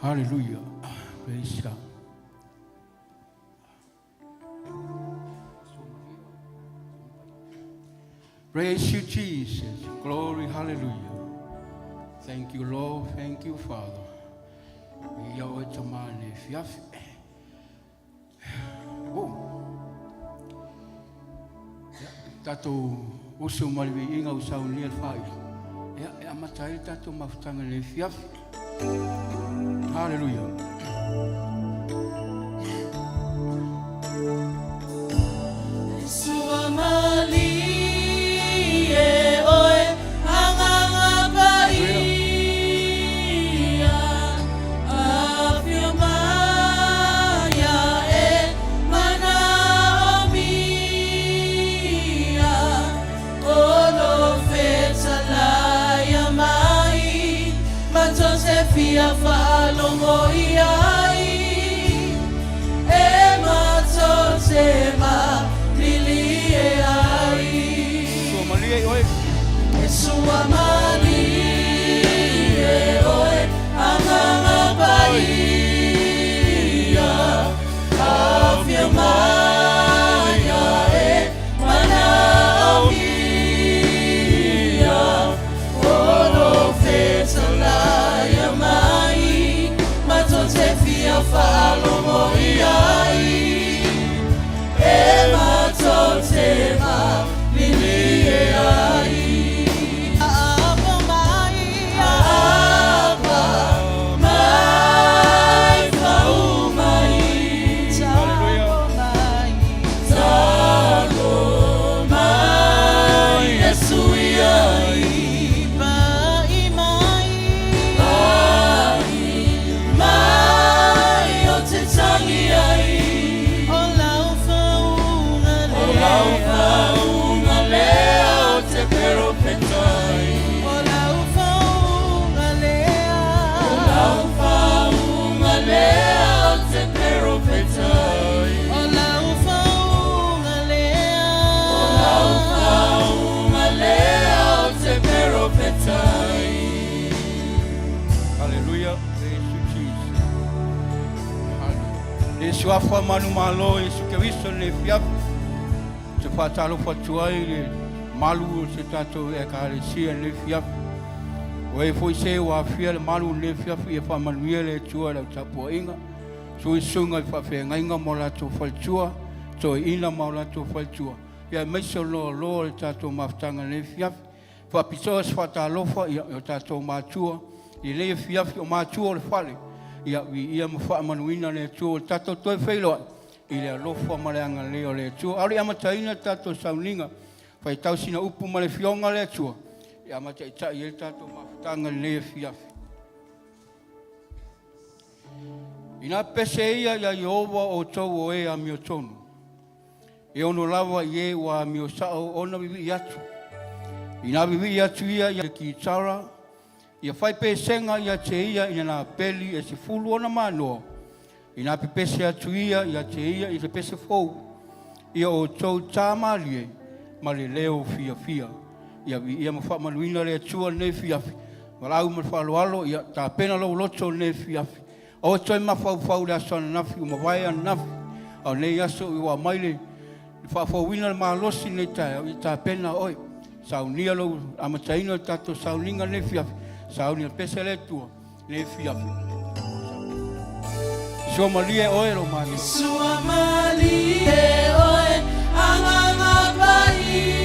Hallelujah. Praise God. Praise you, Jesus. Glory, hallelujah. Thank you, Lord. Thank you, Father. Tato usu maliwi inga usau ni alfai. Ya matai tato mafutanga le fiaf. Hallelujah. Fia falo moiai e matotema lilie ai Somalia oi e sua malie oi amanga baia afirmaya e manaomia ono fetalaya falo moiai e matotema lilie ai apa mai fau mai tago mai esuiai Yesu afa manu malo Yesu Kristo le fiaf se fatalo fatuai le malu se tato e kalesia le fiaf o e foi se wa fia le malu le fiaf e fa manuele tua la tapo inga so sunga fa fe ngainga mola to faltua to ina mola to faltua ya meso lo le tato maftanga le fiaf fa pisos fatalo fa ya tato matua i le fiaf o matua le fale ia mafa manuina le tu tato toi feilo ile lofo maleanga leo le tu ali amataina tato Sauniga fai tau sina upu male fionga le tu ia mata ita ile tato mafutanga le fiaf ina pese ia ya Yehova o tau e a mio tonu e ono lava ye wa mio sao ona bibi yatu Ina vivi ia tuia ia ki tara. Ia whai pe senga ia te ia ina na peli e si fulu ona mano. Ina pepese atuia ia te ia i te pese fou. Ia o tau tāmalie ma le leo fia fia. Ia ma wha manuina le atua ne fiafi. Walau ma whaaloalo ia tā pena lau loto ne fiafi. O toi ma whau le asana nafi o ma vai an nafi. Au nei aso i wa maile. Whawhawina le maa losi ne tai au i tā pena oi. Sauniga lau amataino tato Sauniga ne fiafi. Sauniga pese le tua ne fiafi. Sua malie oe lo mani. Sua malie oe anganga bahia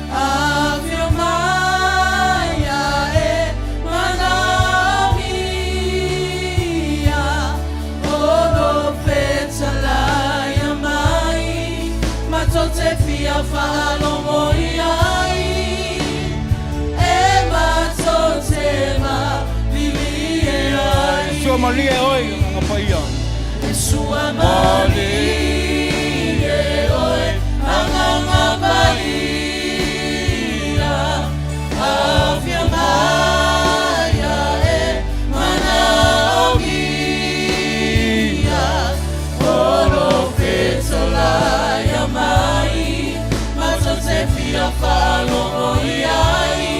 avio maya e manamia ono fetsalaya mai matote fia falo moiai e matote ma Sua malie oi nga paia. Sua malie oi nga paia. Avia maya e manaugia. Olo fetolaya mai. Matote fia falo oiai.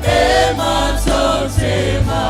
E matote ma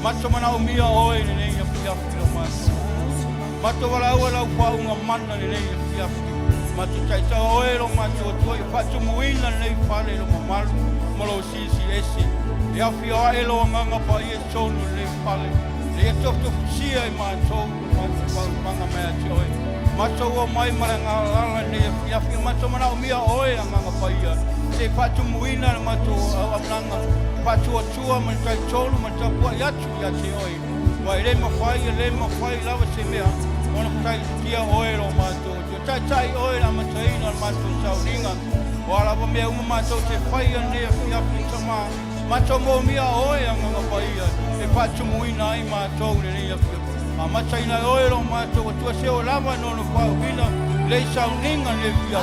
Mato mana umia oi nei ia fiafi lo mato. Mato wala ua pa unga mana nei ia fiafi. Mato tai ta oi lo mato toi fatu muina nei fale lo mamalu malo sisi esi. Ia fia e lo nganga pa ia tonu nei fale. Ia tofto sia i mato mato manga mea toi. Mato o mai maranga ala nei fiafi mato mana umia oi nganga pa ia. Se fatu muina mato ablanga. Patu atua man tai tolu man tapua yatu ya te oi. Wai le mawhai lava se mea. Ona tai kia oi lo mato. Tai tai oi la mataina mato Sauniga. Wala wa mea uma mato te whai anea fiafi tama. Mato mo mia oi anga paia. E patu muina ai mato ne ia fiafi. Amataina oilo mato tua se o lava no whauina le Sauniga le fia.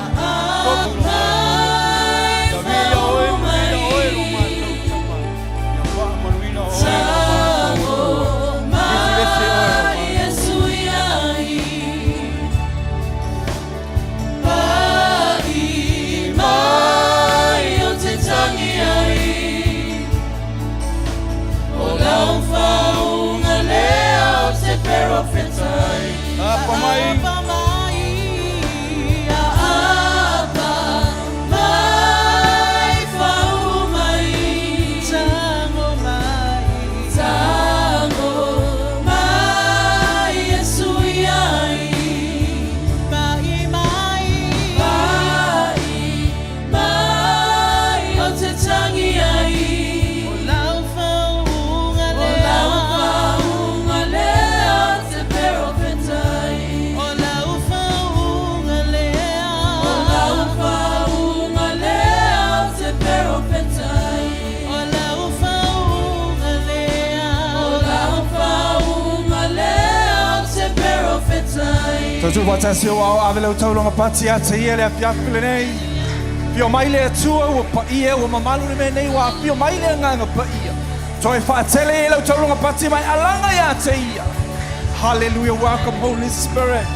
Via oilo mato tama. Ya wha manuina oilo mato. Yesu yai. Pai mai o te tangi ai. O lau whaunga lea o te perofetai. Apa mai. Tu watasi o au avele o taulonga pati a te ia le apiapile nei. Pio mai le atua ua pa ia ua mamalu le me nei wa pio mai le nganga pa ia. Toi whaatele e lau taulonga pati mai alanga ia te ia. Hallelujah, welcome Holy Spirit.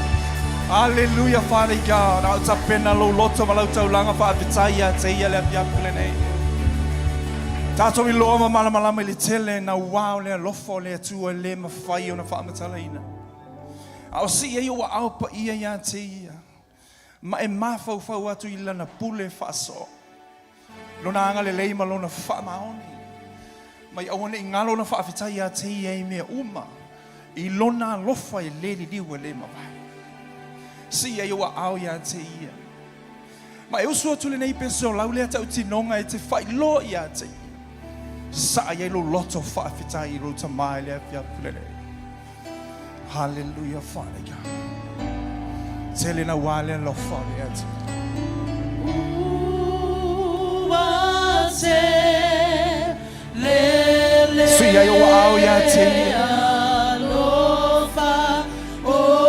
Hallelujah, Father God. Au ta pena lo loto ma lau taulanga whaapitai a te ia le apiapile nei. Tato i loa ma malamalama i le tele na wao le alofo le atua le mawhai o na whaamatalaina. Au si e ua au pa ia ia te ia. Ma e mawhau atu i lana pule whaso. Lona anga le leima lona whaamaoni. Ma i awane i ngalo na whaafitai ia te ia i mea uma. I lona lofa i le di diwa le mawai. Si e ua au ia te ia. Ma e usu atu le nei peso lau lea tau tinonga e te whai lo ia te ia. Sa e lo loto whaafitai i lo tamai lea pia pulele. Hallelujah, Father God. Telling a while and love for it. See, I wow,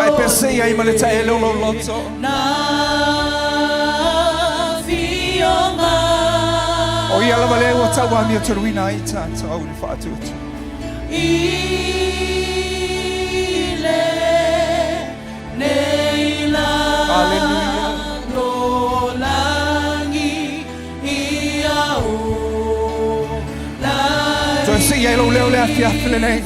I pensei aí, mas ele é o loto. Oh, e ela vai ler o teu amigo termina aí, tanto ao fato. Hallelujah. No langi ia o la. So see I lo leo le afia flene.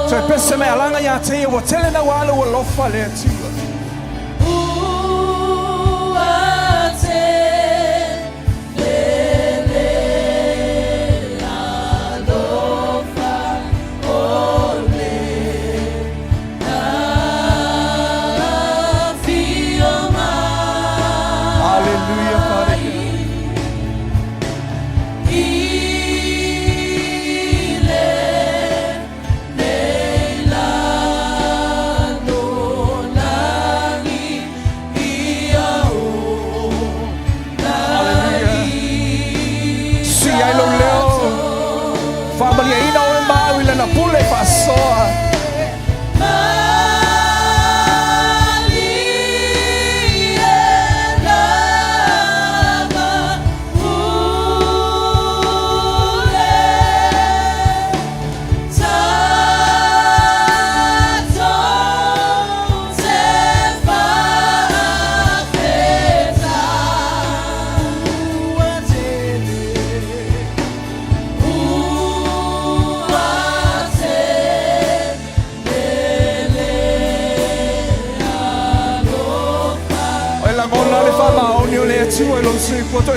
So pensa me alanga ya te o tele na wala o lofa le tu.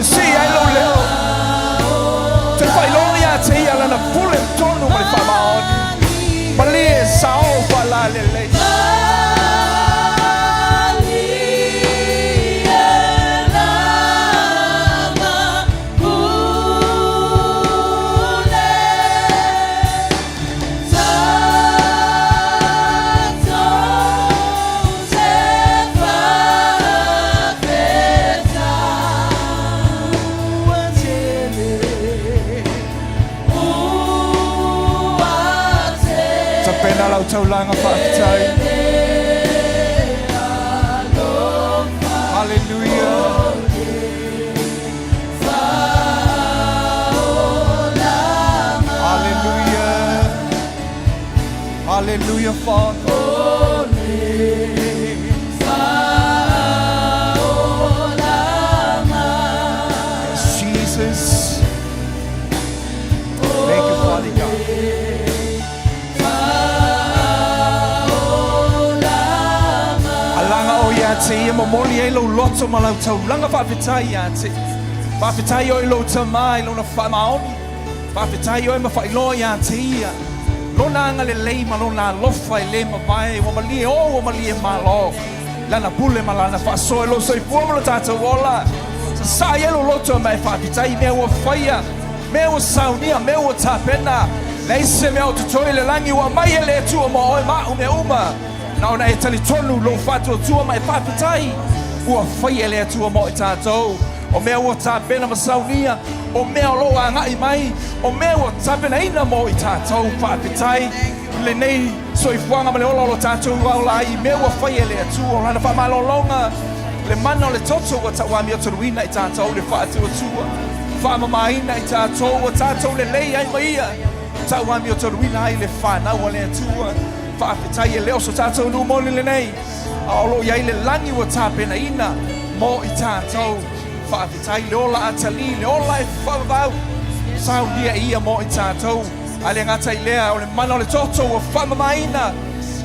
Sì, ai lo leo. Te fai l'onia te ia la pule tono mai fa maoni. Ma lì è sao fa la le. taulanga whaafitai. Hallelujah. Hallelujah. Hallelujah, Father. Jesus. Thank you, Father God. Alanga o ia te ia mamoli e lo loto malau tau langa whaafitai ia te. Whaafitai o i lo tamai lo na whaamaoni. Whaafitai o i mawhailoa ia te ia. Lona anga le leima lona lofa i le mawai wa malie o wa malie malo. Lana pule malana whaasoe lo soifua mo lo tata wola. Sa yelo loto mai whaafitai mea ua whaia. Mea ua Sauniga, mea ua tapena. Nei se mea o tutoi le langi wa mai e le tua mo oi ma'u me uma. Na ona e tali tonu lo whatua tua mai whaafitai. Ua whaia le tua mo i tātou. O mea ua tapena ma Sauniga. O mea o loa ngai mai. O mea ua tapena ina mo i tātou whaafitai. Le nei soifuanga ma le ola o tātou au lai. Mea ua whaia le tua. O lana whaamalolonga. Le mana o le toto wa tawami o turuina i tātou le whaatua tua. Whaamamaina i tātou wa tātou le lei ai maia. Tawami o turuina ai le whanau le atua. Whaafitai e leo so tātou nu moni le nei. A olo iai le langi wa tāpena ina mo i tātou. Whaafitai le ola atali, le ola e whavau. Sauniga ia mo i tātou. A le ngata i lea o le mana o le toto wa whaamamaina.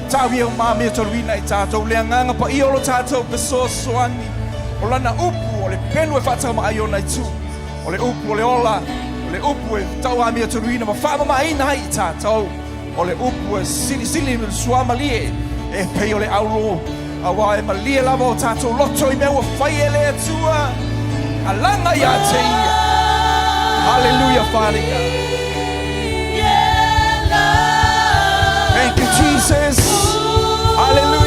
Tawi o mami o toruina i tātou le anganga pa i olo tātou pesoa soani. O lana upu o le penu e whatau ma ai o nei tu. O le upu o le ola. O le upu e tau ami o toruina ma whaama ma ina hai i tātou. O le upu e sili me sua malie. E pei o le aulo. A wae malie lava o tātou loto i mea ua whai e le atua. A langa i a te ia. Hallelujah, Father God. Thank you, Jesus. Hallelujah.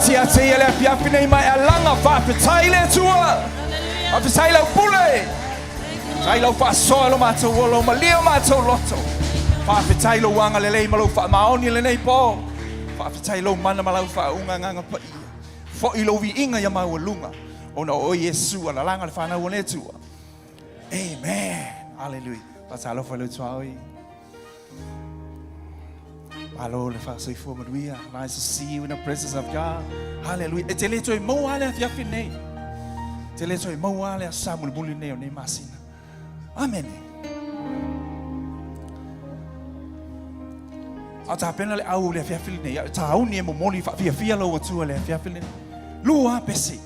Tia te ele apiapi nei mai alanga whaafitai le tua. Whaafitai lau pule. Tai lau whaasoa lo mātou olo ma leo mātou loto. Whaafitai lo wanga le lei ma lau whaamaoni le nei po. Whaafitai lo mana ma lau whaunga nganga pa ia. Fo i lo vi inga ya mau lunga. Ona o Yesu ala langa le whanau le tua. Amen. Hallelujah. Patalo fa le tua oi. Hello, le fa soifua manuia. Nice to see you in the presence of God. Hallelujah. E te le toi mau ale fiafi nei. Te le toi mau ale a samul muli nei o nei masina. Amen. A ta pena le au le fiafi nei. Ta au ni mo moli fa fiafia lo atua le fiafi nei. Lua pesi.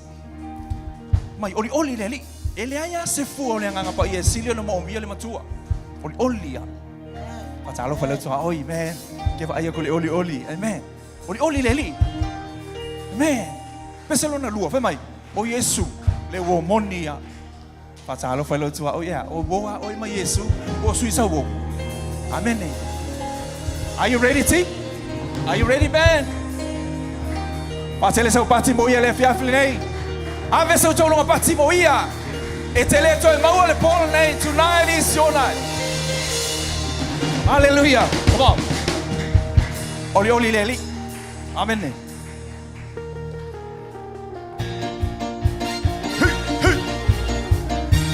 Mai oli le li. Ele aya se fu o le nganga pa ia silio no mo mia le matua. Oli ya. Patalo fa le tua oi man. Ke fa ia ko le oli. Amen. Oli le li. Amen. Pese lo na lua fa mai. O Yesu le wo monia. Patalo fa le tua oi ya. O wo oi ma Yesu. O sui sa wo. Amen. Are you ready, T? Are you ready, man? Patele sa pati mo ia le fiafle nei. Ave sa tolo ma pati mo ia. E te le to mau le polo nei. Tonight is your night. Hallelujah. Come on. Oli leli. Amen.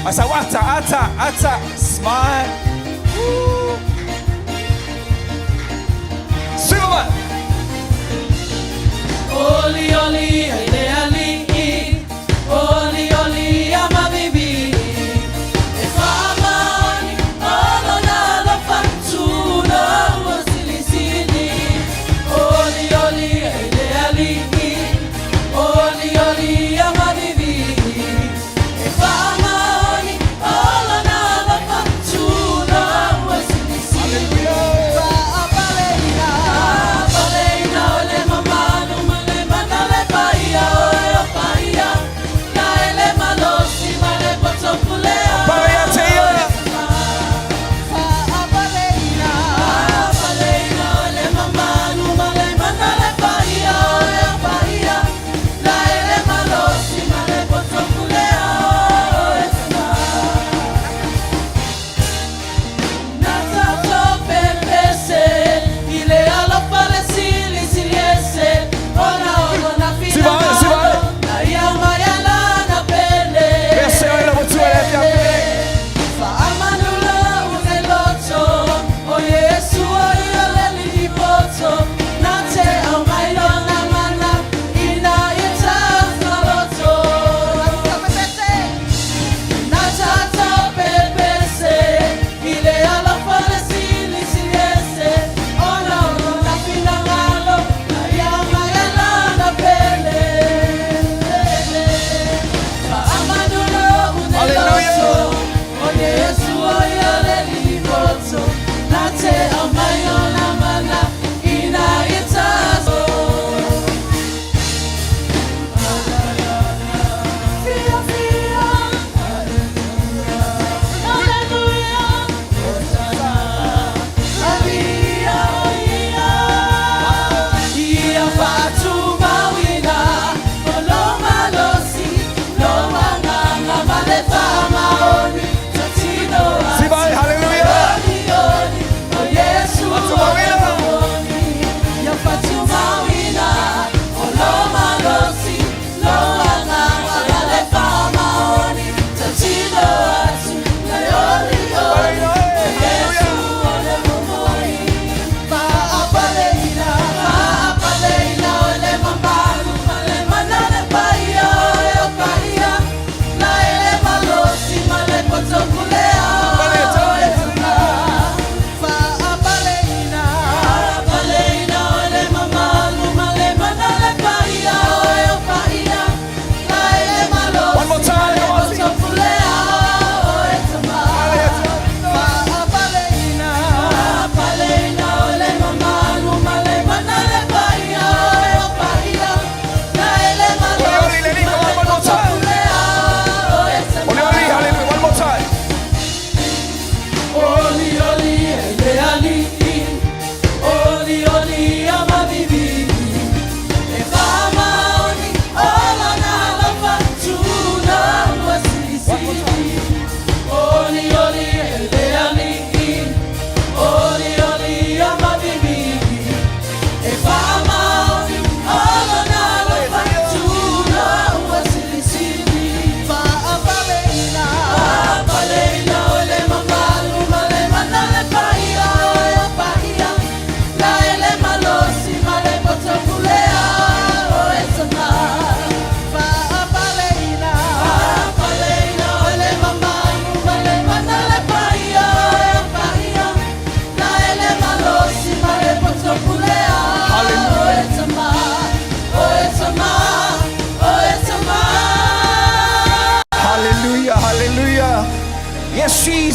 Asa ata. Smile. Silver. Oli, ele ali. Oli, ama bibi. E famani, ono na lo fantuno, silisini. Oli, ele ali.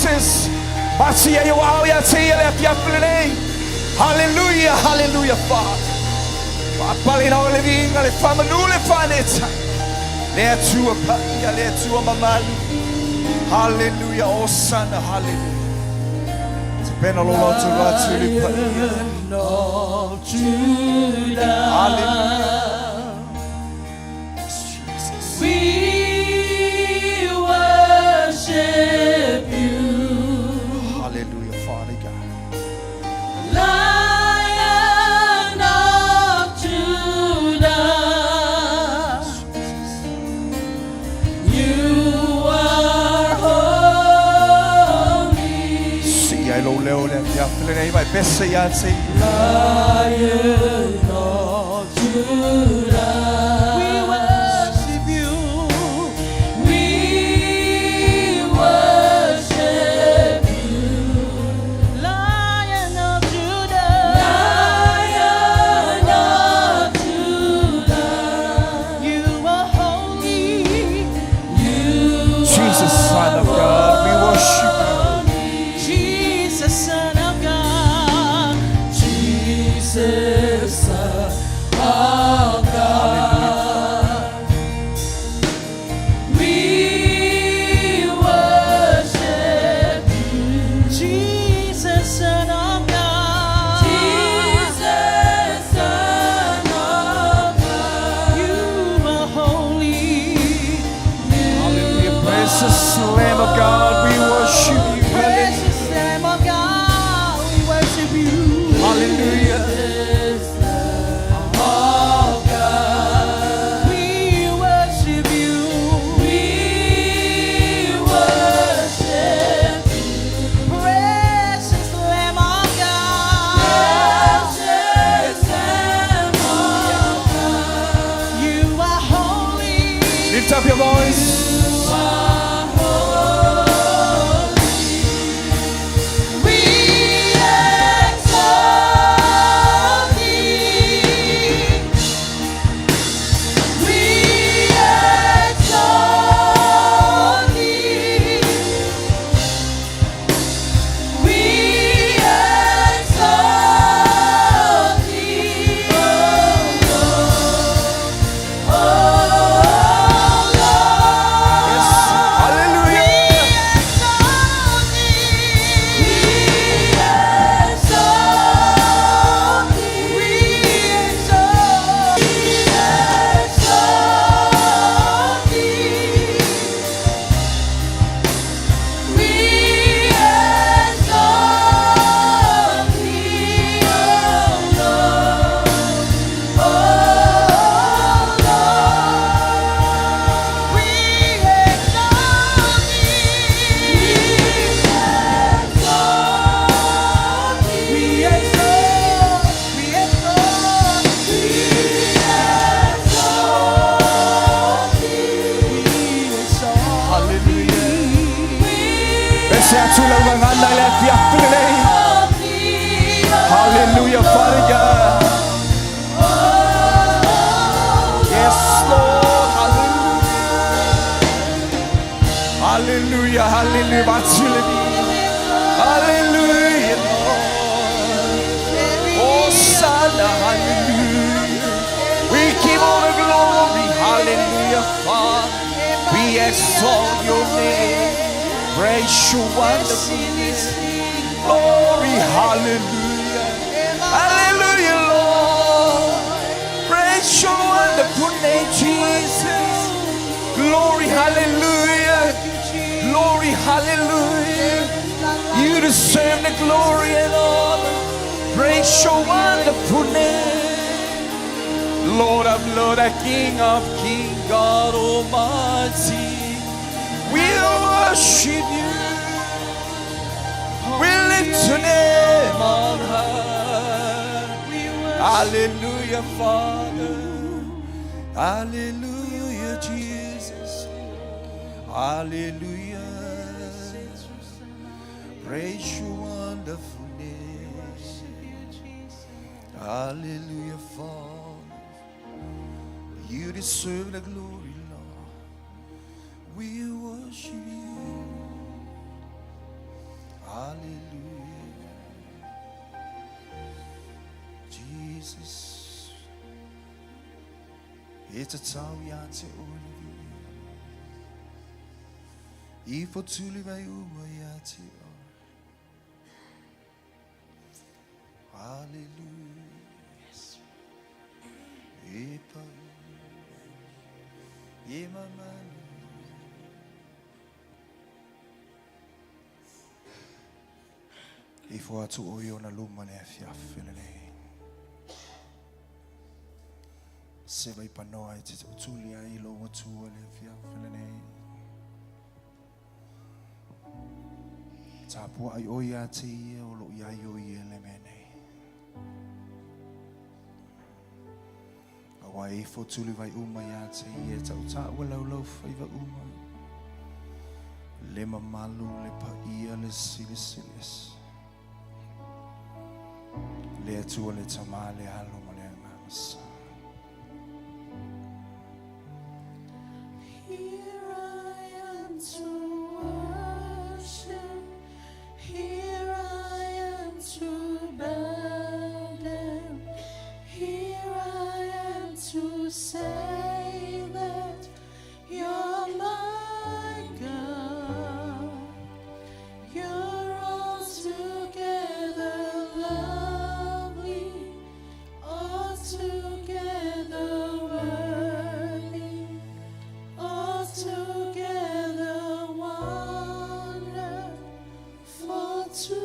Jesus. Matia yo au ya te ele pia plene. Hallelujah, hallelujah, Father. Papalina o le vinga le famanu le faneta. Le tua paia, le tua mamali. Hallelujah, oh sana, hallelujah. Been a lot to Lion of Judah. Hallelujah. Yes, Jesus. We worship you. Hallelujah, Father God. Lion of Judah. You are holy. See, I know Leo that you have to name my best say I say. Lion of Judah. We worship you. We worship you. Lion of Judah. Lion of Judah. You are holy. You Jesus, Son of God, we worship you. Jesus, Son of God. Jesus, Son of God. We worship you. Jesus, Son of God. Jesus, Son of God. You are holy. Hallelujah. Precious Lamb of God, we worship you. Precious Lamb of God, we worship you. Hallelujah. Of God, we worship you. We worship you. Precious Lamb of God. Precious Lamb of God. You are holy. Lift up your voice. We exalt thee. We exalt thee. We exalt thee, oh Lord. Oh Yes. Hallelujah. Hallelujah, Father God. Yes, Lord. Hallelujah. Hallelujah. Hallelujah. Hallelujah, Lord. Oh, Son, hallelujah. We give all the glory. Hallelujah, Father. We exalt your name. Praise your wonderful name. Glory, hallelujah. Hallelujah, Lord. Praise your wonderful name, Jesus. Glory, hallelujah. Glory, hallelujah. You deserve the glory and honor. Praise your wonderful name. Lord of Lord, King of King, God Almighty. We worship you. We lift your name on high. Hallelujah, Father. Hallelujah, Jesus. Hallelujah. Praise your wonderful name. Hallelujah, Father. You deserve the glory, Lord. We worship you. Hallelujah. Jesus. It's a town ya te olivi. I for tuli vai uma ya te o. Hallelujah. Yes. Epa. Ye mama. I for atu o yo na luma ne fiafilene. Se vai panoa te tulia I lo watu le fiafilene. Tapu ai o ia te ia o lo ia o ia le mene. Awa e fo tuli vai uma ia te ia tau ta walau lau faiva uma. Le mamalu le pa ia le silisilis. Le atua le tamale alo ma le angasa. Here I am to worship. Here I am to bow down. Here I am to say that you're my God. You're altogether lovely, altogether worthy, altogether wonderful to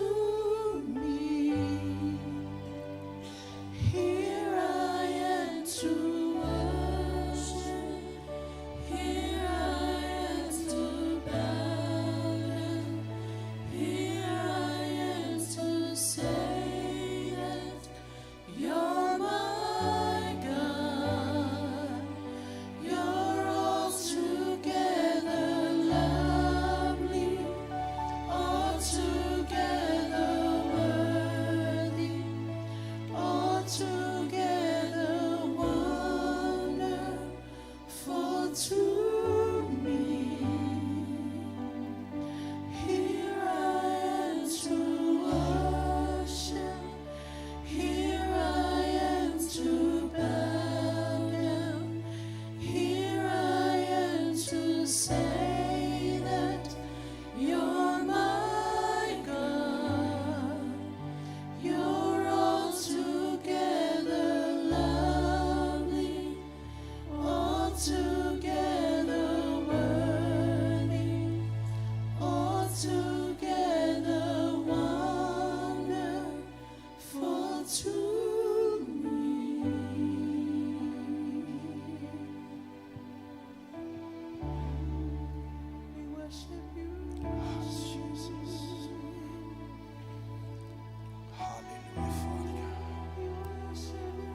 me. Here I am to worship. Here I am to bow down. Here I am to say that you're my God. You're altogether lovely, altogether worthy, altogether wonderful to me. Here I am to worship. Here I am to bow down. Here I am to say that you're my God. You're altogether lovely, altogether worthy, altogether wonderful to me. We worship you. Jesus. Hallelujah, Father God. We worship you.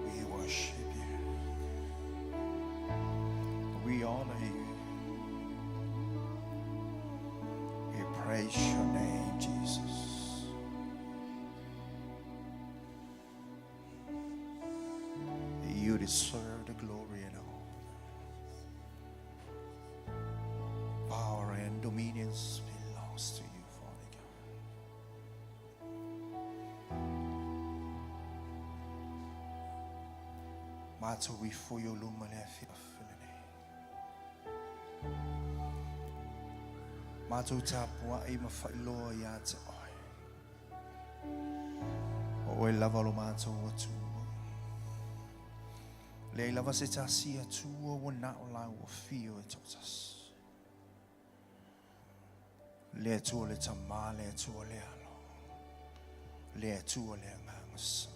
We worship you. We honor you. We praise your name, Jesus. You deserve the glory and all. Power and dominions belongs to you, Father God. Mato we for your lumane fiafilene. Mato tapua I mafailoa ya te oi. O e lava lo mato watu. Le lava se tasia tua wa na o la o fio e totas. Le tua le tama le tua le alo. Le tua le angangas.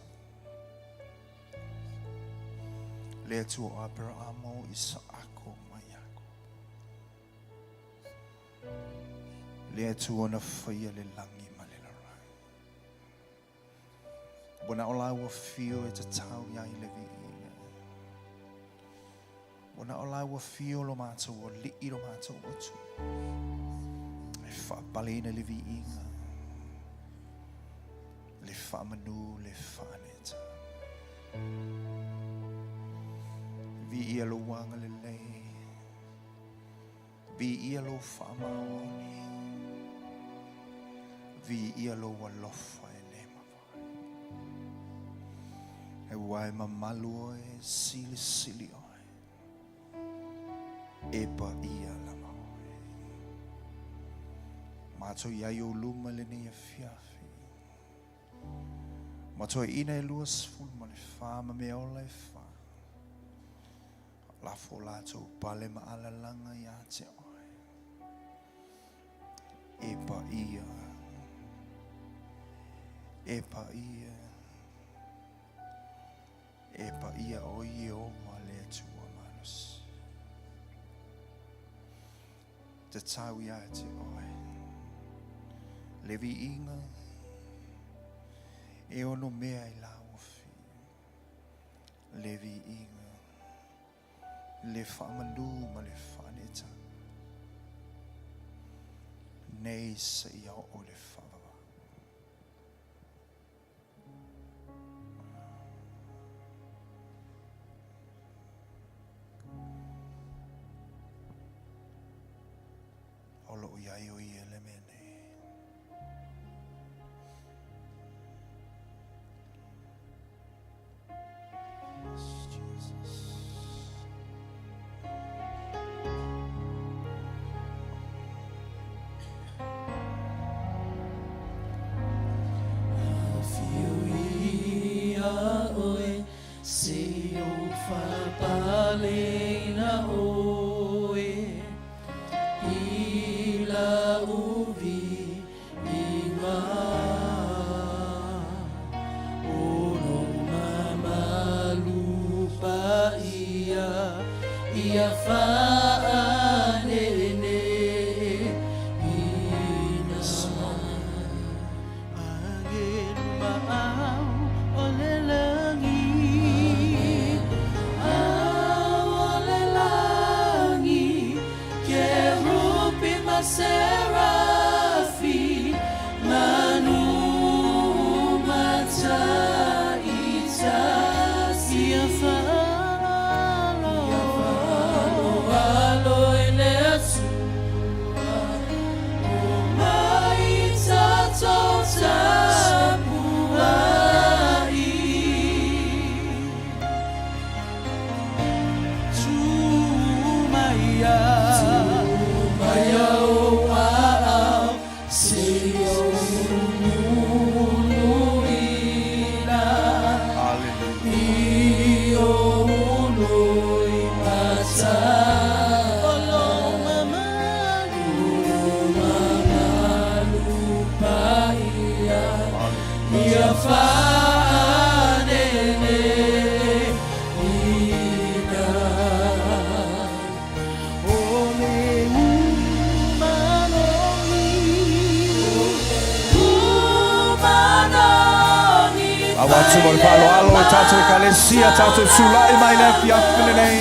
Le tua Abrahamo Isaako Mayako. Le tua na faya le langi malelarai. Bona o la o fio e te tau ya I le vi. Ona o la wa fio lo mato o li I lo mato o tu. E fa balena le vi inga. Le fa manu le fa neta. Vi I lo wanga le le. Vi ia lo whamaoni. Vi ia lo walofa e le mawai. E wai mamalu e sili sili oi. E pa ia la mawai. Mato iai o luma le ne fiafi. Mato ina e luas ful ma le wha ma me ola e wha. La folato pale ma ala langa ia te oi. E pa ia. E pa ia. E pa ia o i o ma le tua manus. Te tau ia te oi. Levi inga. E ono mea i la ofi. Levi inga. Le whamandu ma le whaneta. Nei se ia o le whawawa. Olo o iai o i ele mene. Yes, Jesus. Awatu mo palo alo tatu kalesia tatu sulai mai na fiafine nei.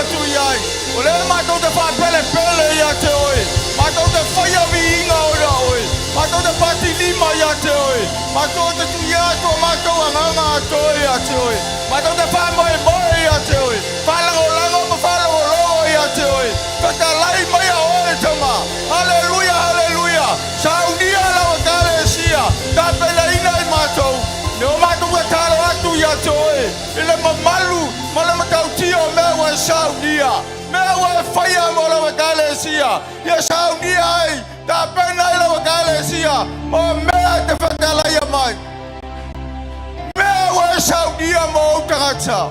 tu yai. Ole matou te fa pele pele ya te oi. Matou te fire vinga ora oi. Matou te pati lima ya te oi. Matou te tu ya to matou anga to ya te oi. Matou te fa moi moi ya te oi. Fala o lango mo fala o lo ya te oi. Kata lai mai oi tama. Hallelujah hallelujah. Sauniga la wakalesia. Ta pele ina matou. No matou ka talo atu ya te oi. Ile mamalu mala matau tio me wa Sauniga. Me wa fire mo la wakalesia. Ya Sauniga ai. Ta pena la wakalesia. Mo me te fatala ya mai. Me wa Sauniga mo utangata.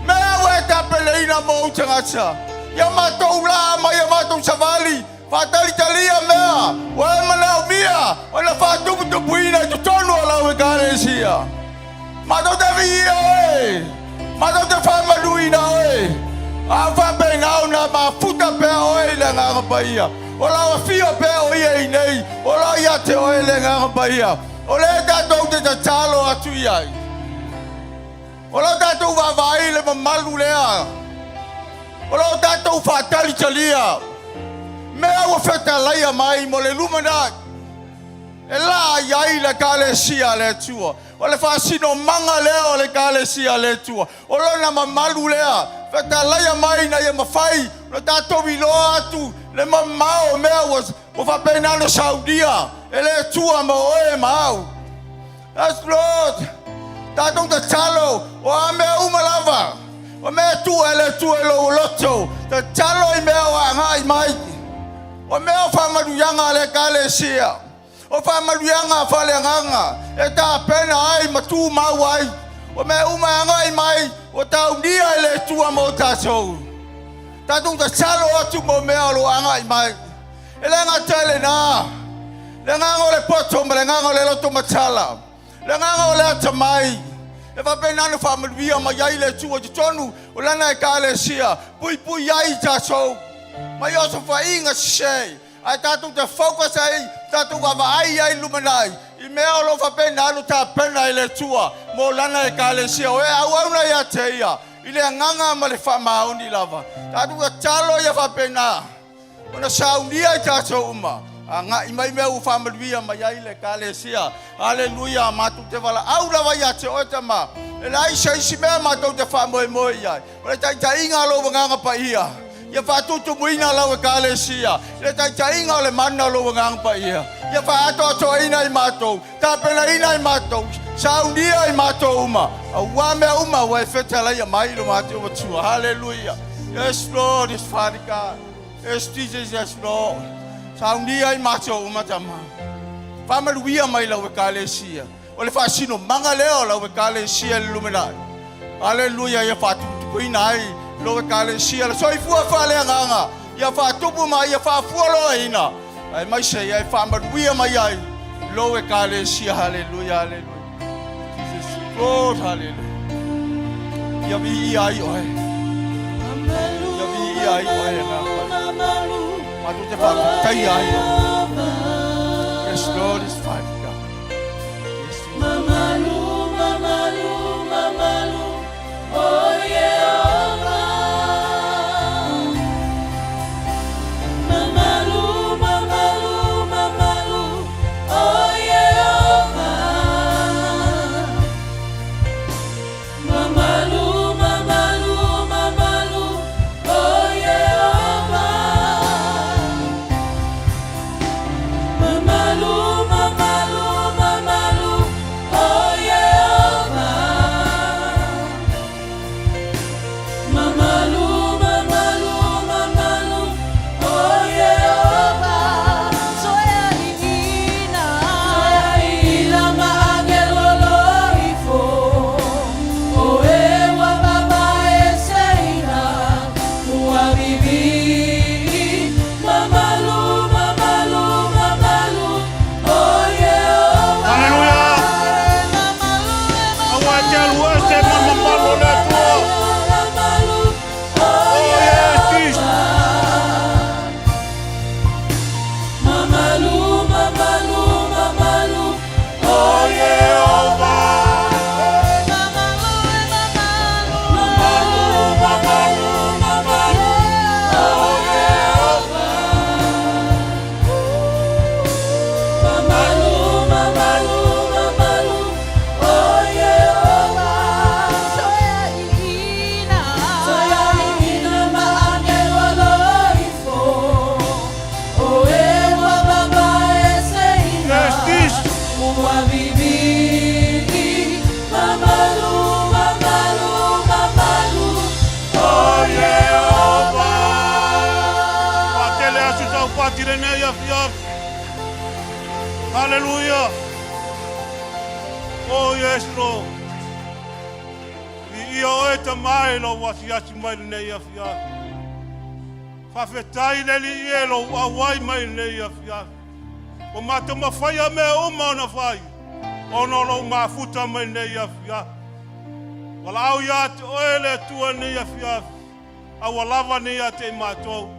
Me wa ta peleina mo utangata. Ya matou la ma ya matou savali. Fatali talia mea. Wa mana mia. Wa fa tu buina tu tono la wakalesia. Matou te via oi. Matou te fa maluina oi. Afa bena na ma futa pe oi la ngapaia. Ola wa fio pe oi ei nei. Ola ya te oi le ngapaia. Ole ta do te talo atu yai. Ola ta do va vai le malu lea. Ola ta do fa tali talia. Me wa feta la ya mai mo le lumana. Ela yai la kalesia le tua. Ole fa sino manga le ole kalesia le tua. Ola na malu lea. Feta la ya mai na ya mafai. Lo ta to bilo atu. Le mamao me was fa pena no Saudia. Ele tua mo e mau. That's Lord. Ta dong ta chalo. O ame umalava. O me tu ele tu elo Lotu. Ta chalo I me wa ngai mai. O me fa maduyanga le kalesia. O fa maduyanga fa le nganga. E ta pena ai matu mawai. O me uma ngai mai. O ta undia ele tua mo ta so. Ta dong ta chalo atu mo me lo ngai mai. Ele nga tele na. Le nganga le poto le nganga le Lotu machala. Le nganga le atamai. E va pena no fa mvia ma yai le tu o tonu o lana e kalesia. Pui yai ta so. Ma yo so fa inga sei. Ai tatu te focus ai tatu va ai lumanai. I me lo fa pena no ta pena le tua mo lana e kalesia. O e au na ya teia. Ile nganga ma le fa mauni lava. Tatu ka chalo ya fa pena. Ona Sauniga ta so uma. Anga imai me u family ma yai le kalesia. Hallelujah matu te wala au la vai ate otama. Elai sei si me matu te fa mo yai. Ole tai inga lo nganga pa ia. Ya fa tu muina la kalesia. Le tai inga le manna lo nganga pa ia. Ya fa to ina I matu. Ta pena ina I matu. Sauniga I matu uma. Wa me uma wa fetala ya mai lo matu wa. Hallelujah. Yes Lord is Father God. Yes Jesus yes Lord. Sauniga I macho umatama. Famaluia mai la kalesia. Ole fa sino manga leo la kalesia lumina. Hallelujah ya fa tu kuina ai lo kalesia. So I fu fa le nganga. Ya fa tupu mai ya fa fu lo ina. Ai mai se ya famaluia mai ai lo kalesia. Hallelujah hallelujah. Jesus Lord hallelujah. Ya vi ai oi. Ya vi ai oi na. Matu te fa tai ai. Yes Lord is fine God. Yes Mamalu, mamalu, mamalu, oh Jehovah. Mamalu, mamalu, mamalu, oh Jehovah. Mamalu, mamalu, mamalu, oh Jehovah. Mamalu, mamalu. patire ne ya fiaf. Hallelujah. Oh yes Lord. Ia o te mai lo wasi asi mai ne ya fiaf. Whawhetai le li e lo awai mai ne ya fiaf. O mata mawhaia me uma na whai. Ono lo mafuta mai ne ya fiaf. Wala au ia te oele tua ne ya fiaf. Awa lava ne ya te matou.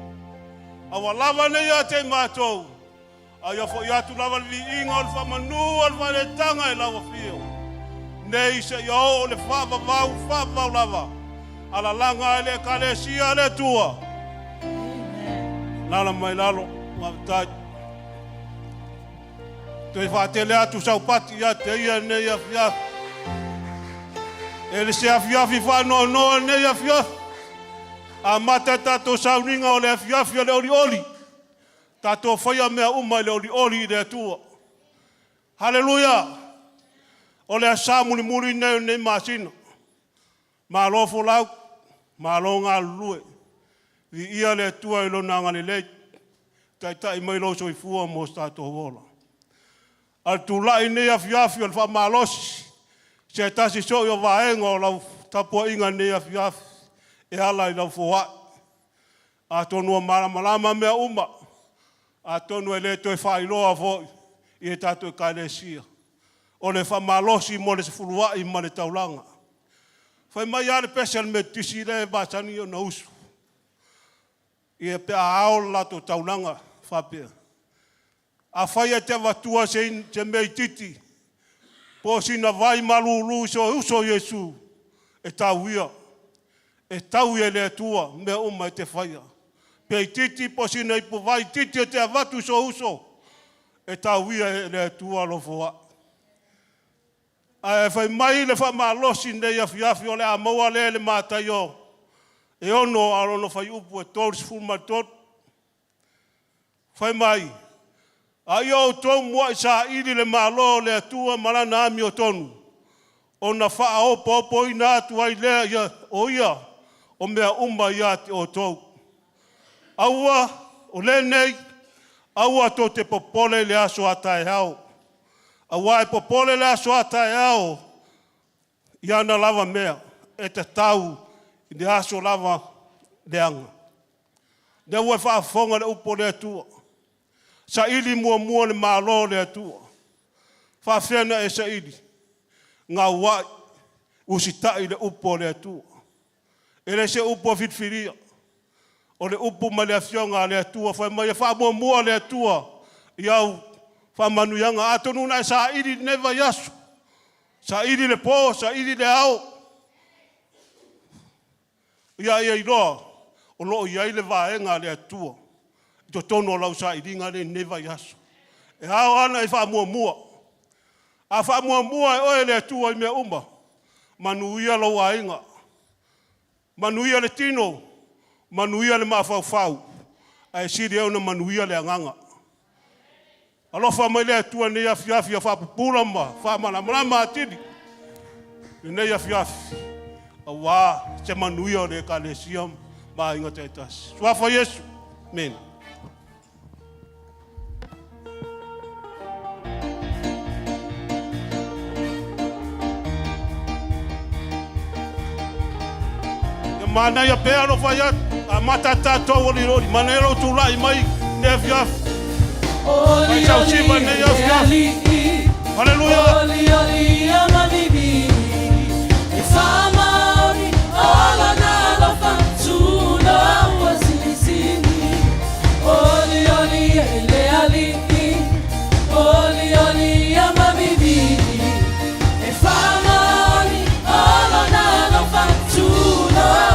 Awa lava ne ya te matou. Aia fo ia tu lava li inga o whamanu o whanetanga e lawa fio. Nei se ia o le whavau lava. Ala langa ele kalesia le tua. Lala mai lalo, mavitai. Toi whaatele atu saupati ia te ia ne ia fiaf. Ele se a fiafi whanoa noa ne ia fiaf. A mata tato Sauniga o le fiafi le oli oli. Tato whaia mea uma le oli oli le tua. Hallelujah. O le asa muli muli ne masina. Ma lofo lau, ma lo ngā lue. Vi ia le tua ilo nanga le lei. Tai mai lo so i fua mo stato wola. Al tu lai ne a fiafi al fa malosi. Se tasi so yo vaenga o lau tapua inga ne a fiafi. E ala i lau foa. A tonu a malama mea uma. A tonu e le toi whailoa foi. I e tato e kaelesia. O le whamalosi mo le se fulua i ma le taulanga. Whai mai ale pesel me tisi le basani o na usu. I e pea ao lato taulanga whapea. A whai e te watua se mei titi. Po sina vai malulu so uso Yesu. E tau ia. E tau ia le tua me uma e te whaia. Pei titi po sina ipu vai titi e te avatu so uso. E tau ia le tua lo foa. E whai mai le whamalosi nei a fiafi o le a maua le mātai o. E ono arono whai upu e tōris fulmatot. Whai mai. A i tō mua i sa iri le malo le atua malana ami o tonu. O na wha opo opo i nā tu ai lea ia o ia. O mea umma ia te o tō. Aua o le nei. Aua tō te popole le aso atai hao. Aua e popole le aso atai hao. Iana lava mea. E te tau i le aso lava leanga. Ne ue wha fonga le upo le atua. Sa ili mua le malo le atua. Whawhena e sa ili. Ngā wai usitai le upo le atua. E le se upo fitfiria. O le upo ma le afionga le atua. Whai mai e wha mua le atua. Iau whamanuyanga. Atonu na e sa ili neva yasu. Sa ili le po, sa ili le au. Ia ia iroa. O loo iai le vaenga le atua. To tono lau sa iringa le neva yaso. E hao ana e wha mua. A wha mua e oe le atua i mea uma. Manuia lau ainga. Manuia le tino. Manuia le mawhau. A e siri euna manuia le anganga. Alofa mai le atua ne ia fiafi a wha pupura ma. Wha manamana atiri. Ne ia fiafi. A wā se manuia le kalesiam. Ma inga te tas. Swafa Yesu. Amen. Mana ia pea no whai a matata tau oli rori. Mana e lo tu lai mai ne fiaf. Mai tau siva ne ia fiaf. Hallelujah. Oli oli a mabibi. E whamaori ola na lofa. Tuna ua sini sini. Oli oli e le ali. Oli oli a mabibi. E whamaori ola na lofa. Tuna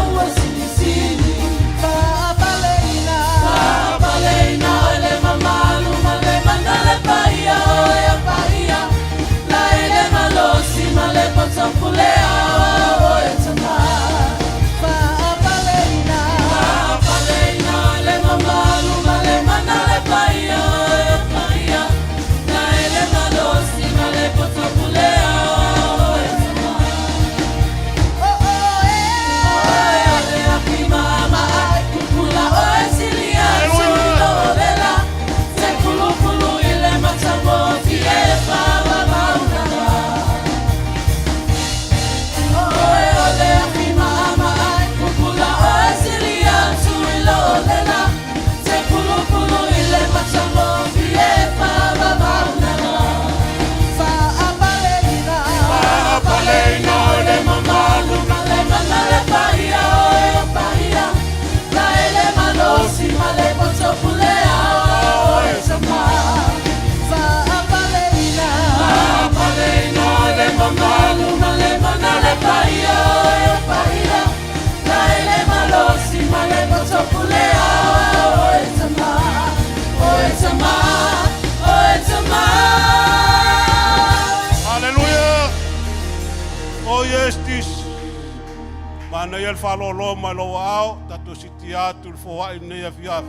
Ana ia le whalolo mai lo au, tato siti atu le fōwai nei a fiafi.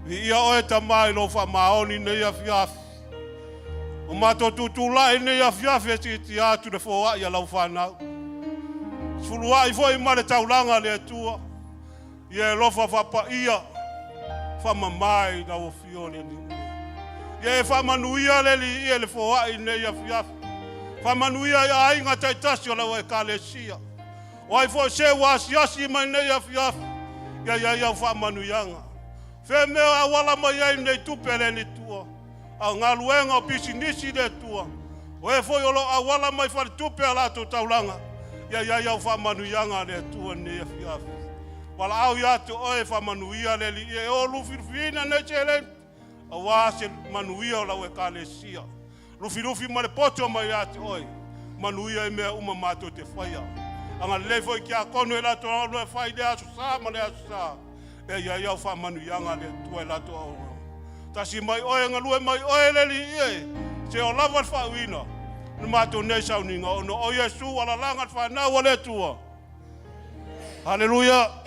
Vi ia oe tamai lo wha maoni nei a fiafi. O mato tutulai nei a fiafi e siti atu le fōwai a lau whanau. Sfuluai foi ma le taulanga le atua. Ia e lofa whapa ia. Whamamai na o fio le ni. Ia e whamanuia le li ia le fōwai nei a fiafi. Whamanuia ia ainga taitasi o lau e kalesia. O ai fo se wasiasi mai nei a fiafi. Ia whamanuianga. Whemea awala mai ai nei tupele ni tua. A ngaluenga o pisinisi le tua. O e foi olo awala mai whare tupe ala to taulanga. Ia whamanuianga le tua nei a fiafi. Wala au ia te oe whamanuia le li. E o lufirfina nei chele. A wase manuia o lau e kalesia. Lufi ma le poto mai ia te oe. Manuia e mea uma mato te whaia. Anga le foi ki a kono e lato alo e whai le asu sa ma le asu sa. E ia whamanuianga le tua e lato au. Tasi mai oe ngalue mai oe le li ie. Se o lava whauina. Numato nei Sauniga. Ono o Yesu ala langa whanau le tua. Hallelujah.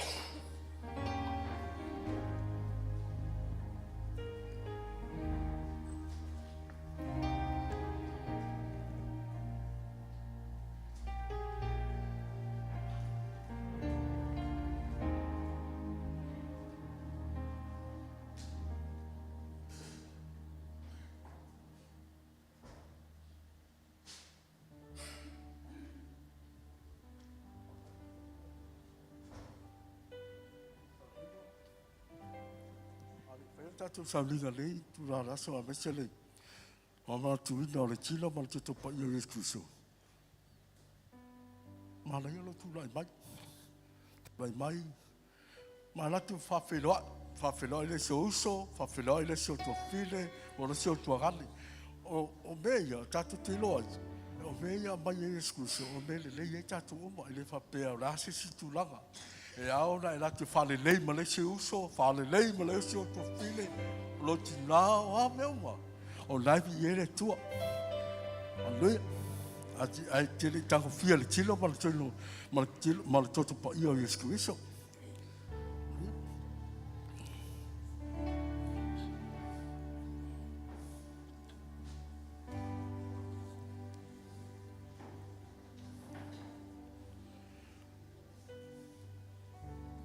Tato Sauniga lei, tu la raso a mese lei. Mama tu ina o le tila ma le tuto pa ia Yesu Kristo. Ma la ia lo tu lai mai. Lai mai. Ma la tu whawheloa i le se uso, whawheloa i le se o tua while, o le se o tua gani. O mea, tato te loa. O mea mai e Yesu Kristo, o mea le lei e tato uma, i le whapea o rase si tu langa. E aona e latu whalelei ma le se uso, whalelei ma le se o tua while, lo ti nao a meuma. O naivi i ere tua. Anuia. Ati ai tele tango fia le tilo ma le tilo, ma le toto pa ia o Yesu Kristo.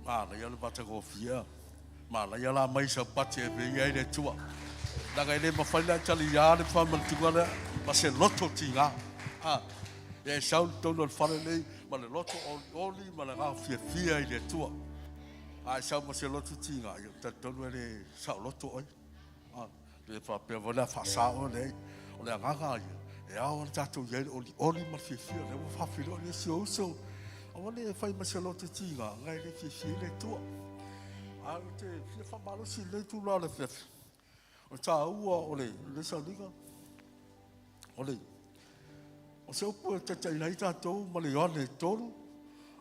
Mala ia le bata go fia. Mala ia la mai sa pati e ia le tua. Daga ele ma faila tali ia le fa mal tugala ma se loto tinga. E saul tono le fale lei ma le loto oli ma le ga fia i le tua. Sa ma se loto tinga ia tono le sa loto oi. Le fa pe vola fa sa o le ga ia. E a tato ia oli ma fia le fa filo le si oso. Ole fai masalote tinga ngai le fi le tua. A te fi fa malo si le tu la le fe. O ta ua ole le Sauniga. Ole. O se opo te te nei ta to ma le ole tolu.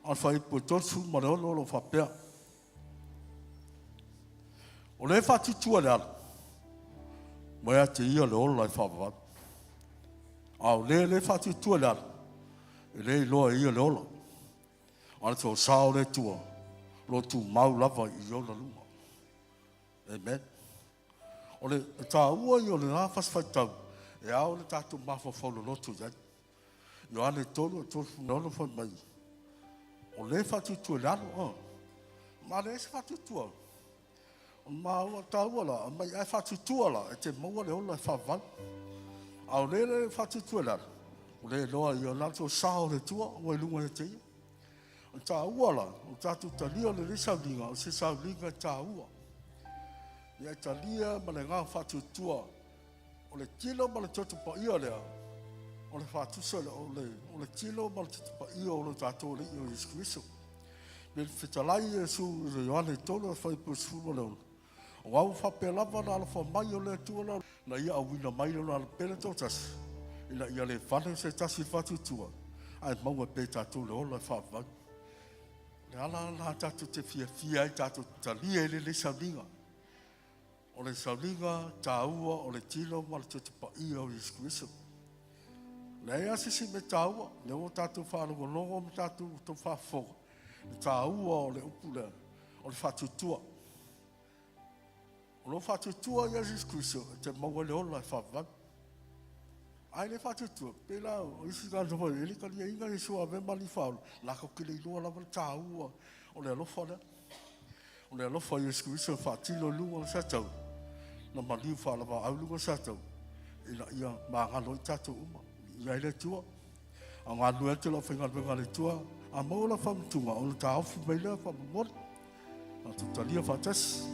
Al fai po tosu ma le lo fa pe. Ole fa tu tu ala. Mo te ia le ole fa va. A le fa tu tu ala. Le lo ia le ole. Ana tō sao le tua, Lotu mau lava i ona luma. Amen. O le tā ua i o le nā whaswhaitau, e ao le tātou mawhawhau Lotu iai. I ane tolu e tolu nono whai mai. O le whatutua le anu, ma le se whatutua. O ma ua tā ua la, mai ai whatutua la, e te maua le ola e whawal. Ao le whatutua le anu. O le loa i o nā tō sao le tua, o e lunga e te ia. O tā ua la, o tātou talia le Sauniga, o se Sauniga tā ua. Ia talia ma le ngā whatutua, o le tilo ma le toto pa ia lea, o le whatusa o le tilo ma le toto pa ia o le tātou le i o Yesu Kristo. Me le whitalai Yesu i le Ioane tolo e whai pusfuma leo. O au whape lava na ala wha mai o le tua la, na ia awina mai o na ala pele tō tasi. Ina ia le whane se tasi whatutua, ai maua pe tātou le ola e whawai. Le ala la tātou te fia ai tātou talia le Sauniga. O le Sauniga, tā ua, o le tilo, ma le tōtu pa ia o Yesu Kristo. Le ea sisi me tā ua, le o tātou whālongo longo me tātou tō whāwhoga. Ta ua o le upu le, o le whatutua. O le whatutua Jesus Christo, te maua le ola e whawan. Ai le whatutua, pēla o isi ka nō e li ka lia inga e sua me mani whaulu, la ko kile inoa lava le ta ua o le alofa le. O le alofa Jesus Christo whatilo lunga o satau, na mani whalava au lunga satau, ina ia maangalo i tatou uma, ia ele tua. A ngā nua te la whainga wenga le tua, a maula whamutunga, o le ta ofu mai lea whamumori, a tutalia whatasi.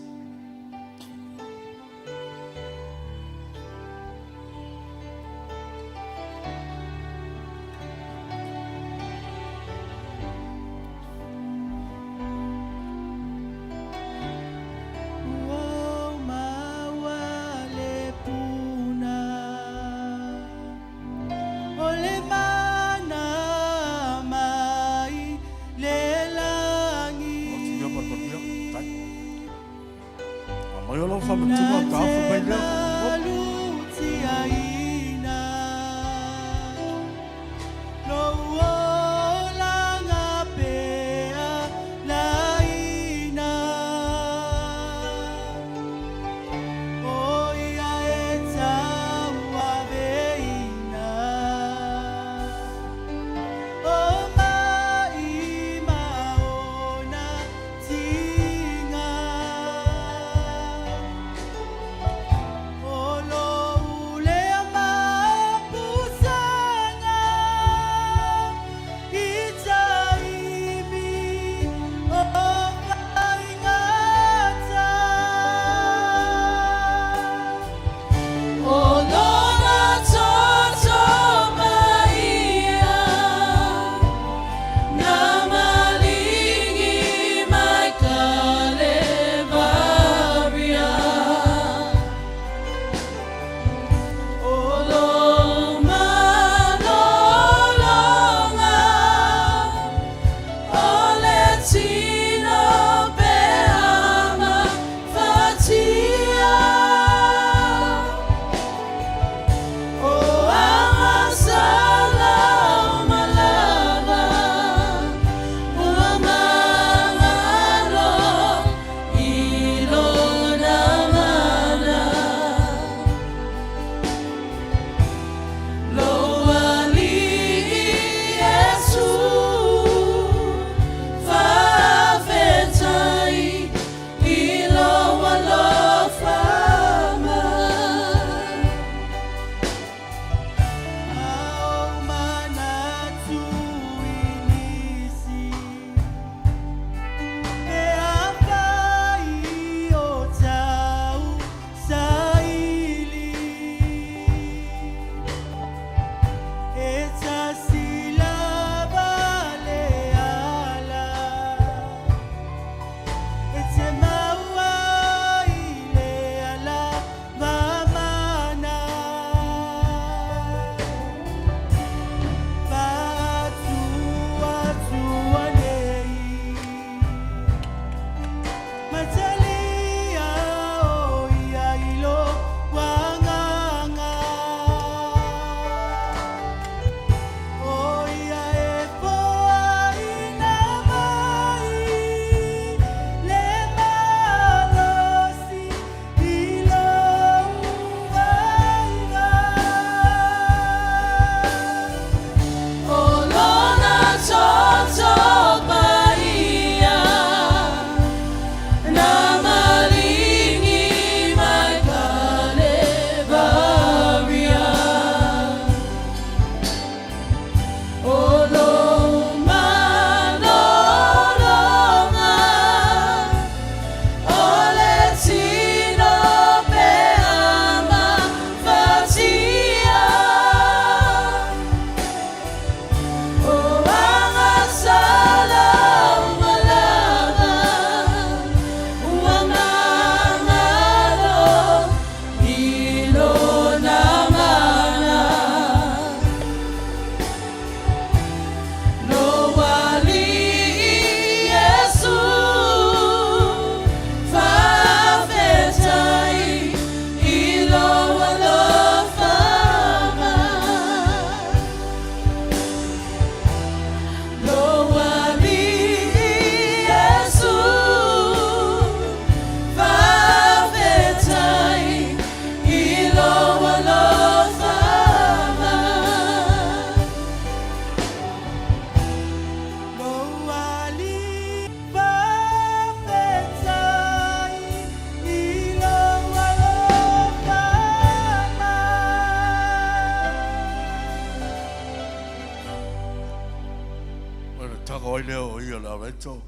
to.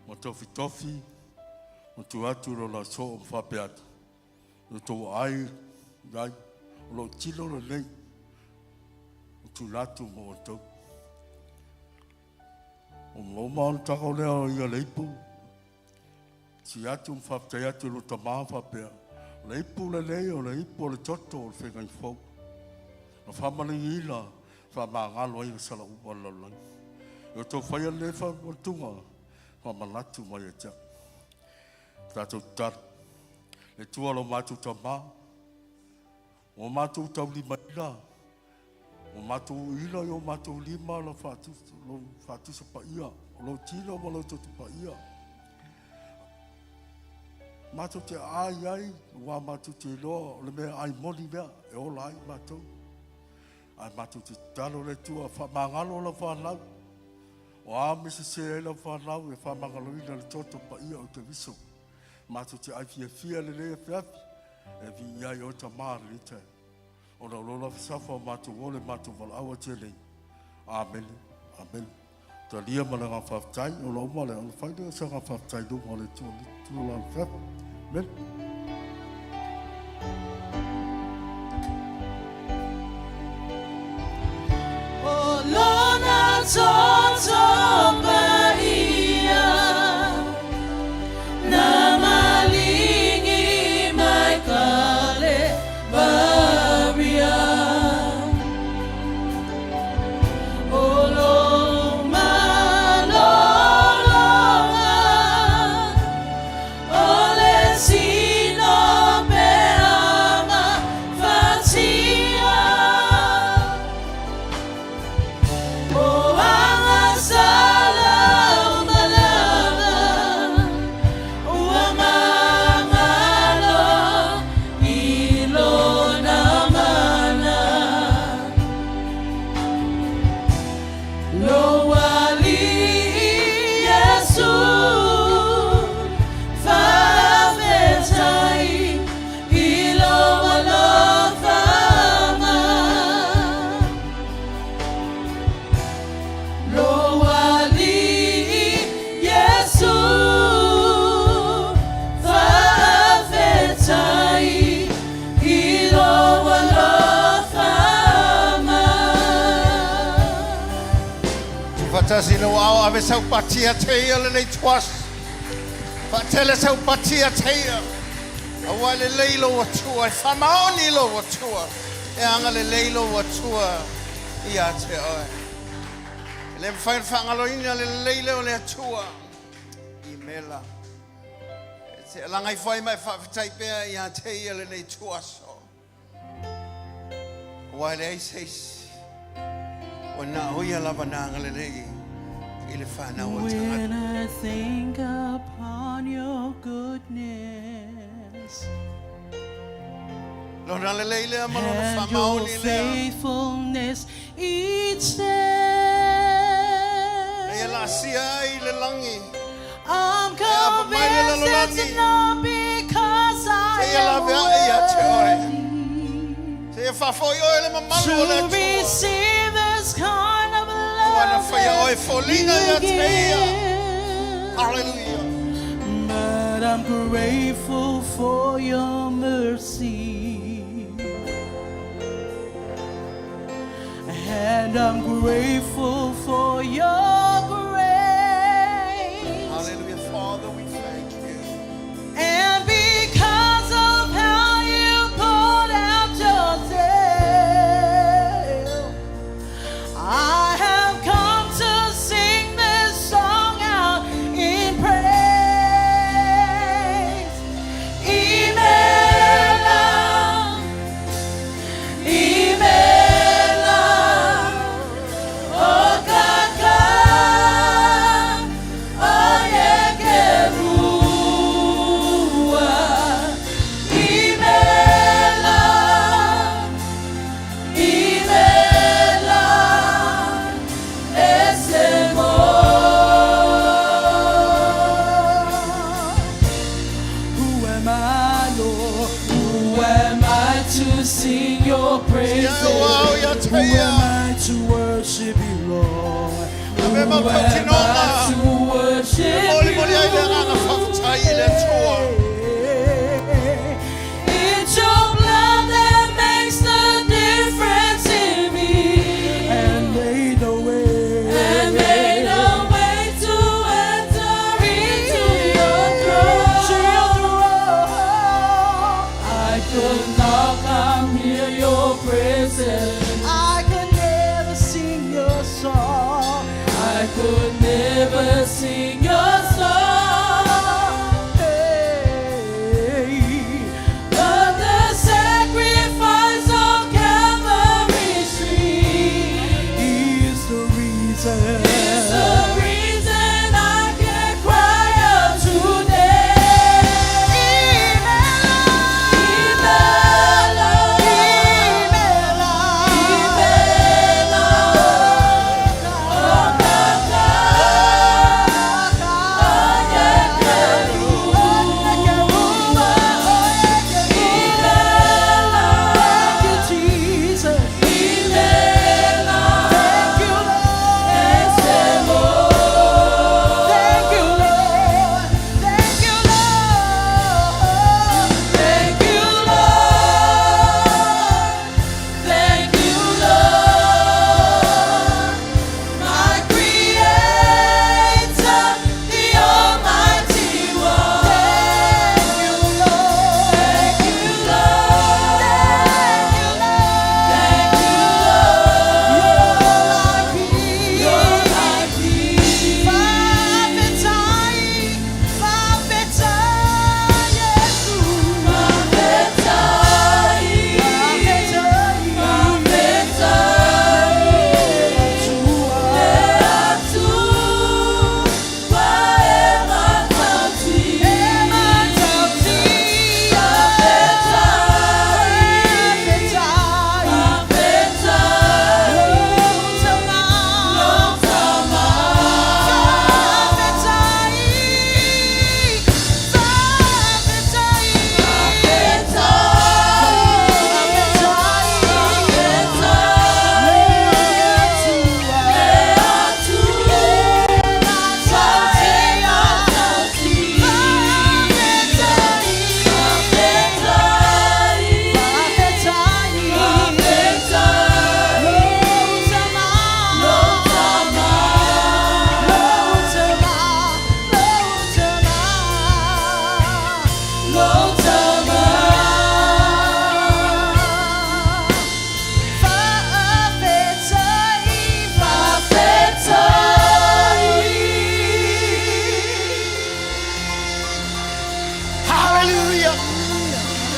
Mo tofi tofi. Mo tu atu ro la so fa peat. Mo tu ai dai lo chilo lo nei. Mo tu latu mo to. O mo ta ko le o ia leipu. Si atu fa te atu lo tama fa peat. Leipu le nei o leipu le toto o fe ngai fo. No fa mali ila fa ma ngalo i sala u wala lang. Yo to fa le fa tunga fa malatu mai ja. Ta to tar. Le tua lo matu tama. O matu tau li mai la. O matu ila yo matu lima lo fa tu sa pa ia. Lo tilo mo lo to pa ia. Matu te ai, wa matu te lo, le me ai moni mea, e o lai matu. Ai matu te talo le tua, fa mangalo la fa lau. O a mese se la fa lau, e fa mangalo ina le toto pa ia o te viso. Matu te ai fia le le fiafi, e vi ia i o ta maa le te. O na lola fisafa matu wole matu wala awa te lei. Amen, amen. Ta lia mana ngā whaftai, o la umale, o la whaidea sa ngā whaftai do ma le tua la fiafi. Amen. O lona toto Maria, na malingi mai kale Maria. O loma lolonga, o le sino pe ama fatia. O anga sala umalanga, o amangalo ilona mana. Lo wali Yesu favetai ilo walo fama. Lo wali Yesu favetai ilo walo fama. Fatasi no au ave sau patia teia le nei tuas. Fatele sau patia teia. Awale leilo watua, famaoni lo watua. E anga le leilo watua ia te oe. Le whangalo ina le leilo le atua. I mela. Se langai whai mai whawhitai pēr ia teia le nei tuaso. Wale eis. O na hoia lava na ngalelei I le whanau o tangata. When I think upon your goodness Lona lelei lea malona and your whamaoni lea. faithfulness each day, Ea la sia I le langi. I'm apa mai le convinced lalolani. it's not because I Ea la am vea ia te oe. worthy Se e whawhoi oe le mamalu o le to atua. receive this kind of Wana love whaia oe that wholinga ia you te ia. give. Hallelujah. But I'm grateful for your mercy, and I'm grateful for your grace. Hallelujah. Father, we thank you. And because of how you poured out yourself, I have come to sing this song out in praise. Imela, Imela, oh kaka, oh yekerua. Imela, Imela, ese Who am I, Lord? Who am I to sing your praises? wow, ya te Who ia. am I to worship you, Lord? Who Ave am mau I kautinonga. to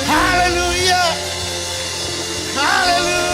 Hallelujah. Hallelujah.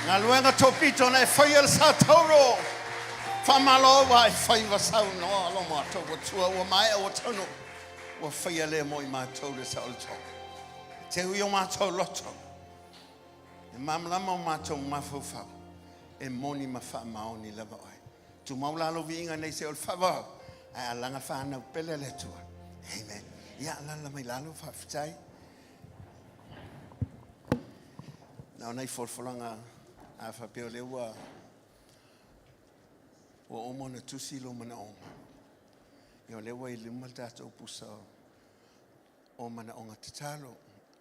Ngaluenga topito na fire sa toro. Famalo wa fire sa no lo ma to tua wa mai o tono. Wa fire le mo ma to le sa alto. Te u ma to loto. E mamla mo ma to ma fofa. E moni ma fa ma oni lava ai. Tu maula lo vinga nei se ol favor. Ai alanga fa na pele le tua. Amen. Ya la mai la lo fa ftai. Now nei forfolanga a fa pe le wa o mo na tusi lo mana o. Yo le wa ile malta to pusa o mana o ngatalo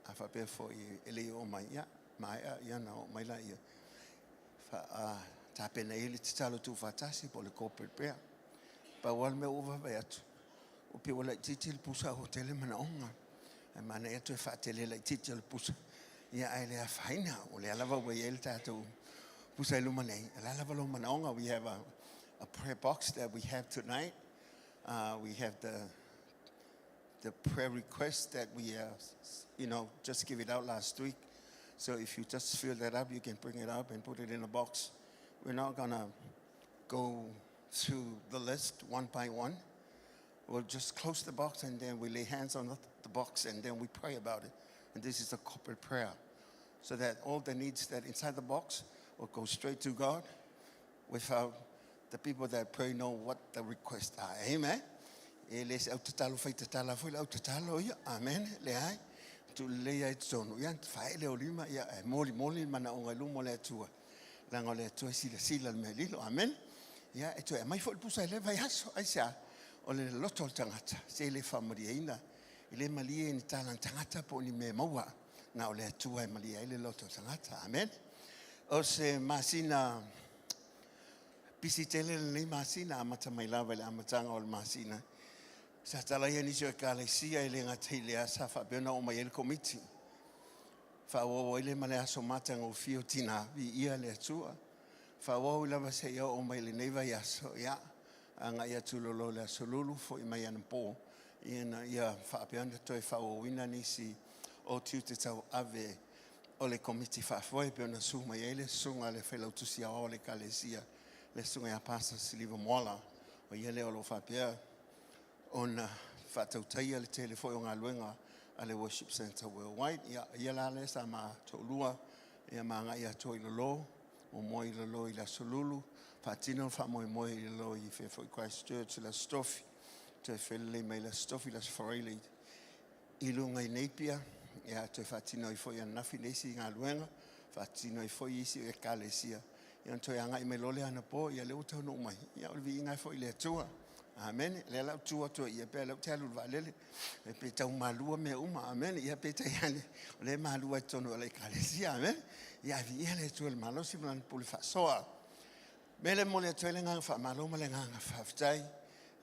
a fa pe fo ile o mai ya na o mai la ia. Fa a ta pe na ile talo tu fatasi po le corporate prayer. Pa wal me over ba atu. O pe wala titil pusa hotel mana onga. E mana e to fa tele la titil pusa. Ya ele faina o le alava we el tato pusa lumanei alava lo manonga. We have a prayer box that we have tonight. We have the prayer request that we just give it out last week. So if you just fill that up, you can bring it up and put it in a box. We're not gonna go through the list one by one. We'll just close the box and then we lay hands on the box and then we pray about it. And this is a corporate prayer. So that all the needs that inside the box will go straight to God without the people that pray know what the requests are. Amen. Amen. Tu le ai tonu yan fai le olima ya moli mana o ngalu mo le tua la ngole tua sila me lilo amen ya eto e mai fo pusa le vai aso aisa o le loto tangata se le family ina ile mali ni tala tangata po ni me maua na o le tua e mali ile loto tangata amen o se masina pisitele le masina amata mai lava le amatanga o masina sa tala ia nisio e kalesia ele ngati le asa fa bena o mai el committee fa o ele male aso mata ngo fio tina vi ia le tua fa o la va se o mai le neva ya so ya anga ia tulolo le solulu fo i mai an po ia fa bena to fa o wina nisi o tutu tau ave o le committee fa foi bena su mai ele sunga le fela tusia o le kalesia le sunga ya pasa siliva mola o ele o lo fa bia on fatautai le telefoi o ngā luenga a le worship center worldwide ia la le sa ma tolua ia manga ia to i lolo o mo i lolo i la solulu fatino fa mo i lolo i fe foi Christchurch la stofi te fele mai la stofi la sforele i lunga i Napier ia te fatino i foi an nafi nesi ngā luenga fatino i foi isi e kalesia ia to anga i me lole ana po ia le utau no mai ia o vi ngai foi le tua amen le la tua to ia pe la telu valele e pe tau malua me uma amen ia pe tai le malua tono le kalesia amen ia vi ele to le malo si plan pour le fa soa mele mo le tele nga fa malo le nga fa ftai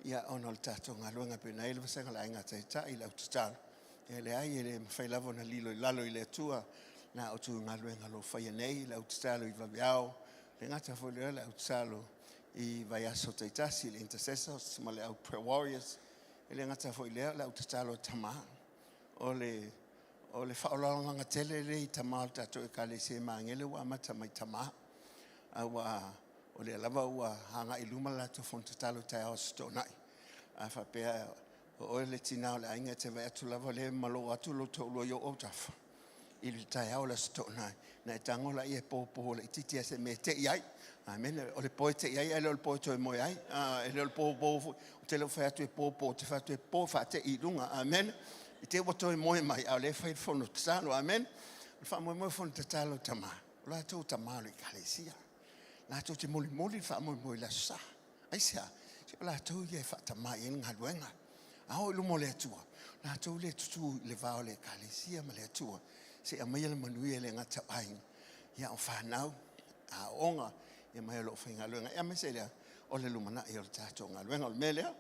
ia onol tato nga lo nga pe na ile va senga la nga tai i la tutal ele ai ele fa lavo na lilo lalo ile tua na o tu nga lo nga lo fa nei la tutal i va biao le nga ta fo le la tutal I vai aso taitasi le intercessors ma le au prayer warriors ele ngata foi le la utalo tama ole faolanga tele le tama tato e kale se mangele wa mata mai tama awa ole lava wa hanga iluma la to fon talo tai hosto nai afa pe ole tina le ainga te vai atu lava le malo atu lo to lo yo otafa il tai ola sto nai na tangola e popo le titi se mete yai amen o le poete ia ele o poete o moi ai ele o popo te lo fa tu popo te fa tu po fa te i lunga amen i te woto i moi mai au le fa fono tsalo amen fa moi fono tsalo tama la tu tama le kalesia la tu te moli fa moi la sa ai sia la tu ye fa tama in ngalwenga au lu mo le tua la tu le tu le va le kalesia ma le tua se a mai le manui le ngata ai ya o fa nau a onga e mai lo finga luenga e me selia o le lumana e o tato nga luenga o melea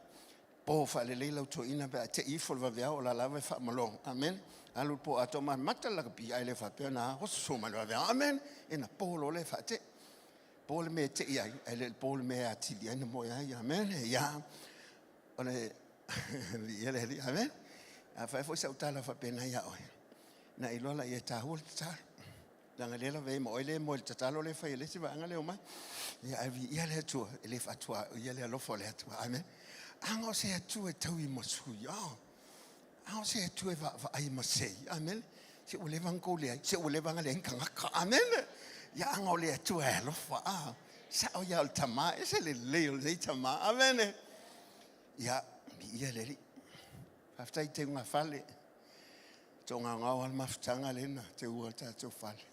po fa le leila to ina ba te i fol va via o la lava fa malong amen alu po atoma mata la pi ai le fa pena ho so ma lo va amen e na po lo le fa te po le me te ia e le po le me ati di ene mo ia amen ya o le ele amen a fa fo sa utala fa pena ya o na ilola ia ta hol ta danga lela ve mo ele mo tatalo le fa ele si va ngale o ma ya vi ia le tu ele fa tu ia le lo fo le tu amen ango se tu e tau i mo su ya ango se tu e va ai mo se amen se o le van ko le se o le van ngale kanga amen ya ango le tu e lo fa sa o ya tama e se le tama amen ya ia le after te nga fale tonga nga wal maftanga lena te ua tato fale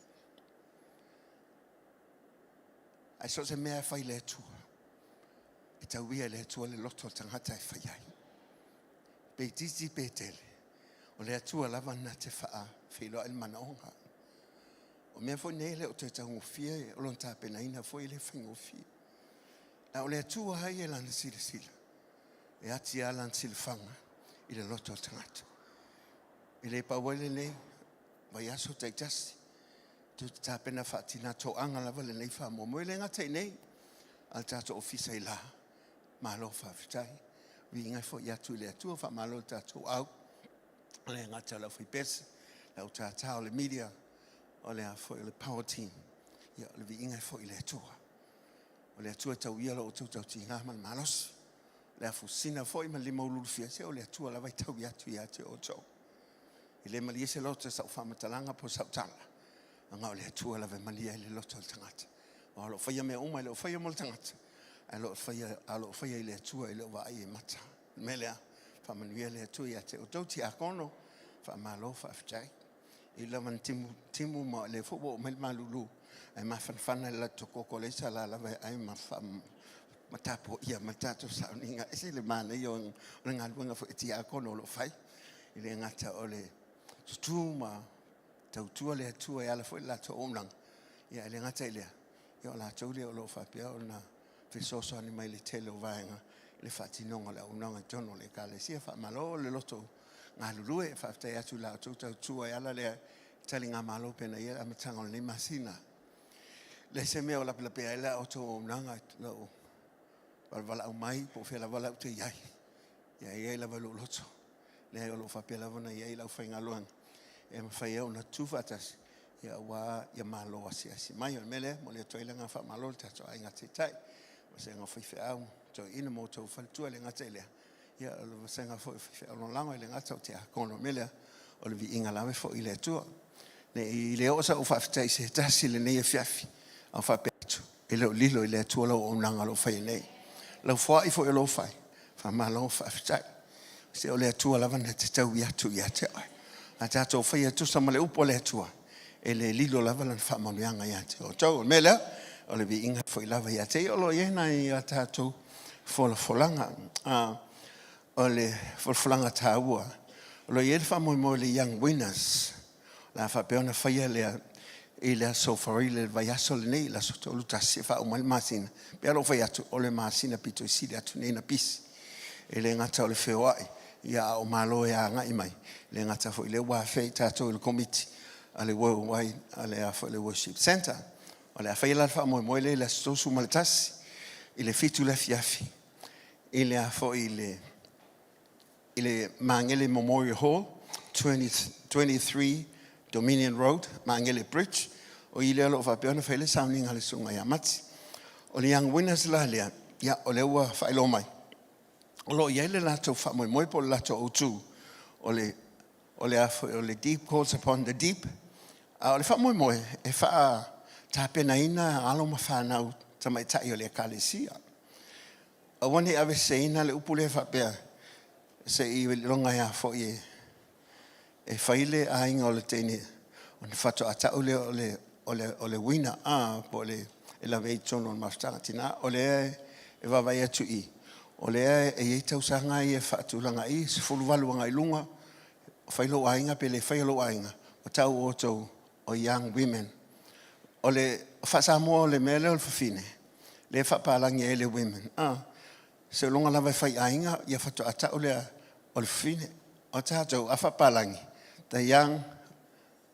ai so se mea fai le tua e tau ia le tua le loto tangata e fai ai pe titi pe tele o le atua lava na te faa whiloa il manaonga o mea fo nele o te tangofia o lon tapena ina fo ile whaingofia na o le atua hai e lana sila e ati a lan silfanga i le loto tangata i le pawele nei vai aso taitasi tu tapena fatina to anga lava le nei fa mo le ngata nei al tato ofisa ila malo fa fitai vi ngai fo ya tu le tu fa malo tato au le ngata la fi pes la tata le media o le fo le power team ya le vi ngai fo ile tu o o le atua tau ia lo o tau tinga man malos. Le afusina foi ma lima ulu fia se o le atua lava tau ia tu ia te o tau. I le malia se loto sa whamatalanga po sa tala. Anga o le atua lava malia le loto al tangata. O alo whaia mea uma le o whaia mo tangata. Alo whaia i le atua i le wa ai e mata. Melea, whamanuia le atua ia te o tau ti akono, whamalo whaftai. I lawan timu ma le fubo mel malulu. Ai mawhanwhana la toko ko le sa la lava ai matapo ia matato Sauniga. Ese le mana i o ngalunga fo iti akono lo whai. I le ngata o le tutuma tautua le atua i ala fo i la to omlang. Ia le ngata i lea. Ia o la taule o lo whapia o na fisoso ani mai le tele o vaenga. Le whatinonga le unanga tono le ka le sia whamalo le loto ngā lulue whaftai atu la tautua i ala le tali ngā malo pena ia amatanga o le masina. Le se mea o la pilapea ila o tō unanga lau wala au mai po whela wala au te iai. Ia iai la walu loto. Le o lo whapea la wana iai lau whai ngaluang. E mawhai au na tūwhatas. Ia wā ia malo asi mai o mele mo le toila ngā wha malo le tato ai ngā te tai. Wase ngā whaiwhi au. Tō ina mo tō whaltua le ngā te lea. Ia o le wase ngā whaiwhi au lango le ngā tau te akono mele. O le vi inga lawe fo i le tua. Ne i le osa o whawhitai se tasi le nei e fiafi. Au whapea atu. I leo lilo i le tua lau o nanga lo whai nei. Lau whai fo i lo whai. Whamalo whawhitai. Se o le atua lawa na te tau i atu i ate ai. A tātou whai atu sama le upo le atua. E le lilo lawa lan whamanuanga i ate. O tau o mele. O le vi inga fo i lawa i ate. O lo iena i a tātou folanga. O le folanga tāua. O lo iena whamoe le young winners. La whapeona whaia lea. I le sofari le vaiaso le nei. La sotolu tasi wha umale masina. Pea lo whai atu o le masina pito i siri atu nei na pisi. E le ngata o le whewai. Ia o malo e a ngai mai. Le ngata fo i le wawhei tātou i le komiti. A le worldwide. A le a fo i le worship center. O le a whai la whamoe le sosu maletasi. I le fitu le fiafi. I le a fo i le Mangele Memorial Hall. 23 Dominion Road, Mangele Bridge. O i le alo whapeona whaile Sauniga le sunga ia mati. O le young winners la lea. Ia o le ua whailo mai. O lo iai le lato whamoe po le lato o tu. O le deep calls upon the deep. O le whamoe e wha tāpena ina alo ma whanau tamaitai o le kalesia. O wane ave se ina le upu le whapea. Se i longa ia fo i e whaile a inga o le tene. O ne whato atau le o le wina po le e la vei tono o mastanga tina. O le e wawai atu i. O le e i tausanga i e whaatulanga i. Se fuluwalu anga i lunga. O whailo ainga pe le whailo ainga. O tau o tau o young women. O le whaasamoa o le mele o le whawhine. Le whaapalangi e le women. Se longa lawa whai ainga i a whato atau le o le whawhine. O tātou a whaapalangi. The young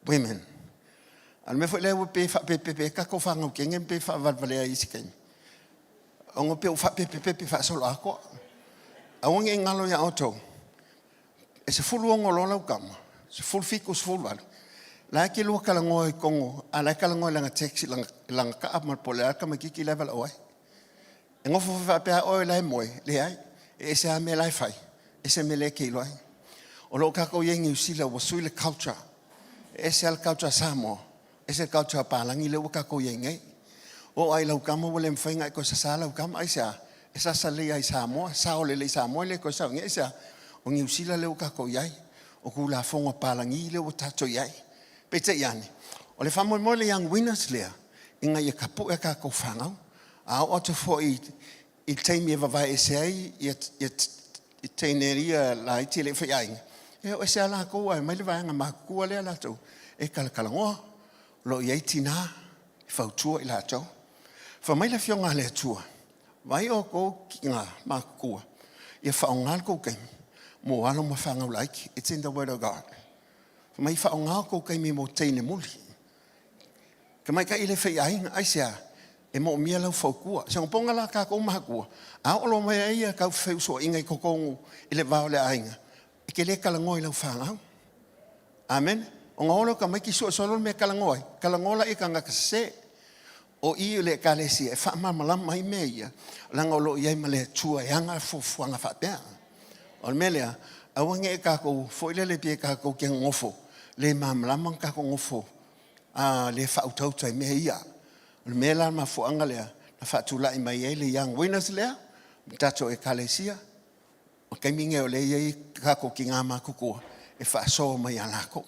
women. Al me foi le pe kako fanga ke ngem pe fa valvalea isiken. Ongo pe fa pe fa solo ako. Awong ngalo ya auto. E se fulu ongo lola kama. Se ful fiku se ful val. La ke lu kala ngoi kongo, ala kala ngoi langa taxi langa ka ap mal pole ka makiki level oi. Ngo fa pe oi lai moi, le ai. E se a me lai fai. E se me le ke loi. O lo kako yengi usila wa suile culture. Ese al culture Samoa. Ese culture palangi le wa kako yengi. O ai lau kama wale mwhainga ko sa sa lau kama ai sa. Esa sa le ai Samoa. Sa ole le Samoa le ko sa. Esa o ngi usila le wa kako yai. O ku la fonga palangi le wa tato yai. Pete yani. O le famo mo le young winners lea. Inga ye kapu e kako whangau. A o to fo i teimi e wawai ese ai. I teineria la iti le whaiainga. E o se ala ko ai mai le vanga ma ku le ala to e kala ngoa lo ye tina fa tu ila to fa mai le fionga le tu vai o ko kinga ma ku e fa ngal ko ke mo ala mo fa ngau like it's in the word of God fa mai fa ngal ko ke mi mo teine muli ke mai ka ile fe ai ai sia e mo mi ala fa ku se on ponga la ka ko ma ku a o lo mai ai ka fe so inga ko ko ile va le ainga ke le kalangoi lau whangau. Amen. O ngolo ka mai ki solo me kalangoi. Kalangola i ka ngaka se. o i le kalesia e fa malama mai meia langa o lo ia male tua yanga fuanga fa pe o melea awange e ka ko foi le pie ka ko ke ngofo le malama ka ko ngofo le fa utau tai meia o mela ma fuanga le na fa tula i mai le yang winners le tato e kalesia o ke minge o le ia ka ko ki ngama kuko e fa so mai alako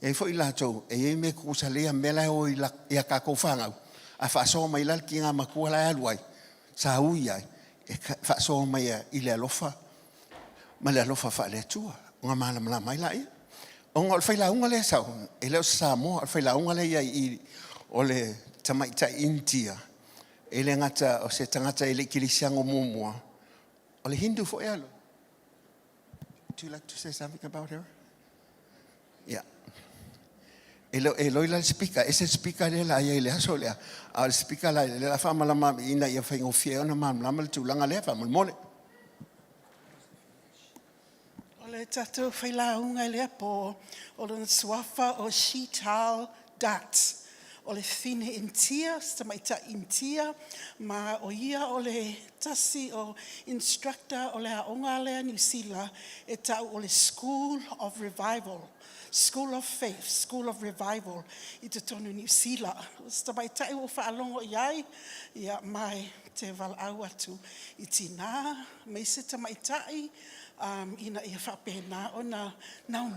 e foi la to e me ku sale mela o ia ka ko fanga a fa so mai la ki nga makua la aluai sa uia e fa so mai i le alofa ma le alofa fa le tua nga mala mala mai la ia o ngol fa la unga le sa e le sa mo fa la unga le ia i o le tamaita India e le ngata o se tangata e le kilisiango mumua o le Hindu fo elo. Do you like to say something about her? Yeah. Eloila speaker, ese speaker le la ia le aso le al speaker la fama la mam ina ia fa ngofie ona mam la mal tulanga le fa mole. Ole tatu faila unga le po ole swafa o shital dat. Ole fine intia, stamaita intia, ma o ia ole tasi o instructor ole a onga le New Zealand e tau ole School of Revival. School of Faith, School of Revival, i te tonu New Zealand. Stamaita e o whaalongo iai, ia mai te wal au atu i tina, me se tamaitai, ina ia whapena o na nau,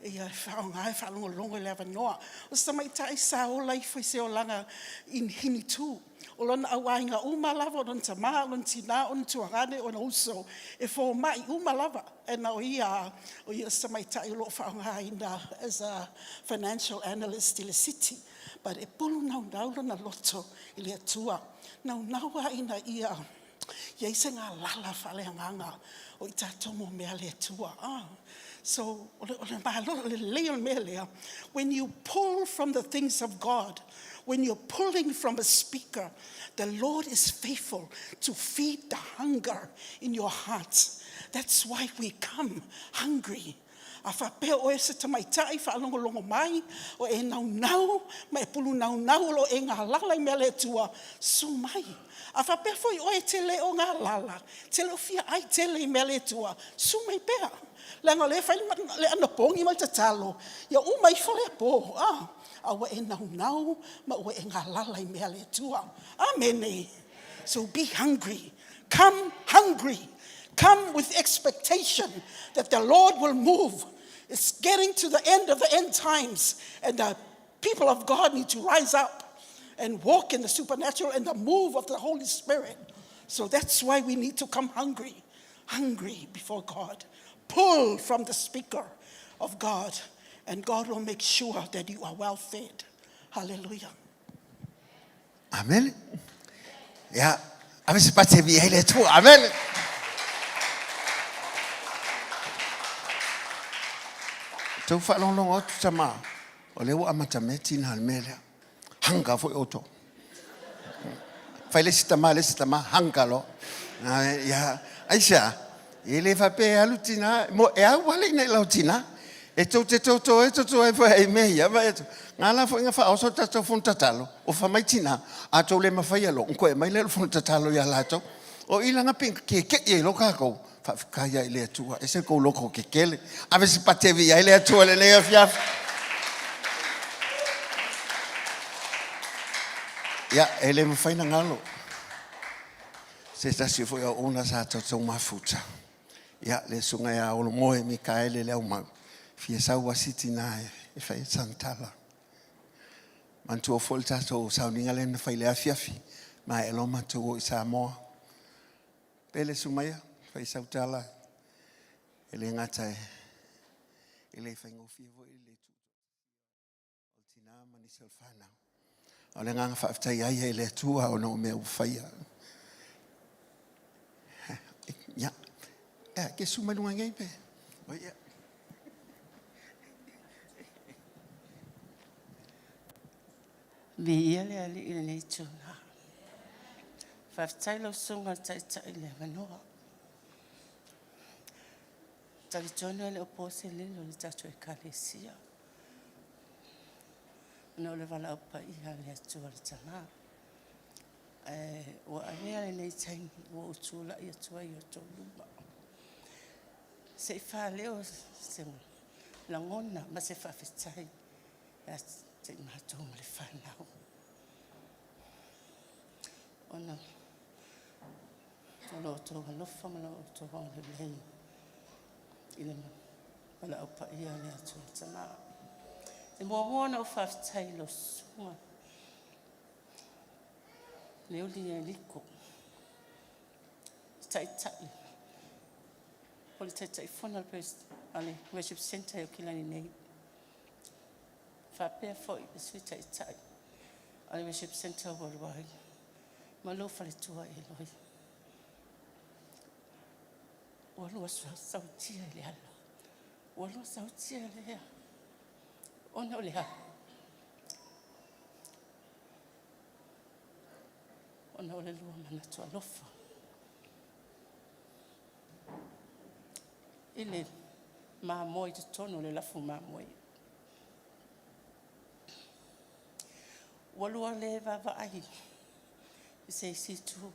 ia whaongai whalongo longo le awanoa. O tamaitai sa o lai whai se o langa in hini tū. O lona awainga umalava, o lona tama, o lona tina, o lona tuangane, o lona uso. E fo mai umalava. E na o ia samaitai lo whaongaina as a financial analyst i le city. But e pulu nau lona loto i le atua. Nau ina ia se ngā lala whale anganga o i tātomo mea le atua. So, when you pull from the things of God, when you're pulling from a speaker, the Lord is faithful to feed the hunger in your hearts. That's why we come hungry. A whapea o e se tamaitai whaalongolongo mai, o e nau, ma e pulu nau lo e ngā lala i mea le tua, su mai. A whapea foi o e tele o ngā lala, tele o fia ai tele i mea le tua, su mai pea. Lenga le whai le ana pongi mai tatalo, ia umai whale po, awa e nau, ma ua e ngā lala i mea le tua. Amen. So be hungry. Come hungry. Come with expectation that the Lord will move. It's getting to the end of the end times, and the people of God need to rise up and walk in the supernatural and the move of the Holy Spirit. So that's why we need to come hungry before God. Pull from the speaker of God, and God will make sure that you are well fed. Hallelujah. Amen. Ja, aber es passt wie hele tu. Amen. Tu fa long o tu sama. O le wa mata metin hal mele. Hanga fo oto. Fa le sitama hanga lo. Ja, Aisha, ele fa pe alutina mo e a wale nei lautina. E to e fa e me ya va eto. Ngala fo nga fa o so tato fun tatalo. O fa mai tina a to le mafai lo. Ko e mai le fun tatalo ya lato. O ilanga pink ke e lo ka ko. Fa kaya ile tua. E se ko loko ke kele. Ave se patevi ya ile tua le ne afia. Ya ele mafai na ngalo. Se sta si fo ya ona sa to mafuta. Ya le sunga ya o mo e Mikaele le o ma. Fia sa wasiti na e fai santala. Mantu o folta to Sauniga le fai le afiafi. Ma e lo matu o isa mo. Pele sumaya fai sautala. Ele ngata ele fai ngofia vo ele tu. O tina mani selfana. O le nganga fa aftai ai ele tua o no me o fai. Ya. Ke suma lunga ngai pe. O ya. Via le ali i le tūna. Whaftai lau sunga tai le wanoa. Tari tonu le opose lilo le tatu e kalesia. No le vala pa ia le atua le tanga. Wa alea le nei taimi, wa utula ia tua ia tō luma. Se fa leo se langona, ma se fa fetai. Ya te mātou ma le whanau. Ona, tolo tō halofa ma lo tō le lei. Ile ma, wala au pa ia le atua le tanga. E mua na o fa fetai lo sunga. Leo li e liko. Tai. Poli tai whana ale worship center o kilani nei. Whapea foi e sui tai. Ale worship center o waruai. Ma lo whale tua e loi. Walua sautia e le ala. Walua sautia e le ala. Ona o le ala. Ona o le lua mana tua lofa. Ile mamoi te tono le lafu mamoi. Walua le vavai. Se si tu.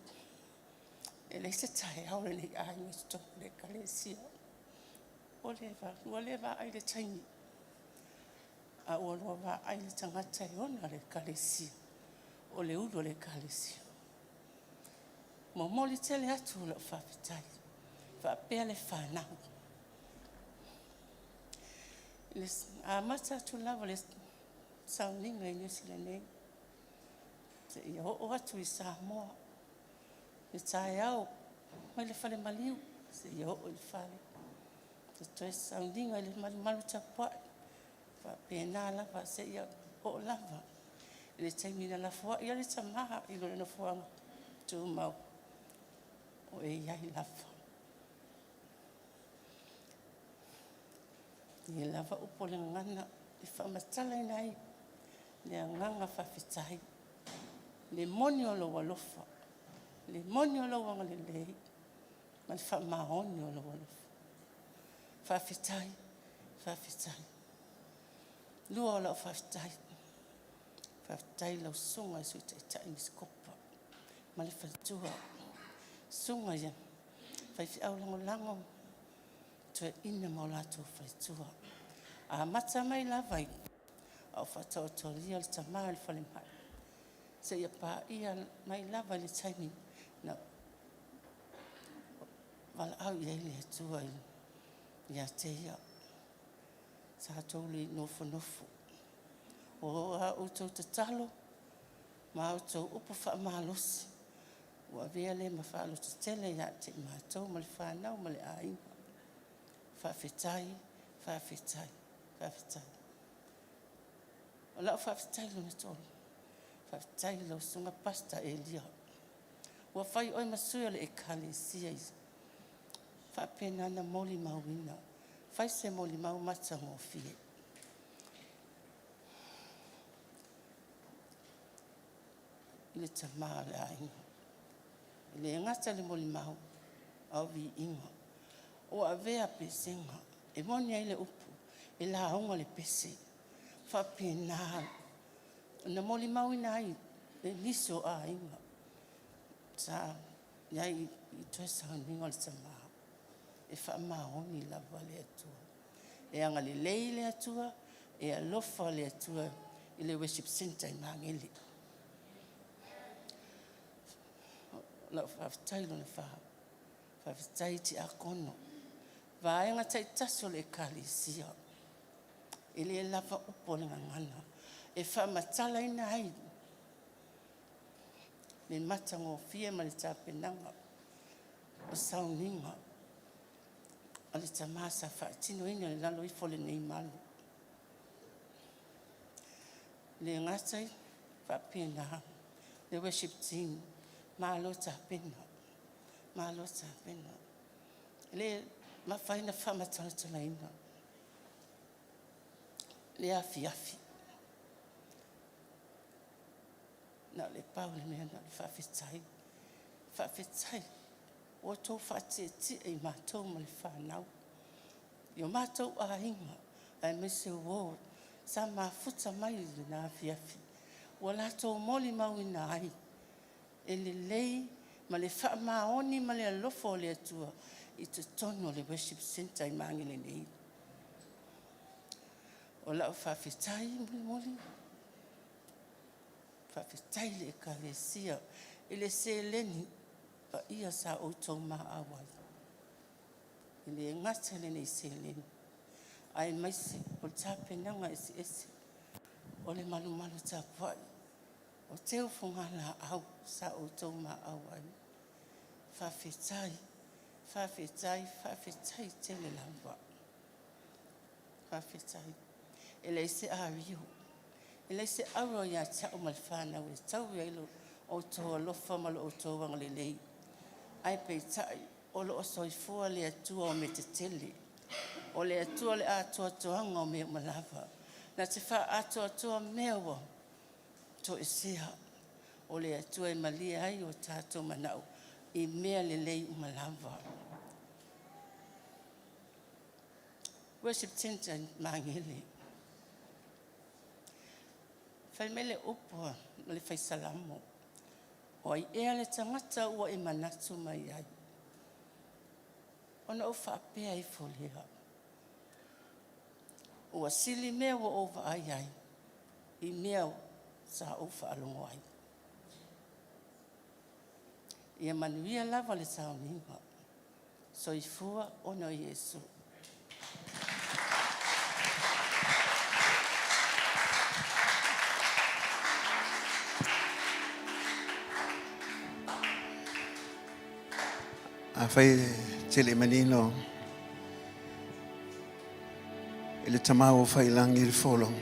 Ele se tai au le ai sto le kalesia. Waleva ai le taimi. A walua ai le tangata i ona le kalesia. O le ulo le kalesia. Moli tele atu lo whawhitai. Whapea le whanau. A mata atu lawa le Sauniga i New Zealand nei. Te ia o atu I Samoa. Le tae au. Mai le whale maliu. Se ia o I whale. Te toe Sauniga I le malu tapuai. Whapea nā lava se ia o lava. Le taimina la fua. Ia le tamaha I lo na fuanga. Tu mau. O e iai lava. Ni lava upo le ngana. Le whamatala inai. Le nganga whawhitai. Le moni o lo walofa. Le moni o lo wanga le lei. Ma le whamahoni o lo walofa. Whawhitai. Lua o lo whawhitai. Whawhitai lau sunga sui te tai miskopa. Ma le whatua. Sunga ia. Whaifi au lango. Tue ina maulato whaitua. A mata mai lavai. Au whatau tolia le tamaa le whale mai. Se ia pā ia mai lava le taimi. Na wala au ia ili atua ia te ia. Sa tau li nofo. O a utou te talo. Ma utou upo wha mahalosi. Wa vea le ma whaalo te tele ia te mātou ma le whanau ma le ainga. Whawhitai. O lau whawhitai lo na tolu. Whawhitai lo sunga pasta e lia. Wa whai oi masuia le e kale sia isa. Whapena na moli mauina. Whai se moli mau mata ngō fie. Ile tamaa le ainga. Ile ngata le moli mau. Au vi inga. O a vea pesenga. E monia ile upu. E la aunga le pese. Whapena. Na moli mau ina ai. E liso a inga. Sa. Iai I toe Sauniga le tamaa. E whamahoni lava le atua. E anga le lei le atua. E alofa le atua. I le worship center I Mangele. Lau whawhitai lo na whaha. Whawhitai ti a kono. Vaenga tai taso le kalesia. Ele lava upo le ngana. E whamatala ina ai. Le mata ngō fie ma le tāpenanga. O Sauniga. A le tamasa whaatino ina le lalo I fole nei malu. Le ngatai whapena. Le worship team. Malo tāpena. Le ma faina whamatala tala ina. Le afi. Na le pau le mea na le whawhitai. O tō whaati e mātou ma le whanau. Io mātou a inga. Ai me se wō. sa mafuta mai le na fiafi. Wala to moli mau ina ai. Ele lei ma le wha maoni ma le alofo le atua I te tono le worship center I mangele nei. O lau whawhitai moli. Whawhitai le ekalesia. Ele se leni pa ia sa o tau maa awai. Ele ngata le nei se leni. Ai maise o tāpenanga esi. O le malu tā kwai. O teo whongala au sa o tau maa awai. Whawhitai tele lamba. Whawhitai. Ele se a riu. Ele se auro ia tau malwhana ue tau ilo o toa lofa malo o toa wanga le lei. Ai pei tai o lo o soifua le atua o me te tele. O le atua le atua toanga o me malava. Na te wha atua mewa to esea. O le atua malia ai o tātou manau. I mea le lei umalava. Worship center mangele. Fai mele upua le fai salamo. O ai ea le tangata ua I manatu mai ai. Ona o whaapea I folea. Ua sili mea ua ova ai ai. I mea sa o whaalongo ai. Ia manuia lava le Sauniga. Soifua ono Yesu. Fai tele manino. Ele tamau fai langi il folong.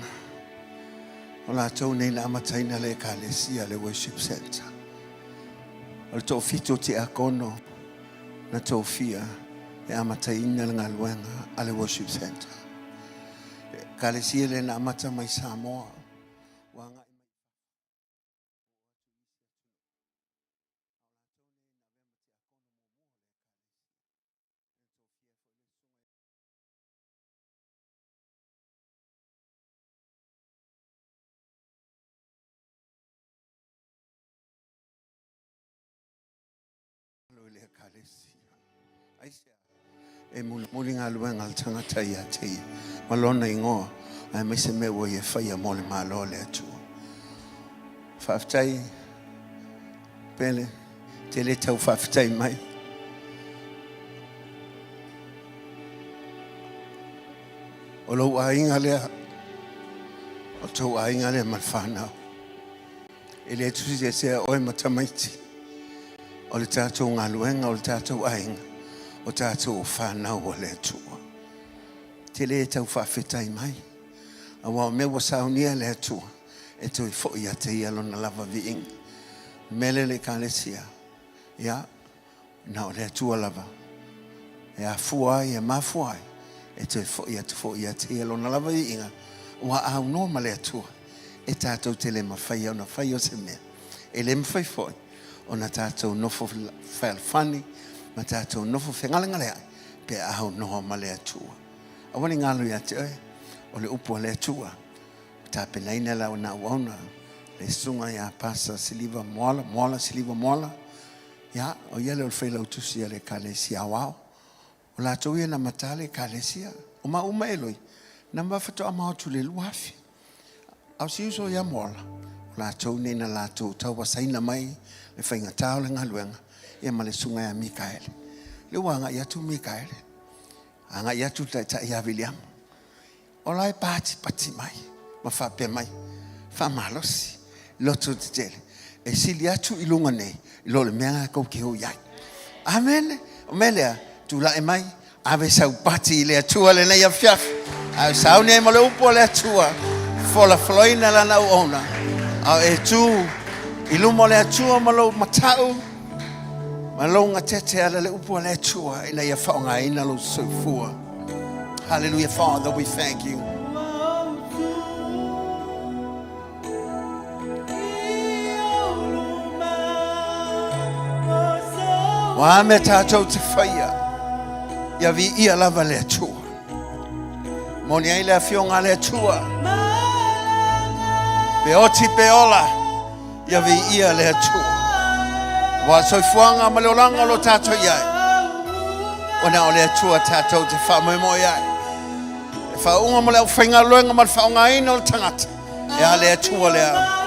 Ola tau nei na amataina le ekalesia le worship center. O tō fito te akono na tō fia e amataina le ngaluenga ale worship center. Kalesia le na amata mai Samoa. Wanga le kalesia. Aisia. E mulinga luenga al tangata ia te. Malona ingoa. Ai me se me wo ye faya mole malo le atu. Faftai pele tele tau faftai mai. O lo ainga le o tau ainga le malfana. Ele tu se oi matamaiti. O le tātou ngā luenga, o le tātou ainga, o tātou whānau o le atua. Te le tau whawhetai mai. A wā me wa Saunia le atua, e tui fōi a te ialona lava viinga. Mele le kālesia, ia, na o le atua lava. E a fuai, e mafuai, e tui fōi a te ialona lava viinga. Wā au noma le atua, e tātou te le mawhai au na whai o se mea. E le mwhai fōi. Ona tātou nofo whalwhani, ma tātou nofo whengalanga pe ahau noho ma le atua. Awani ngālu ia te o le upo le atua, tā penaina lau na wauna, le sunga ia pasa siliva moala, siliva moala, ia, o ia leo whailau tusia le kālesia wao, o la tau ia na matale kālesia, o ma uma eloi, na mawhato amautu le luafi, au si uso ia moala, o la tau nena la tau wasaina mai, le whainga tau le ngaluenga, ia ma le sunga ia Mikaele. Le wanga ia tu Mikaele. Anga ia tu ta ia William. O lai pati mai, ma whape mai, whamalosi, loto te tele. E sili atu ilunga nei, ilo le meanga kou ke ho iai. Amen. O melea, tu la e mai, ave sau pati le atua le nei a fiaf. Au sau nei mo le upo le atua, fola floina la na uona. Au e tu, ilumo le atua malo matau, malo ngatete ala le upo le atua, ina ia whaonga ina lo sofua. Hallelujah, Father, we thank you. Wa me tātou te whaia, ia vi ia lava le atua. Moni ai le a whionga le atua. Pe oti pe ola. Ia vi ia le atua. Wa soifuanga ma le olanga lo tātou iai. Ona o le atua tātou te whamoemo iai. E whaunga ma le au whainga luenga ma le whaunga ina o le tangata. E a le atua le au.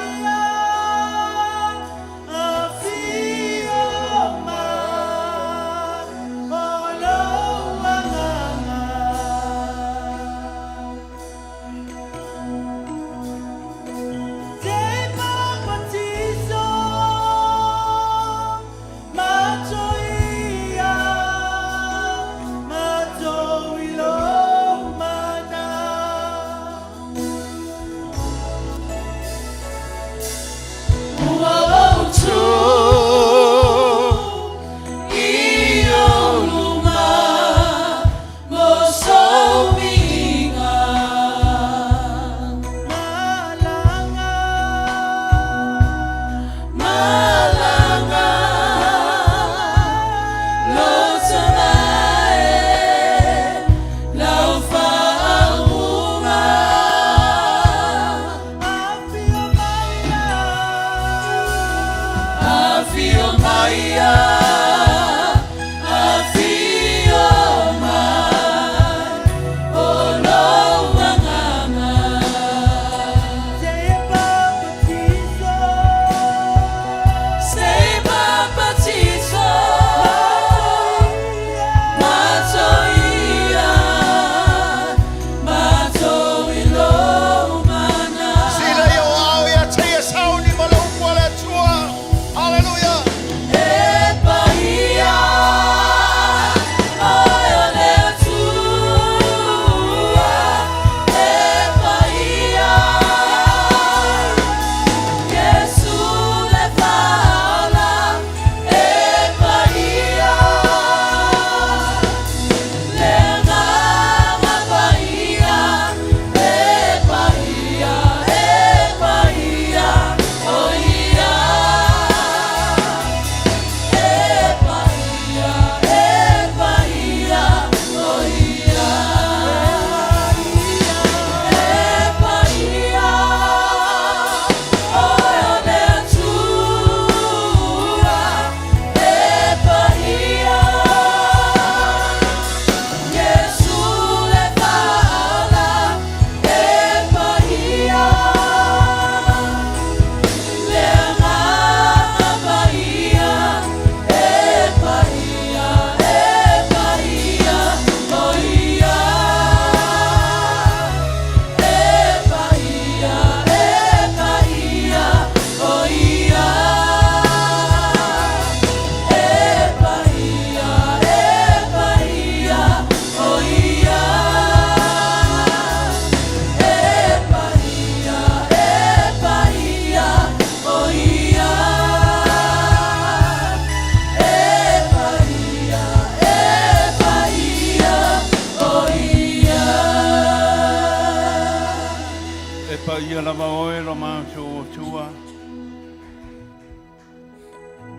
ia lava oe lo mātou o tua.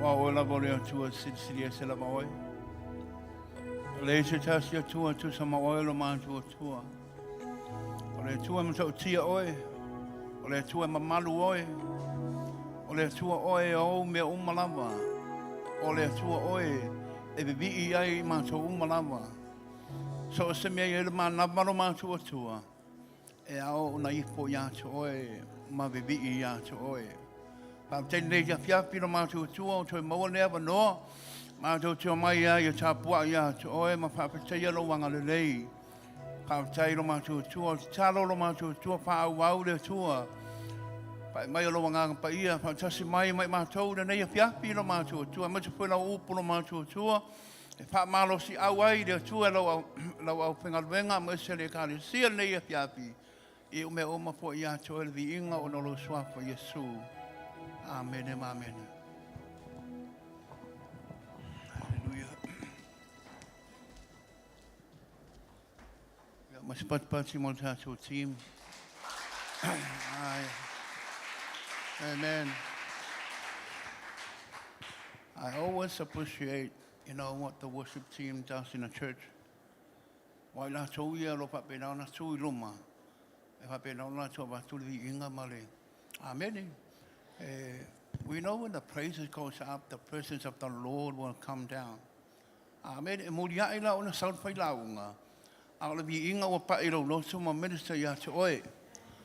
Wa oe lava o le atua sili e se lava oe. Le se tasi atua tu sama oe lo mātou o tua. O le atua ma tau tia oe. O le atua ma malu oe. O le atua oe au mea umalava. O le atua oe e bibi i ai mātou umalava. So se mea i le mānava lo mātou o tua. E ao na ipo ia to oe ma bibi ia to oe pa tene ia fiapi no ma tu o to mo le ava no ma to mai ia tapua ia to oe ma pa te ia lo wanga le lei pa tai lo ma tu o talo lo ma tu pa au le tua pa mai lo wanga pa ia pa tasi mai ma to na ia fiapi no ma tu ma tu la upo lo ma tu e pa malo si au ai le tua lo au penga venga mo se le ka si le ia fiapi e o me o ma po ia to el vi inga o no lo swa po Yesu. Amen e amen. Hallelujah. Ya mas pat si mo ta to team. Amen. I always appreciate, what the worship team does in a church. Wai la to ia lo pa pe na tu luma. E whape nau la tō wāturi i inga male. Amen. We know when the praises goes up, the presence of the Lord will come down. Amen. E mulia ila ona saut pai launga. Ala bi inga wa pa ilo no suma minister ya te oe.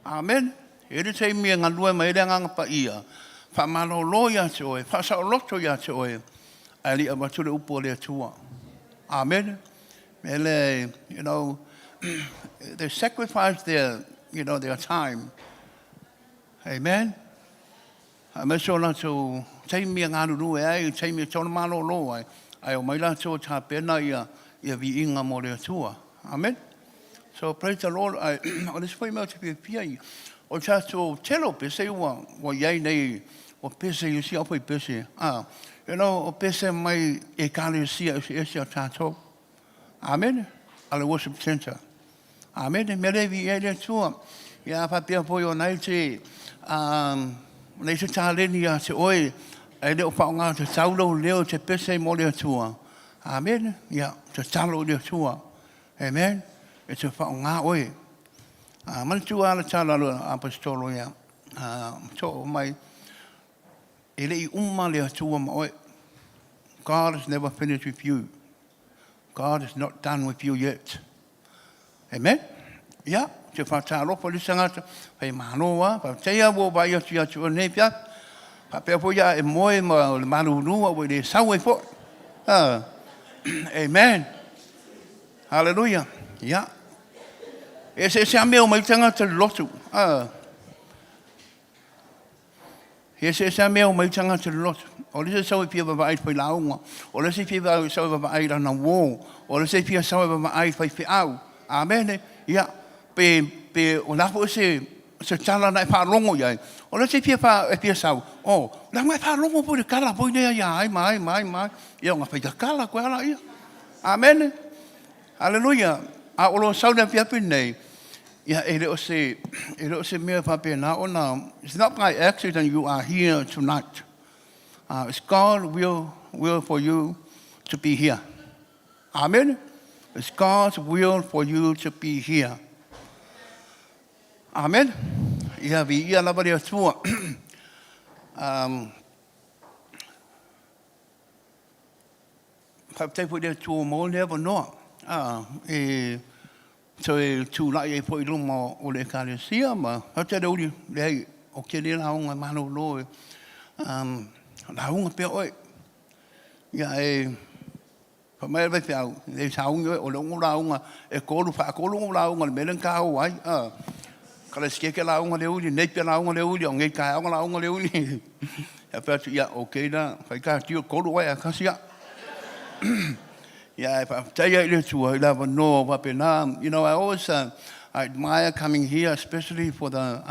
Amen. E te mia ngalua mai renga pa ia. Fa malo lo ya te oe. Fa sa loto ya te oe. Ali amatule upo le tua. Amen. Mele, you know, they sacrifice their, their time. Amen. Me so na so tai mi nganu ru ai tai mi tona malo lo ai ai o mai la so cha pena ia vi inga mo le tua. Amen. So praise the Lord. I on this way to be pia o cha so telo pese wa yai nei o pese you see opo pese o pese mai e kale sia e sia tato. Amen. Ala worship center. Amen. Me le vi ele tua ya pa pia po yo nai te nei se tāleni a te oe, e leo whaonga te taulo leo te pese mo leo tua. Amen. Ia, te taulo leo tua. Amen. E te whaonga oe. Mani tu ala tālalo apostolo ia. Tō mai, e lei umma leo tua ma oe. God is never finished with you. God is not done with you yet. Amen. Ia. Te whataro po lisangata, pai manoa, pa teia wo ba ia tia tua nepia, pa pia po ia e moe ma o le manunua o le sau e po. Amen. Hallelujah. Ia. E se ameo mai tangata lotu. E se ameo mai tangata lotu. O le se sau e pia ba ai pai launga. O le se pia sau ba ai na wo. O le se pia sau ba ai pai au. Amen. Ia. Pe o la po se tala na pa longo ia o le se pia pa e pia sau la mai pa longo po de kala po ia ai mai ia nga pa kala ko ala ia. Amen. Hallelujah. A o lo sau na pia pinei ia ele o se me pa pe na ona. It's not by accident you are here tonight. It's God's will for you to be here. Amen. It's God's will for you to be here. Amen. Ia vi ia lava le tua. Fa te po le tua mo le no. E so e tu la e po lu mo o le kalesia ma. Ha te uri le o ke le la unga mano lo. La unga pe oi. Ia e fa mai vai pau. Le saunga o lo la unga e kolu fa kolu la unga le melen ka ai. Kala skeke la unga le uli, nei pia la unga le uli, o ngai ka la unga le uli. Ya pa tu ya okay na, fa ka tio kolu wai a kasia. Ya pa tai ile tu I love no wa pena. I always I admire coming here, especially for the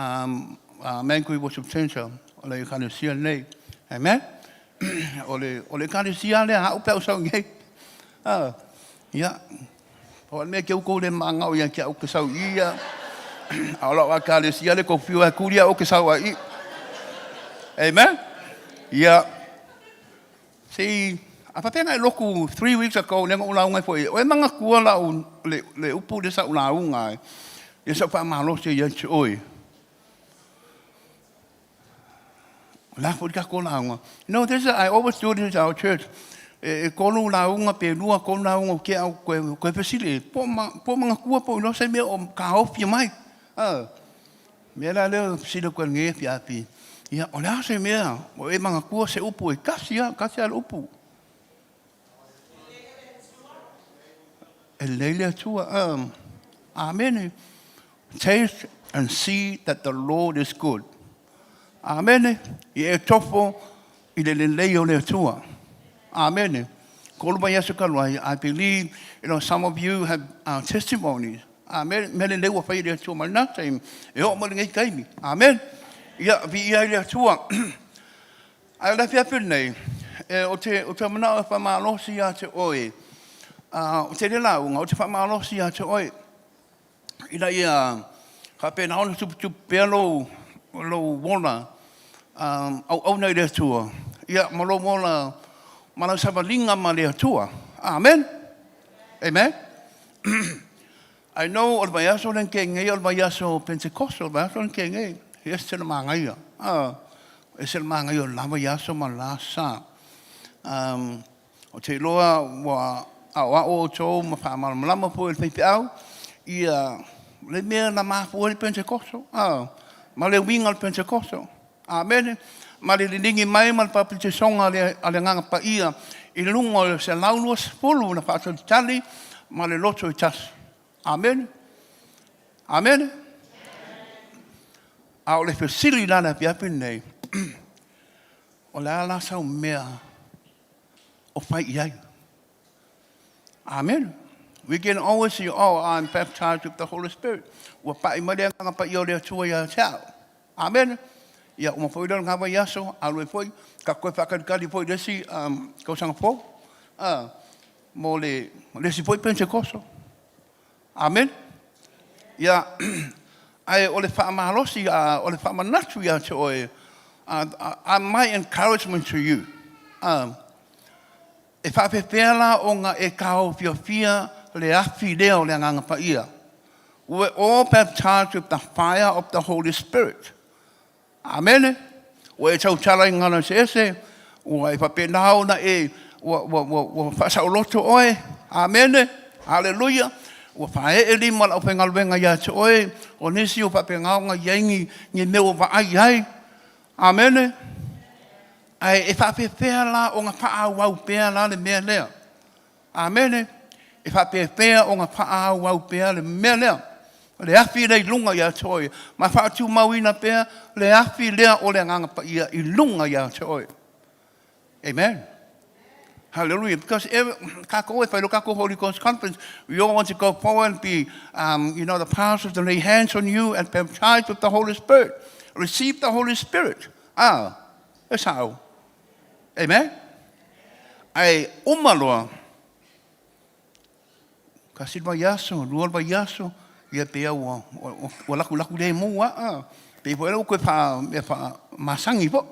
Mankui worship center. Ole ka sia nei. Amen. Ole ka sia le ha upe so ngai. Ya. Po me ke ko le manga o ya ke o ke sau ia. Ala wa kalesia le ko fiu akuria o ke sawa I. Amen. Yeah. See, apa penga loku 3 weeks ago nengo ula ngai foi. O manga kua la le upu de sa ula ngai. Ye sa pa malo se ye oi. La fo ka ko la nga. This I always do this at our church. Ko la unga pe lua ko la unga ke au ko pesile. Po manga kua po no se me o ka o pi mai. Me la le silo ko nge pia pi. Ia o la se me o e manga kua se upu e kasia al upu. E leile tua amen. Taste and see that the Lord is good. Amen. Ie tofo I le leo le tua. Amen. Kolba yesu kalwai. I believe some of you have testimonies. Amen. Mele lewa fai le tua manata e o mo ngai kaimi. Amen. Ia vi ia le tua. Ai la fia nei. O te mana fa malo si a te oi. O te la unga o te fa malo si a te oi. Ina ia ka pena ona tu pelo lo wona au nei le tua. Ia malo mola mana savalinga ma le tua. Amen. Amen. I know o vai aso len kenge o vai aso Pentecostal vai aso len kenge. Yes, te mangaia. E se mangaia o lava yaso ma la sa. O te loa wa o tō ma wha malama po e whaipi au. Ia le mea na mafu e Pentecosto. Ma le winga le Pentecosto. Amen. Ma le lingi mai ma le papi te songa ale nganga pa ia. I lungo se laulua sepulu na whaato tali ma le loto i tas. Amen. Amen. A o le whesili nana piapi nei. O le ala sau mea o whai iai. Amen. We can always say, oh, I'm baptized with the Holy Spirit. Wa pai maria nganga pa ia le atua ia tau. Amen. Ia uma foi dal ngava yaso, alwe foi, ka koe whakadikari foi desi, kau sanga po. Mo le si foi Pentecosto. Amen. Ia, ai o le whaamahalosi, o le whaamanatu ia te oe, my encouragement to you. E whapepela o ngā e kao fia le afi leo le nganga pa ia. We're all baptized with the fire of the Holy Spirit. Amen. O e tau tala i ngana se ese, o e whapenao na e, o whasau loto oe. Amen. Hallelujah. O whae e lima la upengaluenga ia te oe, o nisi o whapengao ngā yengi ni meo wa ai ai. Amen. Ai e whapepea la o ngā paa wau pea la le mea lea. Amen. E whapepea o ngā paa wau pea le mea lea. Le afi lei lunga ia te oe. Ma whaatu mauina pea, le afi lea o le nganga pa ia I lunga ia te oe. Amen. Hallelujah. Because kako e whaelo kako Holy Ghost Conference, we all want to go forward and be, the pastors to lay hands on you and baptize with the Holy Spirit. Receive the Holy Spirit. That's how. Amen. Ai umaloa. Kasilwa yaso, lualwa yaso, ia pea o laku le mua. Pe po elo koe pa masangi po.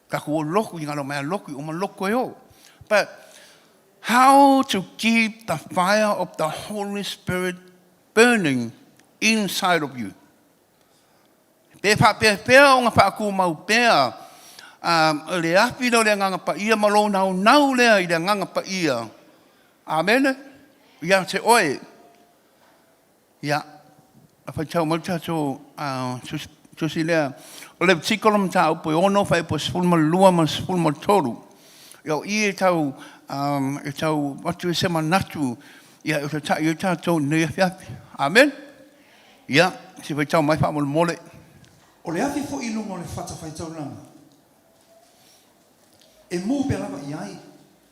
Kaku o loku, i ngalo mea loku, o ma loko e o. But how to keep the fire of the Holy Spirit burning inside of you? Pe pea o ngā whaaku mau pea, le api no le nganga pa ia malo nau lea I le nganga pa ia. Amen. Ia te oe. Ia. A whai tau mauta tō si lea. O le tikolam tā upo ono whai po sifulma lua ma sifulma toru. Ia I tau watu e sema natu. Ia I tau tō nea whiapi. Amen. Ia. Si whai tau mai wha mole. O le afi fo I lunga o le whata whai taulanga. E mū pe lava I ai,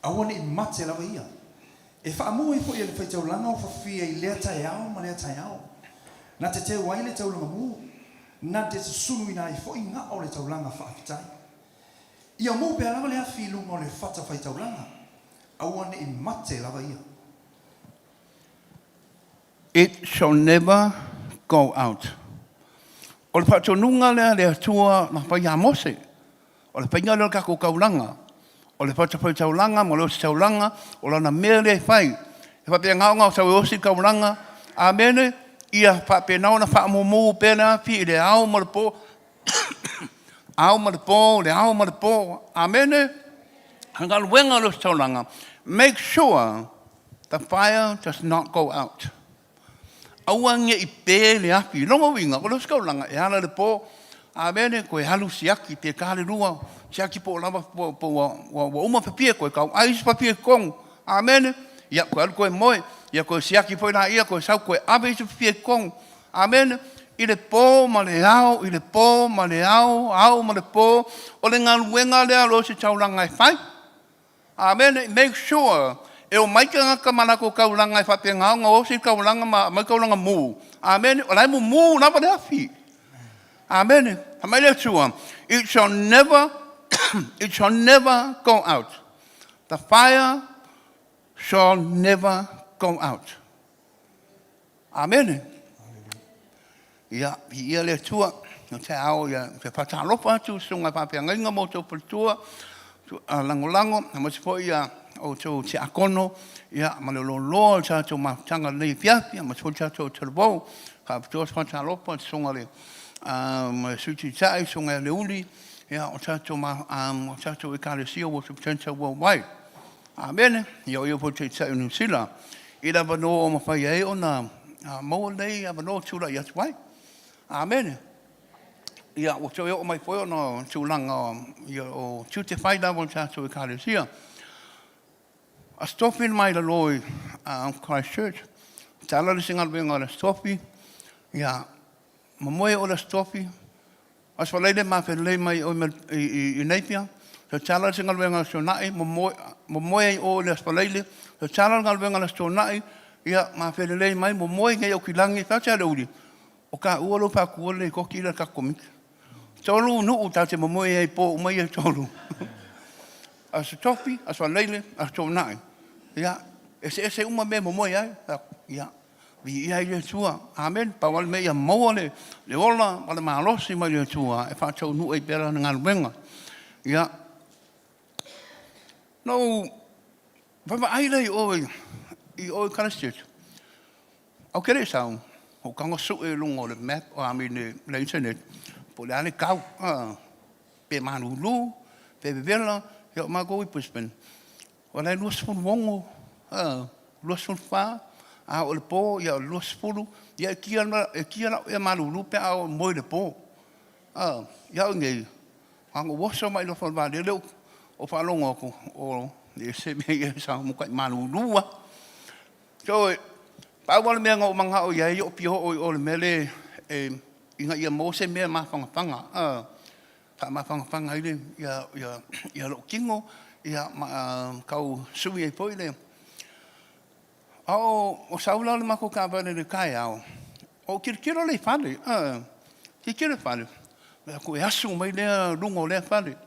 awane I mate lava ia. E whaamu e fo I le whai taulanga o whawhia I lea tai ao ma lea tai ao. Nā te teo wai le taulanga mū. Nā te sunu ina I fo I ngā o le taulanga whaakitai. Ia mū pe lava le afi lunga o le whata whai taulanga. Awane I mate lava ia. It shall never go out. O le whatonunga le atua na whai amose. O le whainga leo kako kaulanga. O le whatawhai taulanga, mo leo si taulanga, o lana mea le whai. E whapea ngaonga o tau osi kaulanga. Amene, ia whapea nao na whaamumu pēna pi I le ao ma le pō. Ao ma le pō, le ao ma le pō. Amene, hangal wenga leo si taulanga. Make sure the fire does not go out. Awangia I pē le api, longa winga, o leo si kaulanga, e hala le pō. Amene, koe halu siaki, te kāle rua, siaki po lava po wa uma papia, koe kau ais papia kong. Amene, ia koe alu koe moe, ia koe siaki po ina ia, koe sau koe abe isi papia kong. Amene, I le pō ma le ao, I le pō ma le ao ma le pō, o le ngaluenga lea lo si taulanga e whai. Amene, make sure, e o maika ngaka manako kaulanga e whapea ngaonga, o si kaulanga mai kaulanga mū. Amene, o lai mū napa le afi. Amen. It shall never go out. The fire shall never go out. Amen. Ia, ia le tua, te ao ia, te whatalopa tu, sunga papea ngainga mo tō palitua, lango, ma se po ia, o tō te akono, ia, ma le lo, tō matanga nei piapi, ma se po tō te rabo, ka patoa whatalopa, sunga le, suti tai songa le uli ia o tato o tato ekalesia o potential worldwide. Amen. Ia po te tai New Zealand. Ila vano o mawhai e ona mo nei a vano tula ia tuai. Amen. Ia o te o mai foi ona tulanga ia o tute whaida o tato ekalesia. A stop in mai la loi Christchurch. Tala le singa venga la stopi. Ia mamoe o la stopi. As walaile ma fele mai o i Napier. Te tala le singa venga la sonai mamoe o le walaile. Te tala le venga la sonai ia ma fele mai mamoe ngai o kilangi fa tala uli. O ka uolo pa kuole ko kila ka komik. Tolu no uta te mamoe ai po mai e tolu. As stopi as walaile as sonai. Ia, ese uma me momoe ai. Ia, vi ia le tua. Amen. Pa wale me ia maua le ola, wale maalosi mai le tua. E whātau nu e pera na ngaruenga. Ia. No, wama aile i oi Christchurch. Au kere sau, o kanga su e lungo le map o ami le internet. Po le ane kau. Pe manu lu, pe bevela, ia ma go i Brisbane. Wala luas pun wongo, luas pun wha, o le po, ia luas pulu, ia kia na e malulu pe au moi le po. Ia ngei, hango waso mai lo wha le leu, o whalonga ko, o le se mea sa mukai malulua. So, pa wale mea ngau manga o ia i o pio o le mele, inga ia mo se mea mawhangapanga, pa mawhangapanga ile, ia lo kingo, ia kau sui e poile. O saula le mako ka vale le kai au. O kirkiro le fale. Kirkiro fale. Ko e asu mai le lungo le fale.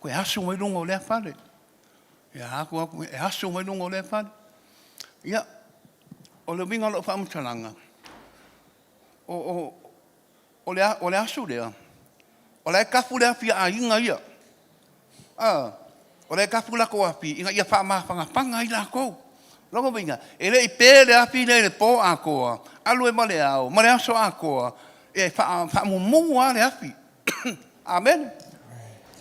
Ko e asu mai lungo le fale. Ia ko e asu mai lungo le fale. Ia o le winga lo famtalanga. O le asu le. O le kafu le fia a inga ia. O le kapula ko api, inga ia whamawhangapanga i la kou. Longo winga, e le i pēle api le po a koa, alu e male au, male aso a koa, e whamumu a le api. Amen.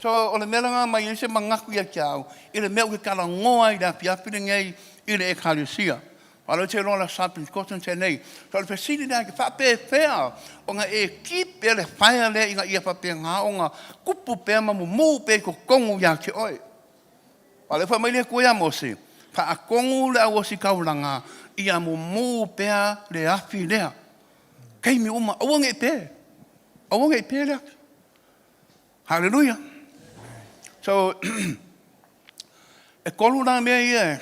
So, o le melanga mai se mangaku ia kiau, i le mea uke kala ngoa i le api api ngei i le ekalesia. Palo te lola sapin koton te nei. So, le pesini nea ki whape whea, o nga e kipe le whaia le inga ia whape ngā o nga kupu pe mamumu pe ko kongu ia ki oi. Palo e whamai le koe amose, pa a kongu le awosi kaulanga, ia mumu pea le afi lea. Kei mi uma, awange pe. Awange pe lea. Hallelujah. So, e kolu na mea ia,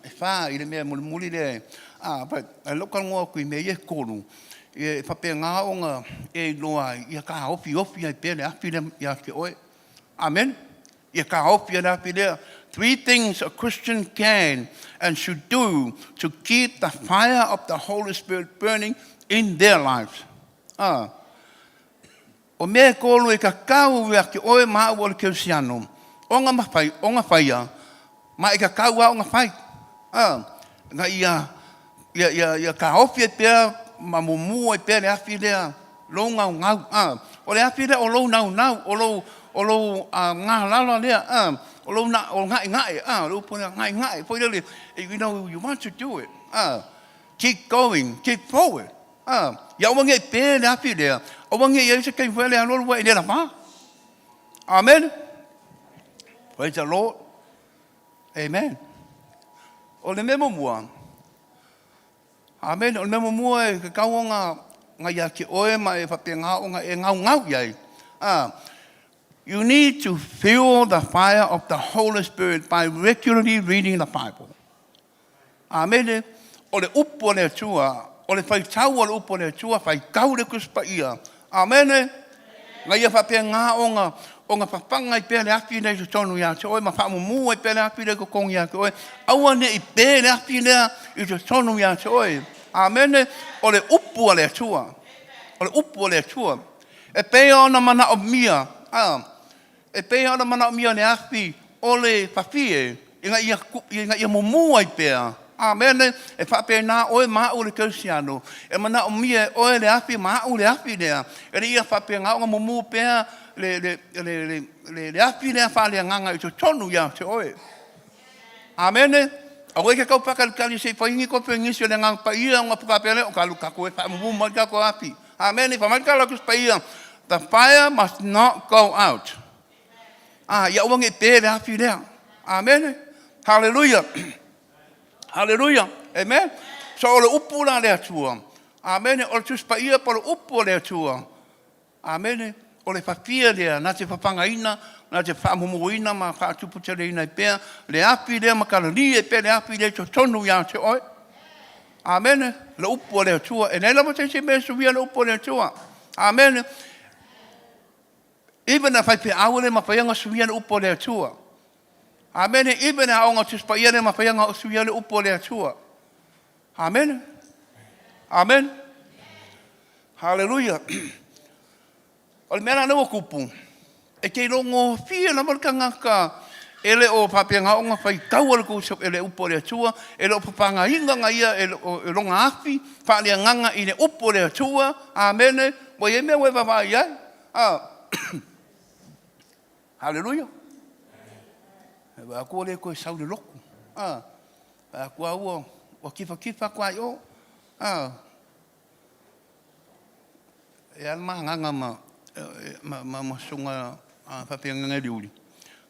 e wha i le mea muli le, but e lokal ngoa kui mea ia kolu, e whape ngā o ngā e loa, ia ka ofi ai pe le afi lea ia ki oi. Amen. Ia ka ofi ai afi lea. 3 things a Christian can and should do to keep the fire of the Holy Spirit burning in their lives. O mea kolu e ka kau ea ki oe maa ua le keusiano. O nga whaia, ma e ka kau a o nga whai. Nga ia ka ofi e pēr, ma mumu e pēr e afi lea, lou ngau ngau. O le afi lea o lou nau, o lou ngā lala lea, o lou ngai, lou pone ngai, po ile you know, you want to do it. Keep going, keep forward. Ia wange e pēr e afi lea, o wange e se kei whele a lolu wa e lera wha. Amen. Praise the Lord. Amen. O le memo mua. Amen. O le memo mua e ka kau ngā ia ki oe ma e whape ngā o ngā e ngau iai. You need to fuel the fire of the Holy Spirit by regularly reading the Bible. Amen. O le upo le tua, o le whai tau o le upo le tua, whai kau le kuspa ia. Amen. Nga ia whape ngā o ngā whapanga i pēle api nei to tonu ia te oe, ma whamumu i pēle api nei ko kongi ia te oe, aua ne i pēle api nei i to tonu ia te oe. Amen. O le upu le tua. O le upu le tua. E pēa ona mana o mia. E pēa ona mana o mia ne api o le whapie, inga ia mumu i pēa. Amen. E whape nā oe maa ule kausiano. E mana o mia oe le api maa ule api lea. E ria whape ngā o ngā mumu pēa le api lea whale nganga i to tonu ia te oe. Amen. A oe ke kau pakalikali se whaingi ko pe ngisi le nganga pa ia ngā pukapele o kalu kako e wha mumu mai kako api. Amen. Whamarika lakus pa ia. The fire must not go out. Ia uange pē le api lea. Amen. Hallelujah. Hallelujah. Amen. So ole upu la le atua. Amen. Ole tuspa ia po le upu le atua. Amen. Ole papia lea, na te papangaina, na te whamumuina, ma whaatuputele ina i pēr, le api lea makalani e pēr, le api lea to tonu ia te oi. Amen. Le upu le atua. E nela ma te se mea suvia le upu le atua. Amen. Even na whaipe awale ma whaianga suvia le upu le atua. Amen. Even a onga tuspa ia le ma whaianga o suvia le upu le atua. Amen. Amen. Hallelujah. O mera no kupu. E ke longo fia na marka ngaka. Ele o papenga onga fai tau al ku sop ele upo le atua. Ele o papanga inga nga ia ele o longa afi. Fa le nganga i le upo le atua. Amen. Mo ye me we va ia. Hallelujah. Aku le ko sau le loku. Aku au o kifa kwa yo. E alma nganga ma sunga papenga ngai uli.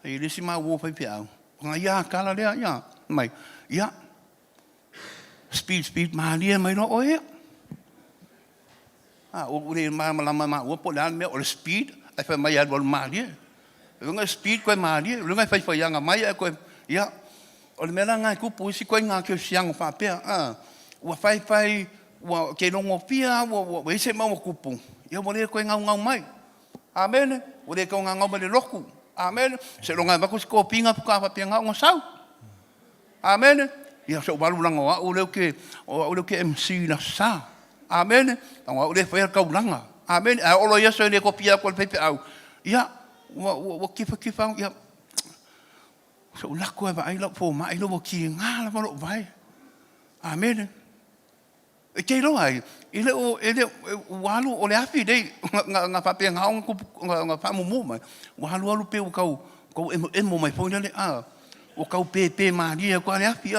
E lesi ma wo pai piau. Nga ia kala lea ia. Mai ia. Speed ma lia mai no oe. O ule ma wo po lan me o speed. Ai fa mai al ma lia. Lunga speed ko ma lia. Lunga fa yanga mai ko ia. O le mera ngai kupu si ko nga ke siang fa pe. Wa fai wa ke longo pia wa se ma kupu. Ia mo le ko ngau mai. Amen. O le ko ngau mai le loku. Amen. Se longa ba ko ko pinga ka pa pinga ngo sau. Amen. Ia so balu langa o le ke MC na sa. Amen. O le fa ka langa. Amen. O lo ia so le ko pia ko pepe au. Ia wa kifa ia. So la ko ba ai lo po mai lo ki nga la lo vai. Amen. E ke lo ai. Ele walu o le afi dei nga pa pe nga pa mumu mai walu pe o kau emo mai foi le o kau pe ma dia ko le afi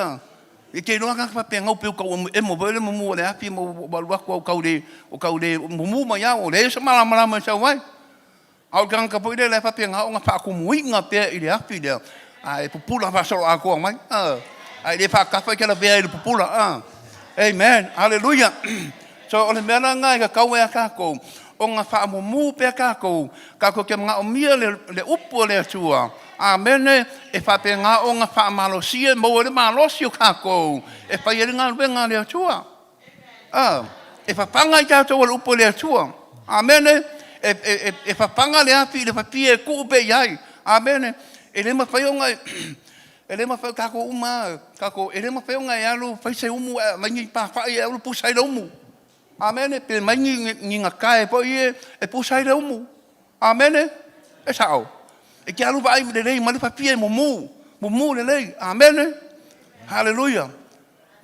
e ke lo nga pa pe nga pe o kau emo le mumu le afi mo walu ko kau le mumu mai o le se mala mai sa vai au kan ka po le pa pe nga pa ku muinga pe le afi le e popula va so a ko mai le pa ka fa ke la ve le popula amen hallelujah. So ole mera ngai ka kau e kako o nga wha mumu pe kako ke mga o mia le upo le atua. Amen. E wha pe ngā o nga wha malosia mo le malosio kako e wha yeri ngā wenga le atua. E wha panga i tātou le upo le atua. Amen. E wha panga le api le wha pia e kupe iai. Amen. E le ma whai o ngai e le ma whai kako uma kako e le ma whai o ngai alu whai se umu mangi pa whai alu pusai le umu. Amen. Pe mai ni nga kai po ie e pusai le umu. Amen. E sao. E ke alu vai le lei mali papie mumu le lei. Amen. Hallelujah.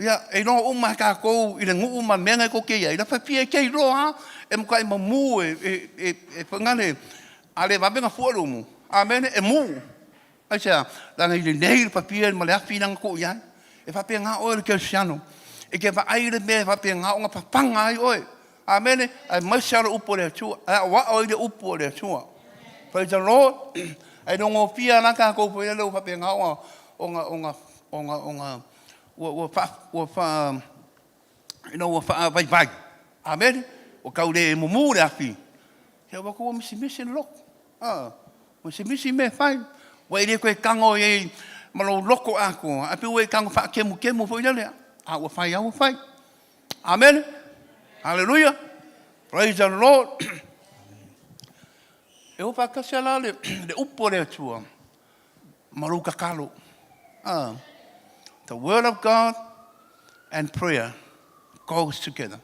Ya e no uma ka ko i le ngu uma menga ko ke ia. La papie ke ro ha e mo kai mumu e pangane ale va benga fu umu. Amen. E mu. Ai sa la ngai le nei papie mali afi nang ko ia. E papie nga o le ke siano. E ke vai le me va pe nga o nga papanga ai oi. Amen. Ai mai sala upo le tu. Wa o le upo le tu. Praise the Lord. Ai no ngo pia na ka ko po le va pe nga o fa no fa vai. Amen. O ka le mumu le afi. Ke wa ko misi lok. Misi me fai. Wa ile ko kango e malo loko ako. Api we kango fa kemu fo le. Our fire. Amen. Hallelujah. Praise the Lord. Eu pa kasala le upo le tua. Maruka kalo. The word of God and prayer goes together.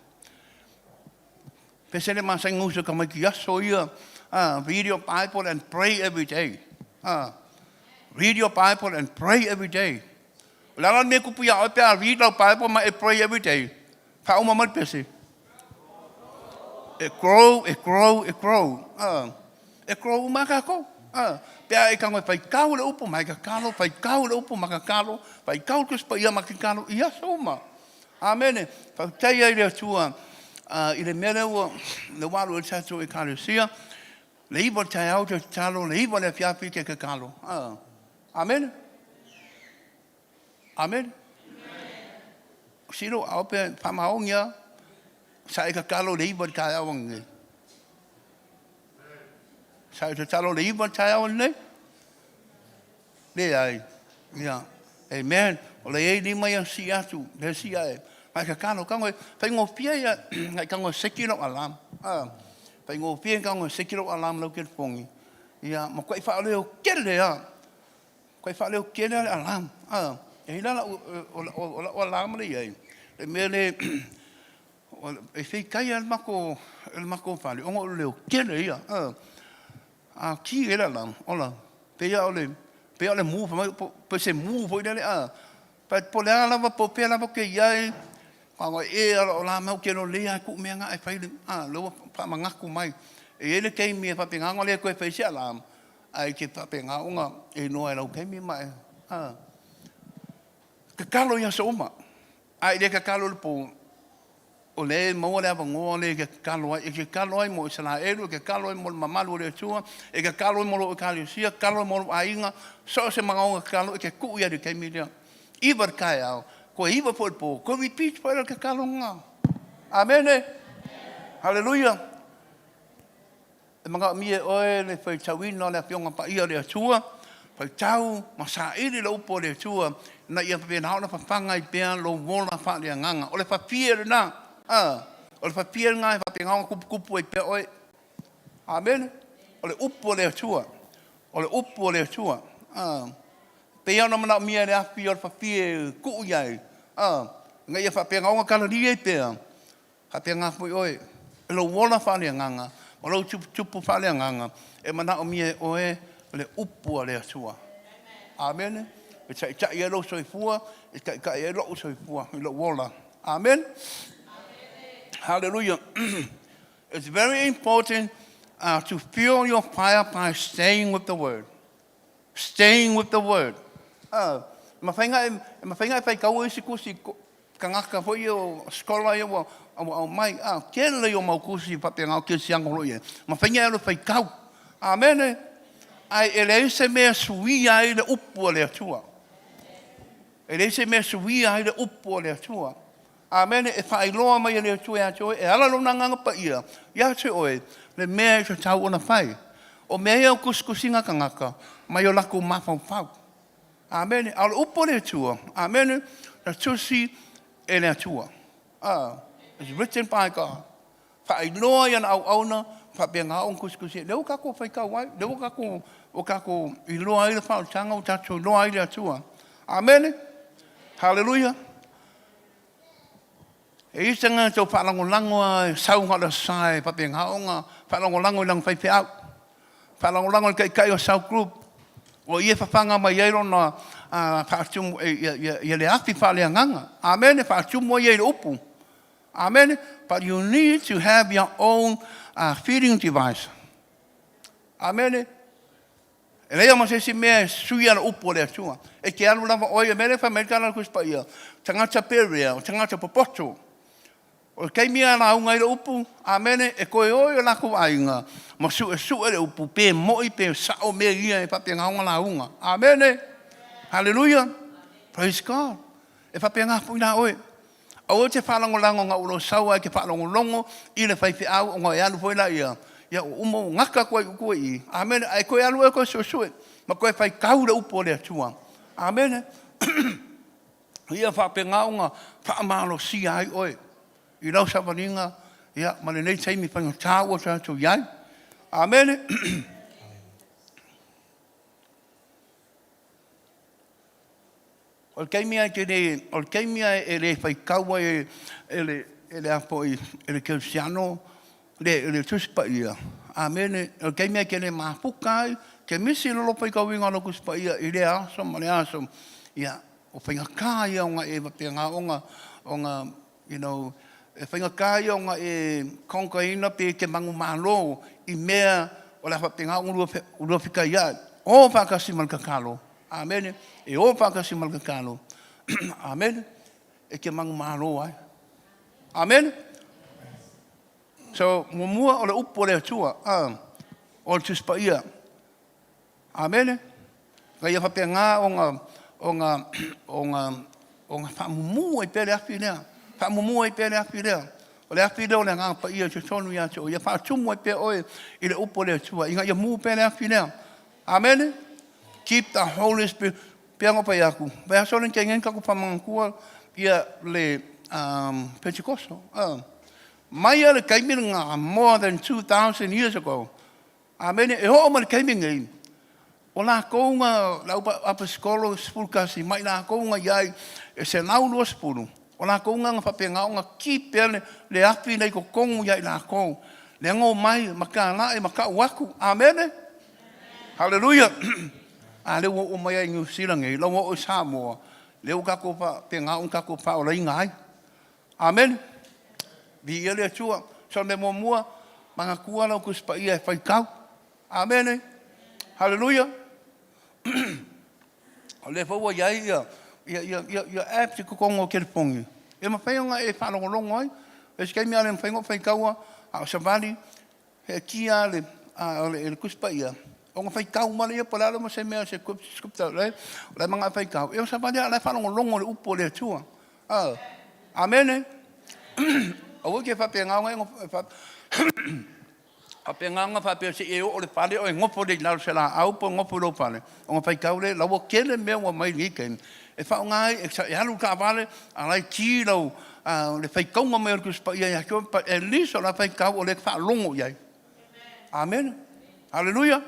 Pesele ma sang uso ka maki yaso ia. Read your Bible and pray every day. Read your Bible and pray every day. Lala me kupu ya ope a read our Bible ma pray every day. Fa uma mal pese. It grow. It grow makako. Pea e kango pai kau le upo mai kakalo, pai kau le upo makakalo, pai kau kus pa ia makakalo ia soma. Amen. Fa tai ai le tua i le mele o le walu e tatu e kalusia. Le ibo tai au te talo, le ibo le fiapi ke kakalo. Amen. Amen. Siro au pe pamaongia sa e kakalo le ibo tai au nge. Sa te talo le ibo tai au ne. Le ai. Ya. Amen. O le e ni mai si atu, le si ai. Mai kakalo kango fai ngo pia ya ngai kango sekilo alam. Fai ngo pia kango sekilo alam lo ke pongi. Ya, ma kwai fa le o kele ya. Kwai fa le o kele alam. E la o alam le ai. Le mele e fai kai al mako fa le o le o kele ya. Ki era alam. Ola. Pe ya ole mu pe se mu foi le pa po le ala po pe ala ke ia Pango e o la mau ke no lea ku menga ai fai lo pa manga ku mai e ele ke mi pa penga ngole ko fe sia la ai ke pa penga unga e no e lo ke mi mai ke kalo ya soma ai le ke kalo po o le mo le pa ngole ke kalo ai ke kalo ai mo sala e lo ke kalo ai mo mamalu le tua e ke kalo mo lo kalo sia kalo mo ainga so se manga kalo ke ku ia de ke mi dia ibar kai au ko iba po ko vi pitch para que calonga amen hallelujah e manga mi oe le fai chawino le pionga pa ia le tua fai chau masa ile lo po le tua na ia pe na ona panga i pe lo vola fa le nganga o le fa pier na o le fa pier nga fa pe nganga kupu i pe oe amen o le upo le tua pe ona mana mia le afi or fa fie ku yai ngai fa pe ngau kala ni pe ha pe nga fu oi lo wona fa le nganga o lo chupu fa le nganga e mana o mia oe le upu le sua amen e cha ye lo soi fua e ka ye lo soi fua lo wona amen hallelujah it's very important to fuel your fire by staying with the word ma fainga fai kau isi kusi kangaka foi o skola yo o mai kele yo mau kusi pa pe ngau ke siang lo ye ma fainga lo fai kau amen ai ele se me sui ai le upo le tua amen e fai lo mai le tua e ala lo nanga pa ia ya se oe le me se tau ona fai o me o kuskusinga kangaka mai o lako mafau amen al upo le tua amen la tusi e le tua it's written by God fa inoa yan au auna fa benga on kuskusi le ka ko fa ka wai le ka ko inoa ile fa tanga o tatu noa ile tua amen hallelujah e isanga to fa lango sau ngala sai fa benga onga fa lango lang fa out fa lango kai o sau group o ia fanga mai ero na fa tum ia le afi fa le nganga amen fa tum mo ia upu amen but you need to have your own feeding device amen ele ia mo se me suia upu le tua e ke alu lava o ia mele fa merkana ku spa ia tanga peria tanga popoto o kai mia na unga ile upu amen e ko o la ku ainga ma su le upu pe mo i pe sa o me ia e pa pe nga la unga amen hallelujah praise God e pa pe nga pu na oe o te fa lango nga ulo sawa ke fa longo ile fa fi au nga ya lu foi la ia ya umo ngaka ko i amen ai ko alu ko so ma ko fa kau le upu le tua amen ia fa pe nga unga fa malo si ai oe I lau sawaringa, ia, ma le nei taimi whanga tāua tātou iai. Amen. O keimia e le whai kaua e le apo e le kelsiano, le tuspa ia. Amen. O keimia ke le mapukai, ke misi lolo pai kawinga no kuspa ia, i le asom, ma le asom. Ia, o whainga kā ia o ngā e wapenga o ngā, you know, e whainga kā ia o ngā e konkaina pe ke mangu mālo I mea o la wapenga o urua whika ia. O whakasi malakakalo. Amen. E o whakasi malakakalo. Amen. E ke mangu mālo ai. Amen. So, mua o le upo le atua. O le tuspa ia. Amen. Ka ia whapenga o ngā whamumua I pere api lea. Whamumua I pere api lea. O le api lea o le ngā pa ia te tonu ia te o. Ia whaatumu I pere oe I le upo le atua. Inga ia mua pere api lea. Amen. Keep the Holy Spirit. Peango pa iaku. Pea solen ke ngen kako pamangkua ia le Pentecostal. Mai le kaiminga more than 2,000 years ago. Amen. E ho o le kaiminga I. O la kounga la apa skolo spulkasi mai la kounga iai e se nau lua spulu. O la kounga nga whapenga o nga kipele le api nei ko kongu iai la kou. Le ngō mai maka na e maka waku. Amen. Hallelujah. Le o mai ai New Zealand e lau o Samoa. Le o kako pa penga o kako pa o lai ngai. Amen. Bi ele atua. So me mua manga kua lau kuspa ia e whaikau. Amen. Hallelujah. O le fau iai ia apti ko kongo ke pongi. E ma whaionga e whanongolongo ai. E skai mea le mwhaingo whaikaua a o Savali. He kia le kuspa ia. O ngā whaikau male ia palala ma se mea se skupta le. O le mga whaikau. E o Savali a le whanongolongo le upo le atua. Amen. O ke whapenga ngai a penganga whapea se e o le pale o e ngopo le lau se la au po ngopo lo pale. O ngā whaikau le lau o kele mea wa mai ngike. E whao ngai e halu ka vale a lai ki lau le whaikau ngā mea kuspa ia ia kio pa e liso la whaikau o le wha longo iai. Amen. Hallelujah.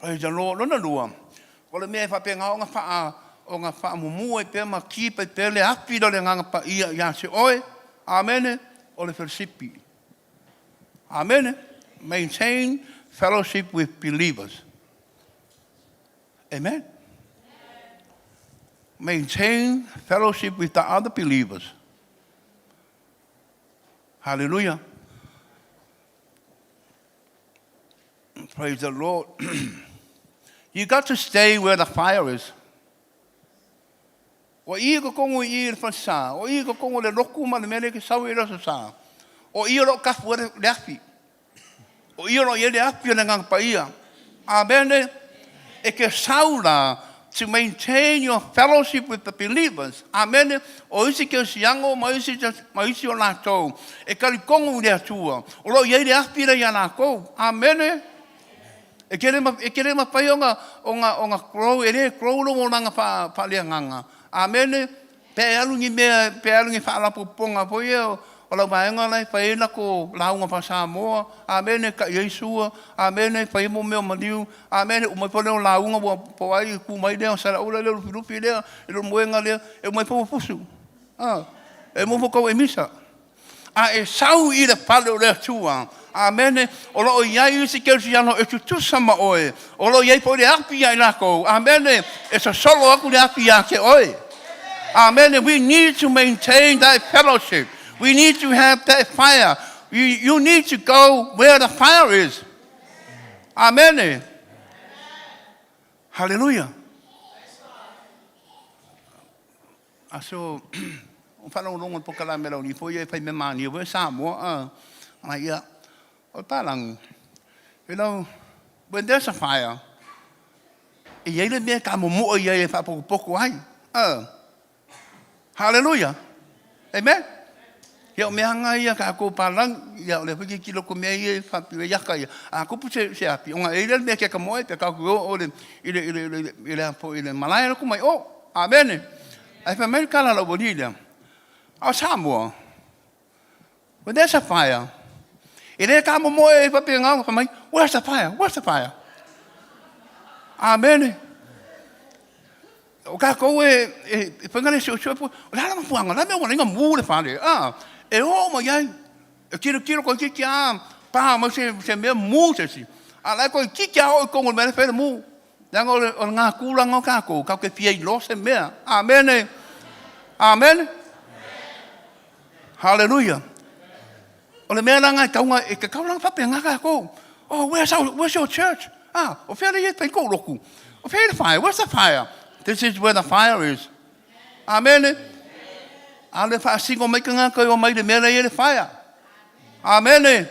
Praise the Lord. Lona lua. O le mea whapenga o ngā wha mumua e pēr ma ki pa pēr le api do le nganga pa ia ia se oe. Amen. O le wheresipi. Amen. Maintain fellowship with believers. Amen. Maintain fellowship with the other believers. Hallelujah. Praise the Lord. You got to stay where the fire is. O I ko kongo I le whansa. O I ko kongo le roku ma le mele ke sau I rasa sa. O I ro kafu le api. O I ro le api le ngang pa ia. Amen. E ke saula to maintain your fellowship with the believers. Amen. O isi ke siango ma isi o lātou. E kari kongo le atua. O ro le api le ia lākou. Amen. E kere ma pai o ngā krou. E le krou lo mo nanga pa lea nganga. Amen. Pe alungi whaalapo ponga po ia. O lau maenga lai, whae na ko launga pa Samoa. Amen. Ka Iesua. Amen. Whae mo meo maniu. Amen. O mai po leo launga po ai ku mai leo. Sara ula leo lupi leo. E lo moenga leo. E mai po pusu. E mo kau e misa. E sau I le pale o leo tua. Amen. O lo iai usi kelsi ano e tutusama oe. O lo iai po le api ai lako. Amen. E sa solo aku le api ake oe. Amen. We need to maintain that fellowship. We need to have that fire. You need to go where the fire is. Amen. Hallelujah. So, whanau rongo po kala mera ni po ye pai me mani we Samoa. Ia. O talang. You know, when there's a fire, e ye le me ka mo ye fa poko ai. Hallelujah. Amen. Ia me hanga ia ka ko palang ia le piki kilo ko me ia fa pi ia ka ia a ko pu se api onga ele me ke ka mo pe ka ko o le ile po ile malaya ko mai o amen ai fa me kala lo bonita a Samoa when there's a fire ile ka mo e fa pi nga fa mai where's the fire amen o ka ko e pengale so po la ma puanga la me wona nga mu le fa le e o ma ia e kiro ko ki pa ma se me mu se si ala ko ki o ko me fe mu Yang o ngā kūranga o kākou, kau ke pia I lo se mea. Amen. Amen. Hallelujah. O le mea nanga kaunga e ka kauranga whape ngā kākou. Oh, where's your church? O whea rei e pai kou roku. O whea the fire? Where's the fire? This is where the fire is. Amen. Ale wha singo mai ka ngā kai o mai le mea rei e the fire. Amen.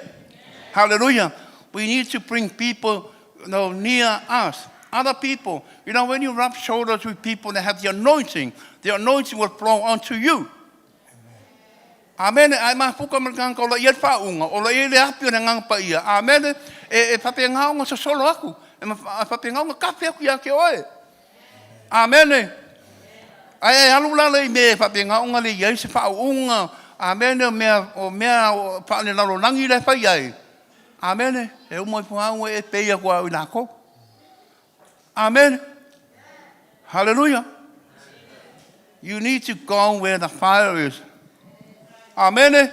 Hallelujah. We need to bring people near us. Other people. You know, when you rub shoulders with people that have the anointing will flow onto you. Amen. Ai mā puka marikanga o la ia whaunga, o la ia le api o na nganga pa ia. Amen. E whape ngaonga sa solo aku. E whape ngaonga kape aku ia ke oe. Amen. Ai alulala I me whape ngaonga le ia se whaunga. Amen. O mea whaane lalo nangi le whai ai. Amen. E umoi puhaunga e peia kua ui nako. Amen. Hallelujah. You need to go where the fire is. Amen.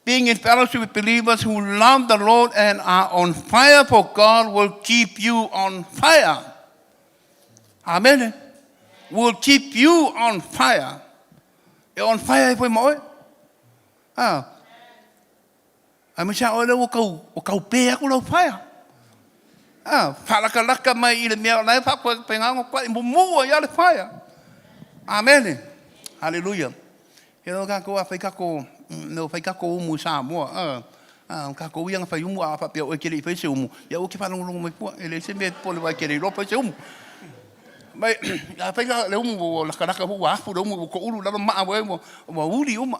Being in fellowship with believers who love the Lord and are on fire for God will keep you on fire. Amen. Will keep you on fire. You're on fire for moi. Ai me sa ole o kau pe aku lo fire. Whalaka mai I le mea lai whakua pengango kwa I mumua I le fire. Amen. Hallelujah. He no kako a whaikako, no whaikako umu Samoa. Kako ianga whai umu a whapia o kere I whaise umu. Ia o ke whanongongo mai pua. Ele se me pole wai kere I ropa se umu. Mai, a whaika le umu o lakaraka hua afu le umu ko uru lalo maa wa umu. O uri umu.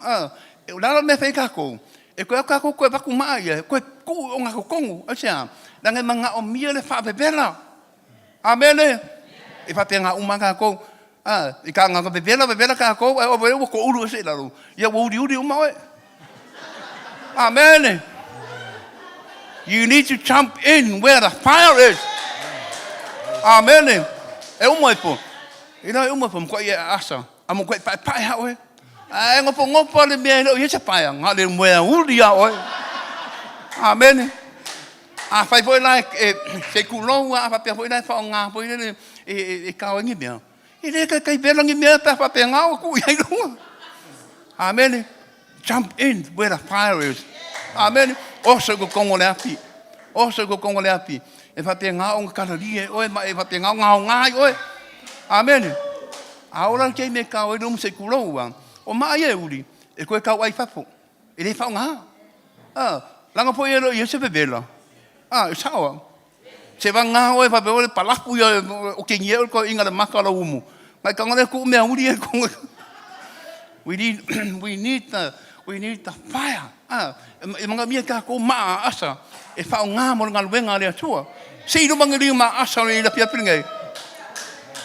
E lalo me whaikako. E koe kako koe waku maa ia. Koe ku o ngako kongu. Asea. Nanga mga o mia le whapepela. Amen. E whapea ngā umanga kou. I ka ngā bebela ka kou. O weo ko uru se laro. Ia uri umawe. Amen. You need to jump in where the fire is. Amen. E umai po. Ina e umai po mkwa ia asa. Amo kwa pai hawe. E ngopo le mea ilo ia pai. Ngā le mwea uri a oe. Amen. A fai foi lá se kulou a papel foi lá fa nga foi e ka ngi mea e le kai bela ngi mea pa papel nga ku ia no. Amen. Jump in where the fire is. Amen. Oso go kongo le api e papel nga o ka ri o e papel nga o amen. A ora ke me ka o no se kulou o mai e uri e ko ka wai fapo e le fa nga langa foi e se bebela. Sawa. Se va ngā oe pape ole palaku ia o ke ngieu ko inga le makala umu. Mai ka ngale ku mea uri e konga. We need the fire. E manga mia ka ko maa asa. E whao ngā mo ngā luenga le atua. Se ino mangiri maa asa le ila pia piringai.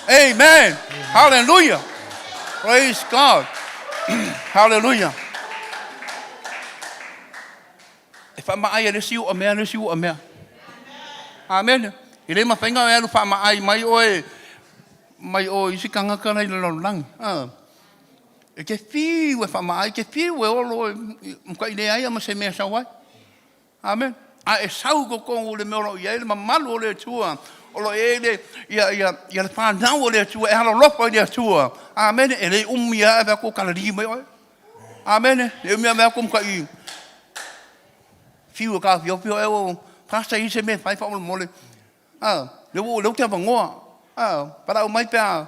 Amen. Hallelujah. Praise God. Hallelujah. E wha maa ia le siu a mea. Amen. I le mawhainga o elu wha ai mai o isi kangaka nei le lang. E ke whiu e wha ai, ke whiu e olo mka i le ai ama se mea sawai. Amen. A e sau ko kongu le mea i ele mamalu o le tua. Olo e le ia le whanau o le tua e halo lopo i le tua. Amen. E le umia e vea ko kalari mai oi. Amen. E umia vea ko mka i whiu e ka whiopio e o Pasta I se me fai wha mole. Leu te apangoa. Para o mai pea.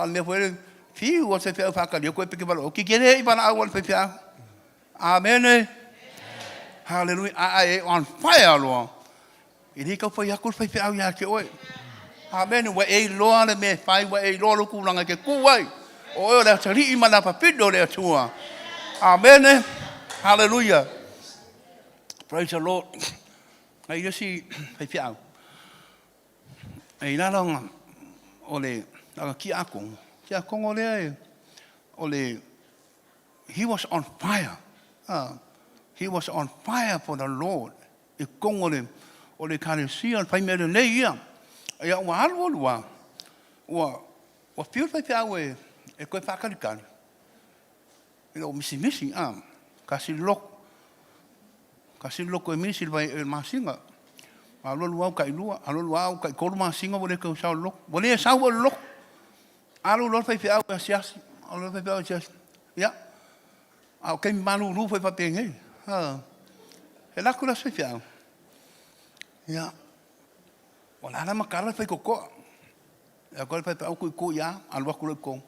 Me foi fiu o se fea whakari. O koe peke wala. O ki kere I pana au al pepea. Amen. Hallelujah. I on fire loa. I ni kau whai akul whai au ia ke oe. Amen. Wa e loa le me fai. Wa e loa luku ranga ke kuwai. O eo lea tari I mana papido lea tua. Amen. Hallelujah. Praise the Lord. Ai resi pai piau. Ai nalonga ole la ki akong ole he was on fire. He was on fire for the Lord. E kong ole kalesia pai me nei ia. Ai wa alwo wa piu pai piau e koe whakalikani. Misi kasi loko e misi vai masinga. Alo luau kai lua, alo luau kai koru masinga wole ka usau lok. Wole sau wole lok. Alo lor fai fiau asiasi. Alo fai fiau asiasi. Ya. Au kai malu lu fai papenge. He laku la fai fiau. Ya. Wala na makala fai koko. Ya ko fai fiau ko ya, alo ku le kong.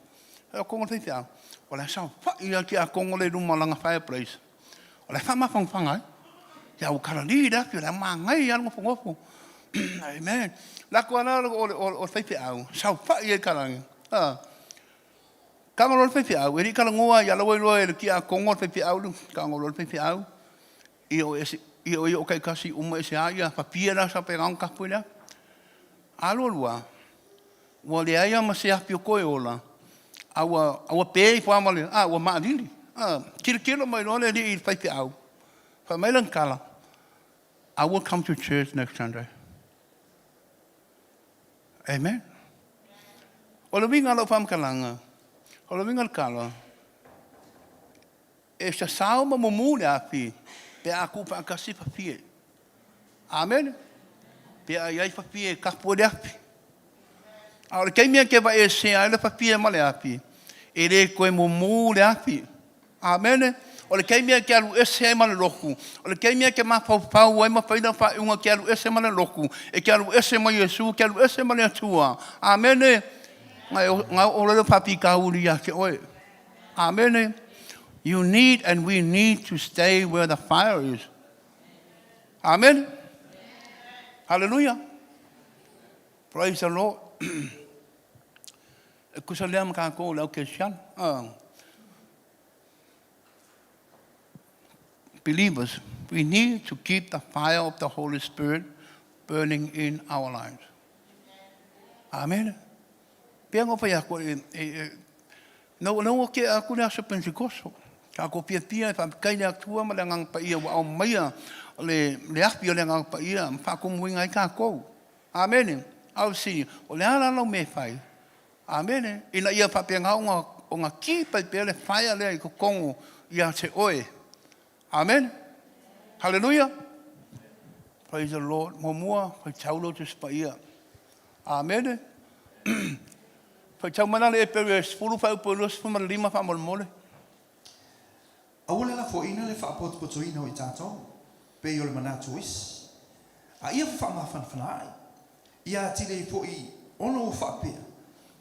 Ya kong fai fiau. Wala sau fa ia ki a kong le rumah langa fireplace. Wala fa ma fang fangai. Ya ukara ni dah pula mangai yang ngopo. Amen. Laku ana o fai au. Sau pa ia kalang. Kang o fai au. Eri kalang ngoa ya lo ki a kongo fai au lu. Kang o fai au. Io kai kasi uma ese ia pa pia sa pe ngang ka pula. Alo lua. Wa le ia ma se apio ko ola. Awa pe fa male. Wa ma dili. Kilo mai no le di fai au. Fa mai lang kala. I will come to church next Sunday. Amen. Ola vinga lo fam kalanga. Ola vinga kala. E sa sauma momule api. Pe aku pa kasi pa pie. Amen. Pe ai pa pie ka pode api. Ora kai mia ke va ese ai pa pie male api. Ere ko momule api. Amen. Ole kai mea ke alu ese mana loku. Ole kai mea ke mapau ai mapaina fa unga ke alu ese mana loku. E ke alu ese mai Yesu, ke alu ese mana tua. Amen. Ngai ole papi ka uri ya ke oe. Amen. You need and we need to stay where the fire is. Amen. Hallelujah. Praise the Lord. Kusalem ka ko lau ke sian. Believers, we need to keep the fire of the Holy Spirit burning in our lives. Amen. Piango pa ya ko no ke aku na sa Pentecost. Ka ko pia fa kai na tua malangang pa ia wa mai le api le ngang pa ia fa ko muinga ka ko. Amen. Au si o le ala no me fai. Amen. Ina ia fa pianga nga ki pa le fire le ko kongo ia se oe. Amen. Hallelujah. Praise the Lord. Momua, pa chaulo te spaia. Amen. Pa chau mana le pe spulu fa po los fa lima fa mole. Awala la fo ina le fa pot pot ina o tato. Pe yo le mana tuis. A ia fa ma fan fanai. Ia ti le fo I ono fa pe.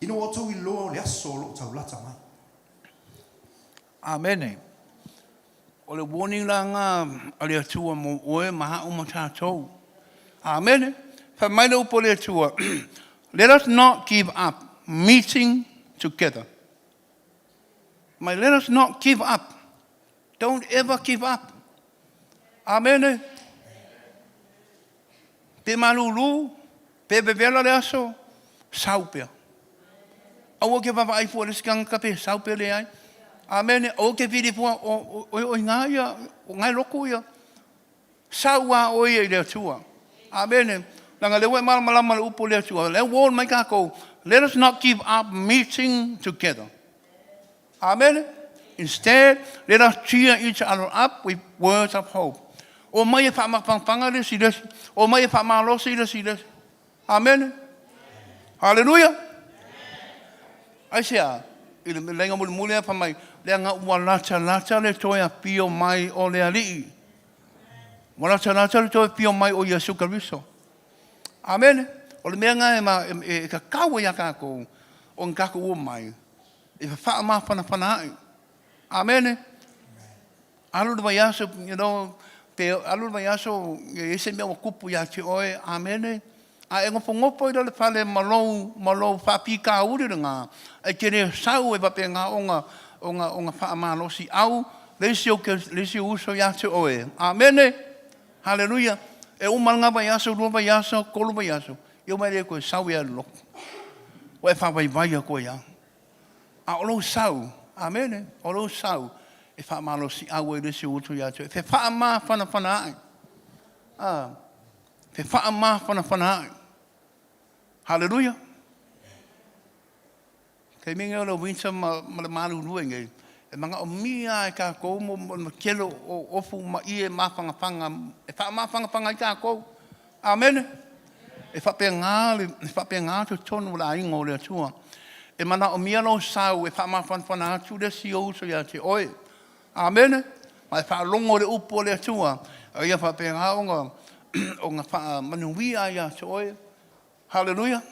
Ino o tu I lo le asolo taulata mai. Amen. Ole warning langa ale tua mo oe maha o matato. Amen. Fa mai lo po le tua. Let us not give up meeting together. Let us not give up. Don't ever give up. Amen. Pe malulu, pe bevela le aso, saupea. Awo ke papa ai po le skang kape saupea le ai. Amen. O ke pidi po o ngaia, o ngai loko ia. Saua o ia le tua. Amen. Langa le we malama le upo le tua. Le won mai ka ko. Let us not give up meeting together. Amen. Instead, let us cheer each other up with words of hope. O mai fa ma panga le sides. O mai fa ma lo sides. Amen. Hallelujah. Asia, ile lenga mule fa mai lenga walacha le toya pio mai o le ali. Walacha le toya pio mai o Yesu Kristo. Amen. O le menga e ka kawa ya ka ko on ka ko mai. E fa ma pana. Amen. Alu de vayaso, pe alu de vayaso ese meu kupu ya ti oi. Amen. A engo fongopo I le fale malo fa pika uri nga. E kene sau e va penga onga fa malo si au lesio uso ya ti oi. Amen. Hallelujah. E umanga vayaso, do vayaso, kolu vayaso. Eu mai ko sau ya lo. O fa vai ko ya. A lo sau. Amen. Olo sau e fa malo si awe le si utu ya te. Fe fa ma fana ai. Fe fa ma fana ai. Hallelujah. Ke minga lo winsa ma malu ruenge. E manga o mia ka ko mo kelo o ofu ma ie ma fanga. E fa ma fanga ka ko. Amen. E whapengā tu tonu la ingo o le atua. E mana o mia lo sau e whamawhanwhana atu le si o so ia te oe. Amen. Mai whaalongo le upo le atua. A ia whapengā o ngā manuia ia te oe. Hallelujah.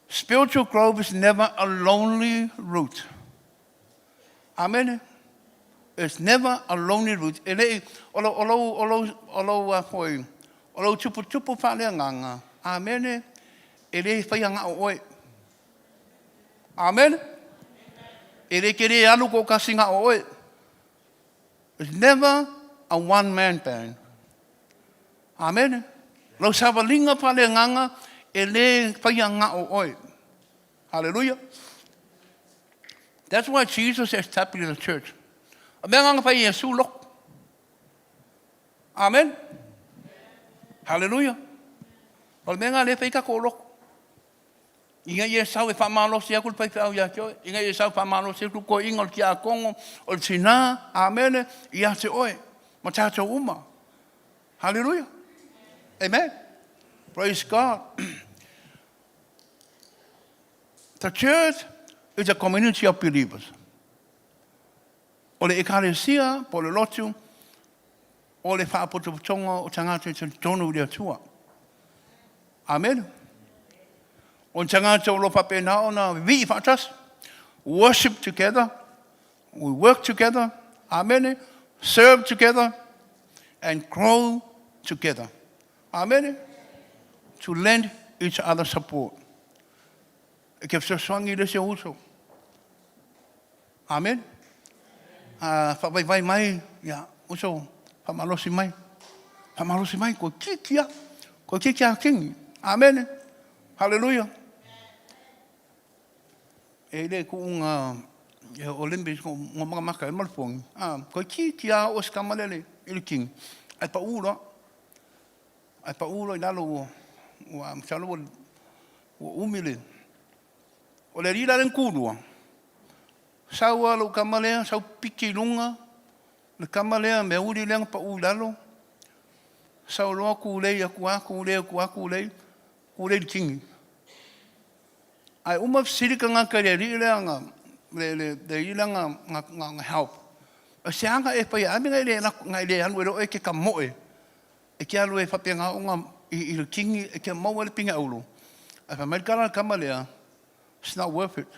Spiritual growth is never a lonely route. Amen. It's never a lonely route. E lei, olo tupu whale nganga. Amen. E lei whaianga o oe. Amen. E lei kere anu ko kasinga o oe. It's never a one-man band. Amen. Lo savalinga whale nganga, e lei whaianga o oe. Hallelujah. That's why Jesus established the church. Abang pa Yesu lok. Amen. Hallelujah. Ol menga le pa ko lok. Inga Yesu e pa malo sia kul pa fa ya ko. Inga Yesu pa malo sia kul ko ingol ki a kongo ol sina. Amen. Ia se oe. Matato uma. Hallelujah. Amen. Praise God. The church is a community of believers. O le ekaresia, po le lotu, o le whaapotopotonga o tangata te tonu rea tua. Amen. O tangata o lo papena o na vi fatas, worship together, we work together, amen, serve together, and grow together. Amen. To lend each other support. Ik heb zo zwangi dus je hoezo. Amen. Vai mai, ja, hoezo? Pamalosi mai. Pamalosi mai, ko kikia king. Amen. Hallelujah. Ele ko Olympics ko mga maka malpong. Ko kikia os kamalele il king. Ai pa ulo inalo wa msalo umile. O le rira ren kūrua. Sau alo kamalea, sau piki lunga. Le kamalea me uri leanga pa ulalo. Sau loa kūlei, kūlei di kingi. Ai sirika ngā kare rileanga, le rileanga ngā help. O se anga e pai aminga ngai le anu ero e ke ka moe. E ke alu e whapea ngā i le kingi, e ke maua le pinga ulu. Ai pa merikara kamalea, it's not worth it.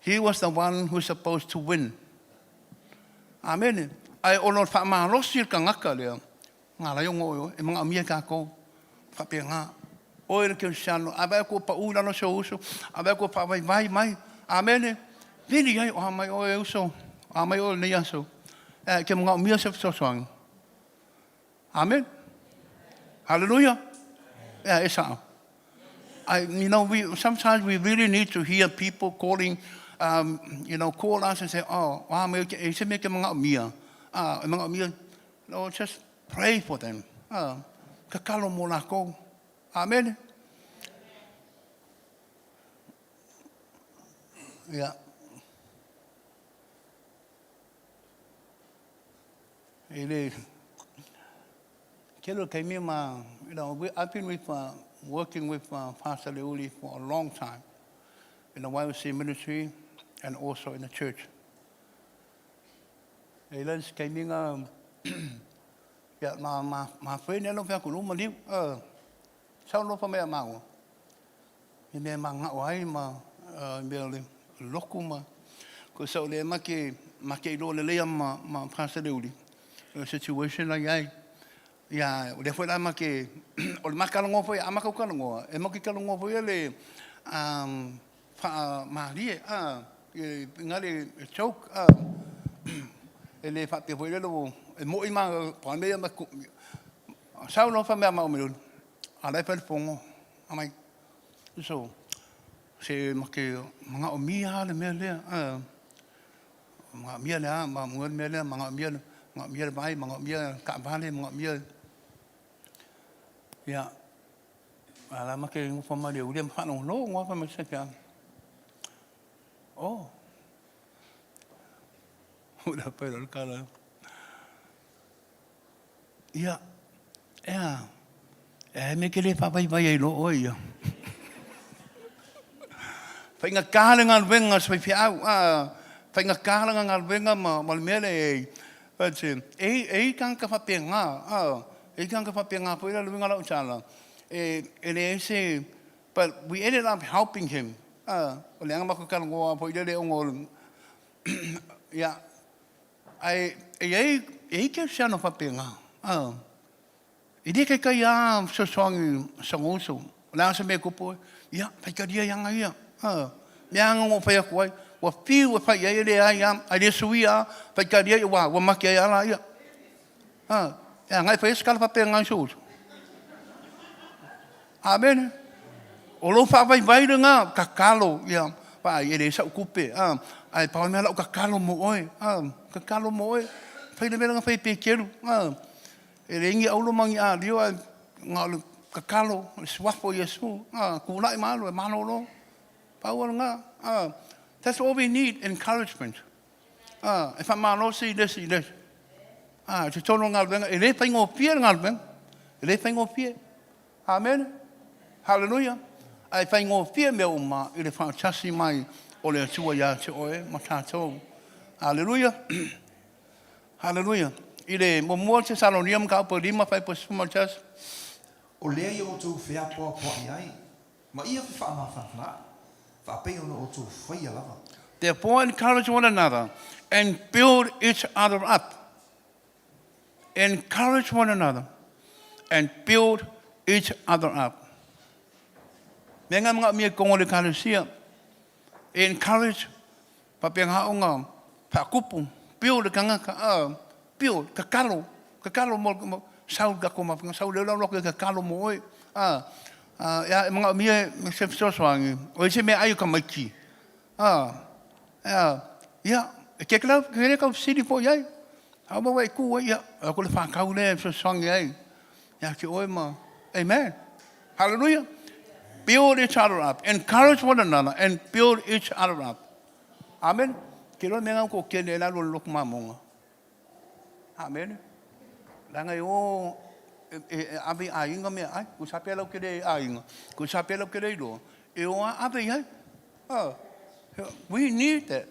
He was the one who's supposed to win. Amen. Ai ono whamalosi ka ngaka lea. Ngā rayongo oio, e mga amia ka kou. Whapea ngā. Oire ke siano. Abai ko pa ulano se uso. Abai ko pa vai mai. Amen. Vini ai o hamai oe uso. Amai oe nei aso. Ke mga amia se whasoswangi. Amen. Hallelujah. Yeah, it's out. Sometimes we really need to hear people calling, call us and say, oh, no, just pray for them. Kakalo mo lako. Amen. Yeah. I've been working with Pastor Leuli for a long time in the YWC ministry and also in the church. Elens came in, my friend, I don't know if I live, sao lo pa mea mau. I mea manga wai ma, mea loku ma, ko sao le make ilo le lea ma Pastor Leuli. A situation like ai. Ya, le foi lá make o makalongo foi a makalongo e mo ki kalongo foi le Maria ngale choke ele fa te foi le e mo ima pa me ma sao no fa me ma o me ala pel pongo amai so se make manga o mia le me le ma mia le ma mo me le manga mia bai manga mia ka vale manga mia. Ya, ala make ngofama le uri mfano no ngofama sekia. Oh. Udah pedal kala. Ya, Me ke le papai vai ai lo oi. Fai nga kalenga wenga so fi au fai nga kalenga ngal wenga ma mele kang ka fapenga kang ka fapenga po ila wenga la chala say but we ended up helping him o le nga ko kalongo po ila le ongol ya ke siano fapenga Idi kai kai ya so songi songoso la se me ko po ya fai ka dia yang ya yang o fai ko wa fi wa fai ya le ya ai suia fai ka dia wa ma ke ya la ya ya ngai fai skal pa pe ngai so amen o lo fa vai vai nga kakalo ya pa ye le sa kupe ai pa me la kakalo mo oi kakalo mo oi fai le nga fai pe keru Ringi aulo mangi dio ngalu kakalo swapo Yesu kulai malu manolo power nga that's all we need, encouragement if I'm malo see this to tono ngal benga ele pengo pie ngal beng ele pengo pie amen hallelujah ai pengo pie me uma ele fa chasi mai ole tua ya te oe matato hallelujah hallelujah Ile mo se saloniam ka po lima fai po sumachas. O le yo tu fia po ai. Ma ia fa ma fa na. Fa pe no tu fai lava. Therefore encourage one another and build each other up. Encourage one another and build each other up. Menga mga mi ko le kalusia. Encourage pa penga onga pa kupu build kanga ka Pio, kakalo mo sau ga ko ma sau le lo ke kakalo mo oi ya mga mi se so swangi o se me ayu kamaki ya ke kla ke ka sidi po yai ha mo wai ku ya ko le fa ka le so swangi ai ya ke oi ma amen hallelujah build each other up encourage one another and build each other up amen ke lo me ngam ko ke le la lo ma mo Amen. Langa yo abi ainga me ai ku sapelo ke dei ainga ku sapelo ke dei lo e o abi ai we need that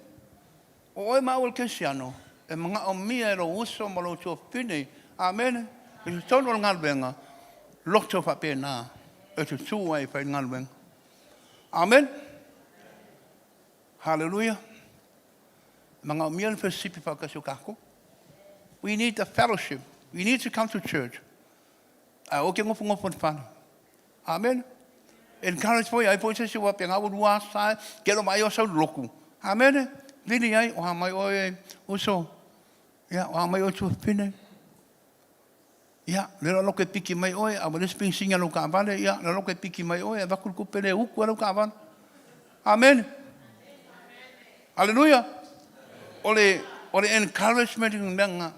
o ma ol cristiano e mga o mia ro uso mo lo cho fini amen e tono ngal benga lokto fa pena e tu ai fa ngal benga amen hallelujah mga o mia fa sipi fa ka sukako We need the fellowship. We need to come to church. Okay, ngopong fun. Amen. Encourage po ay po sa siwa peng awud wasa kelo mayo sa loku. Amen. Vini ay o may oy uso. Ya, o may ocho pine. Ya, le lo ke piki may oy, abo les ping singa lo ka vale. Ya, le lo ke piki may oy, ba kul ku pele u ko lo ka van. Amen. Hallelujah. Ole encouragement nga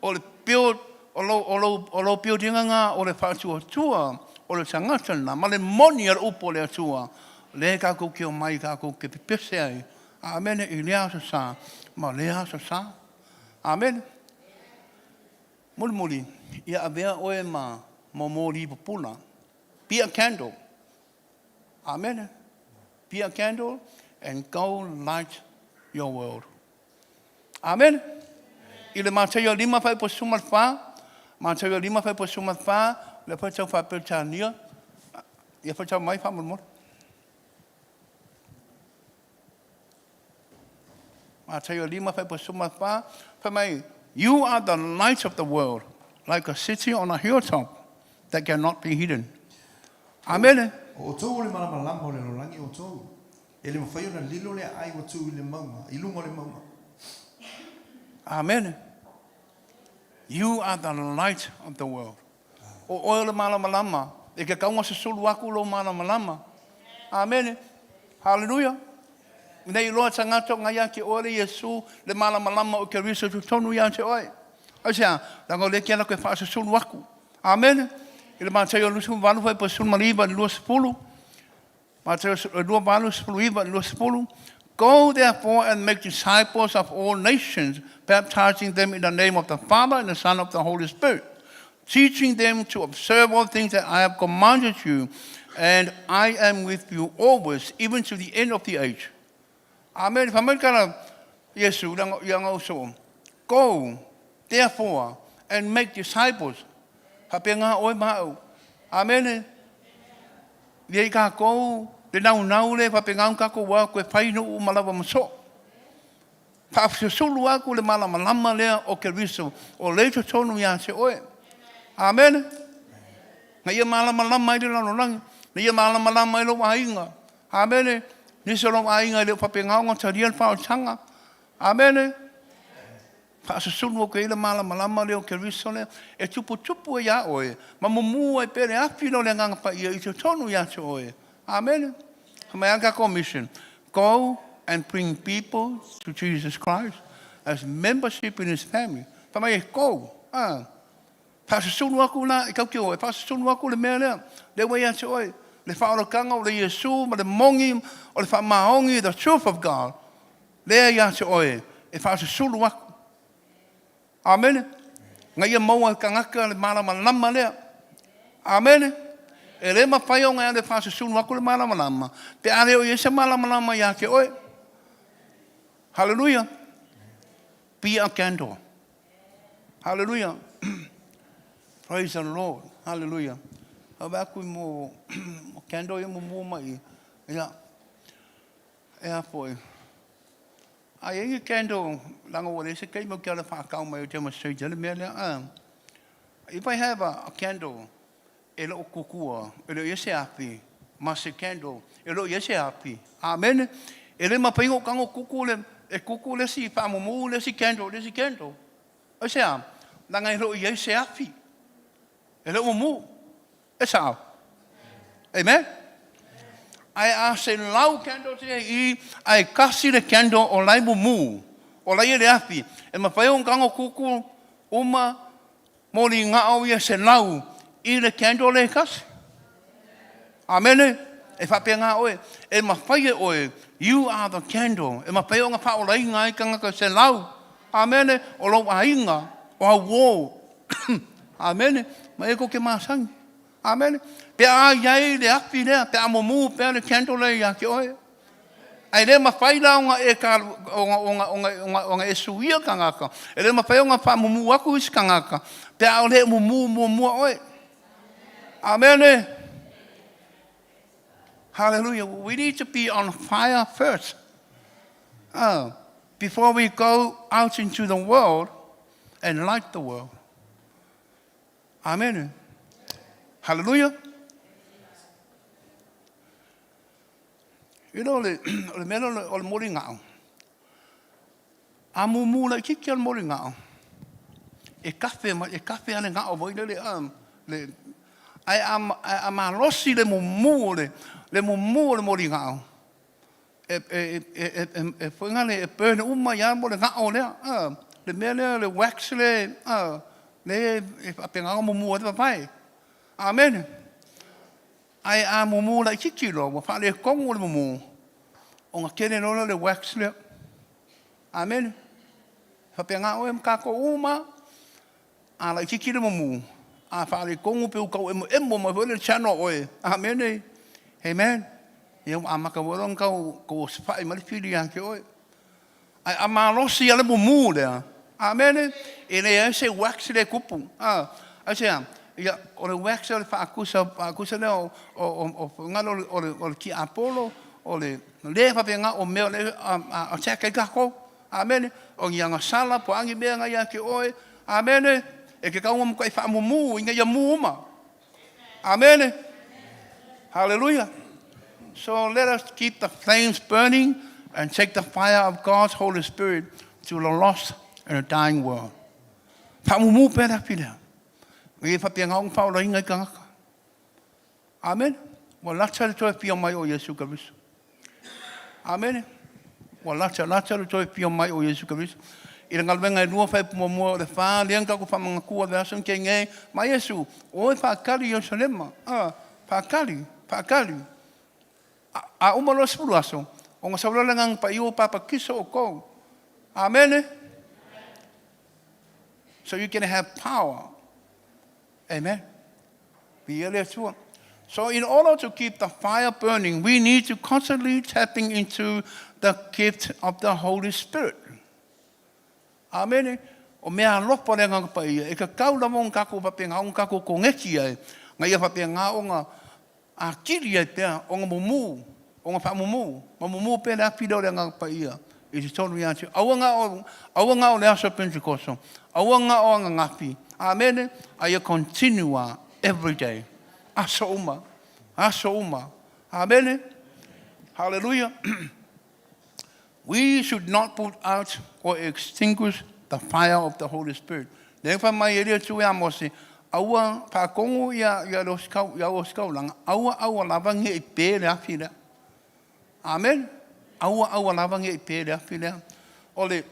o le build o lo building nga o le fatua tua o le sangata na ma le moni al upo le tua le ka ko ke mai ka ko ke pese ai amen e le sa ma le sa amen muli ia avea o e ma momori popula be a candle amen be a candle and go light your world amen Ile Mateo 5 fai po sumat fa. Mateo 5 fai po sumat fa. Le po tau fa pertania. Ia po tau mai fa mo. Mateo 5 fai po sumat fa. Fa mai you are the light of the world, like a city on a hilltop that cannot be hidden. Amen. O tō le mana malama o le lolangi o tō. E le mawhai o na lilo le ai o tū le maunga. Ilungo le maunga. Amen. You are the light of the world. O oe le malama lama. E ke kaunga se sulu aku lo malama lama. Amen. Hallelujah. Nei loa tangato ngaya ki ore Yesu le malama lama o ke riso tu tonu ya te oe. Asia, lango le kia la koe wha se sulu aku. Amen. Ile Mateo lusu valu fai po sulu mariba ni lua sepulu. Mateo lua valu sepulu iba ni lua sepulu. Go therefore and make disciples of all nations, baptizing them in the name of the Father and the Son of the Holy Spirit, teaching them to observe all things that I have commanded you, and I am with you always, even to the end of the age. Amen. Pamekana Yesu yang also. Go, therefore, and make disciples. Hapenga oi mau. Amen. Ye ka ko le nau le papenga ka ko wa ko pai no malawa maso. Pa sulu aku le malama le o Keriso o le tonu ya se oi. Amen. Ngai malama mai le no lang. Ngai malama mai lo ainga. Amen. Ni so lo ainga le papenga ngo tarian fa changa. Amen. Pa sulu ko le malama le o Keriso le e tupu ya oi. Ma mumu e pere afi no le nganga pa i tonu ya se oi. Amen. Kamaya commission. Go and bring people to Jesus Christ as membership in His family. Pamaya go. Pastor sunu aku na ikaw kio. Pastor sunu aku le mele. Le waya se oi. Le fa'alo kanga o le Yesu ma le mongi o le fa'amaongi the truth of God. Le ya se oi. E pastor sunu aku. Amen. Ngai mo kangaka le malama le. Amen. E le mawhai o ngai le whasa sunu aku le malama. Pe ale o yesa malama ya ke oi. Hallelujah. Be a candle. Hallelujah. Praise the Lord. Hallelujah. Habaku mo candle yo mo mai. Ya. E foi. Ai candle langa o le se kai mo kia le whakau mai o te masai le mele. If I have a candle, ele o kukua, ele yese api, mase candle, ele yese api. Amen. Ele mapaingo kango kuku le si pamumu le si candle. O sea, langa ele yese api. Ele umu. Esa. Amen. Ai se lau candle te I ai kasi le candle o lai mumu. O lai ele api. E mapaingo kango kuku uma mori ngao ia se lau. I le candle le kasi. Amen. E whapenga oe. E mawhaie oe. You are the candle. E mawhaie o ngā wha o lai ngai kanga ka se lau. Amen. O lau ainga. O a wō. Amen. Ma e ko ke māsangi. Amen. Pe a iai le api lea. Pe a momu pe le candle le ia ke oe. Ai le mawhai la o ngā e ka o ngā e suia kangaka. E le mawhai o ngā wha momu aku isi kangaka. Pe a o le momu oe. Amen. Hallelujah. We need to be on fire first. Before we go out into the world and light the world. Amen. Hallelujah. You know, le melo le mori ngao. Amumu la kiki al mori ngao. E kafe ale ngao voi le ai ama rosi le mumu le mori ngao. E foi ngale e pene uma ya mo le ngao le mele le wax le apenga mumu de pai. Amen. Ai a mumu la kiki lo mo fa le kongo le mumu. O nga kene no le wax le. Amen. Apenga o em ka ko uma a la kiki le mumu. A fare kongo pe ko emo mo le chano oe. Amen. Amen. Eu amaka woron ko spai mal fili anche oe. Ai amalosi ale mumu le. Amen. Ele se wax le kupu. Asia ya o le wax le fa akusa le o ngalo o ki Apollo o le fa penga o me le a cheka kako. Amen. O yanga sala po angi be nga ya ke oe. Amen. E ke ka mo ko fa mumu inga ya muuma. Amen. Hallelujah. So let us keep the flames burning and take the fire of God's Holy Spirit to the lost and a dying world. Fa mumu pe da pila. We fa pe ngong fa lo inga ka. Amen. Wala tsale to pe mai o Yesu Kristo. Amen. Wala tsale to pe mai o Yesu Kristo. Ila ngalwenga lua fa mo le fa liang ka ko fa mga ku da son ke nge ma Yesu o fa kali Jerusalem. Fa kali. A umalo spuluaso. O nga sabla lang pa iyo papa kiso o ko. Amen. So you can have power Amen. So in order to keep the fire burning, we need to constantly tapping into the gift of the Holy Spirit. Amen. O mea lopo le nganga pa ia. E ka kau la mong kako papenga o kako kongeki ai. Nga ia papenga o nga a kiri ai pea o nga mumu. O nga wha mumu. Ma mumu pea le apido le nganga pa ia. I te tonu i atu. Awa o le aso Pentecost. Awa o nga ngapi. Amen. Aia continua every day. Aso uma. Amen. Hallelujah. We should not put out or extinguish the fire of the Holy Spirit. Lefa mai elia tu ya mose. Aua pa kongo ya oskau langa. Aua lavange e pe le afila. Amen. Aua lavange e pe le afila. Ole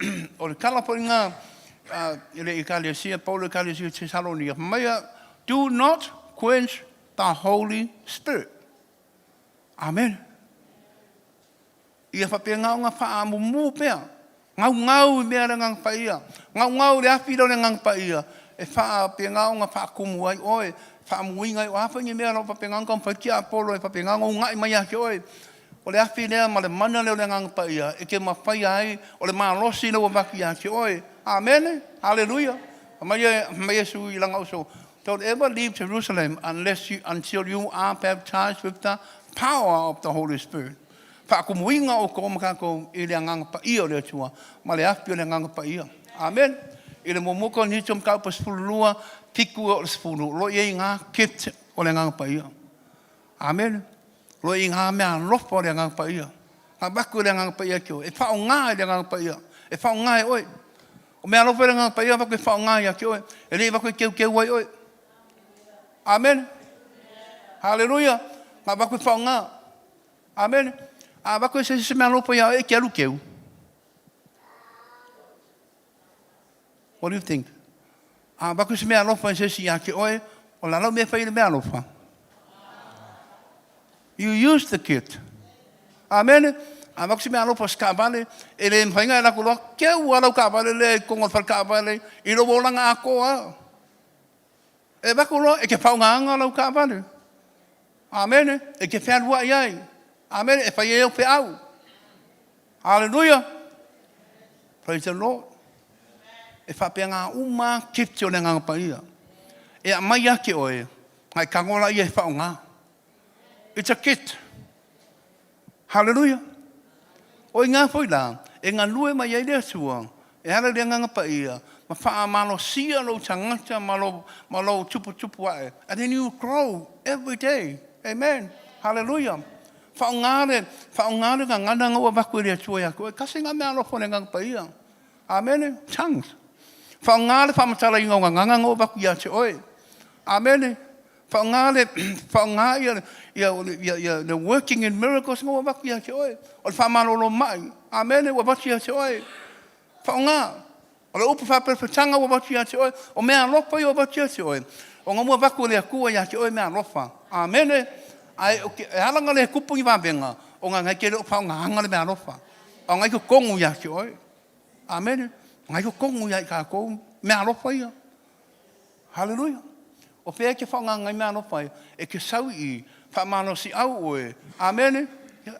kalaporinga ele ekalesia Paulo ekalesia Thessalonica. Maya, do not quench the Holy Spirit. Amen. Ia whapenga o ngā wha mumu pea. Ngau mea le ngang pa ia. Ngau le apido le ngang pa ia. E wha penga o ngā wha kumu ai oe. Wha muinga i o hawhangi mea lo whapenga ngā whakia Apollo e whapenga ngā ngai mai ake oe. O le api lea ma le mana leo le ngang pa ia. E ke mawhai ai. O le maa losi na waki ake oe. Amen. Hallelujah. Mai su i langa oso. Don't ever leave Jerusalem until you are baptized with the power of the Holy Spirit. Whakumuinga o ko makako I le nganga pa ia o le tua. Ma le api o le nganga pa ia. Amen. I le momoko ni tom kau pa spulua, piku o le spulu. Lo i ngā kit o le nganga pa ia. Amen. Lo i ngā mea lofa o le nganga pa ia. Ngā baku o le nganga pa ia kio. E whao ngā le nganga pa ia. E whao ngā e oi. O mea lofa le nganga pa ia wako e whao ngā ia kio. E le wako e keu ai oi. Amen. Hallelujah. Ngā baku e whao ngā. Amen. A bako se mea lopo ia e ke keu. What do you think? A bako se mea lopo se si ake oe o la lau mea whai le mea lopo. You use the kit. Amen. A bako se mea lopo skabale e le mwhainga e lako loa keu alau kabale le kongo whar kabale I lo wolanga a koa. E bako loa e ke whaunga alau kabale. Amen. E ke whanua iai. Amen. E whai eo pe au. Hallelujah. Praise the Lord. E whapea ngā uma kipti o le nganga pa ia. E a mai ake oe. Ngai kangola ia e whao ngā. It's a kit. Hallelujah. O I ngā whoi la. E ngā lue mai ai lea tua. E hara le nganga pa ia. Ma wha malo sia lo tangata. Malo tupu ae. And then you grow every day. Amen. Hallelujah. Whaongare ka ngana ngā waku rea tua ia koe. Kasi ngā mea lofo ne nganga pa ia. Amen. Tongues. Whaongare whamatara I ngā nganga ngā waku ia te oe. Amen. Whaongare ia the working in miracles ngā waku ia te oe. O le whamarolo mai. Amen. Wabatu ia te oe. Whaongare. O le upu whapewhetanga wabatu ia te oe. O mea lofa I wabatu ia te oe. O ngā mua waku rea kua ia te oe mea lofa. Amen. Ai halanga le kupu I wabenga o nga ngai kere o pau nga hanga le mea lofa. O ngai ko kongu ia ki oi. Amen. Ngai ko kongu ia ka ko mea lofa ia. Hallelujah. O pea ke whao ngai mea lofa ia. E ke sau I whamano si au oe. Amen.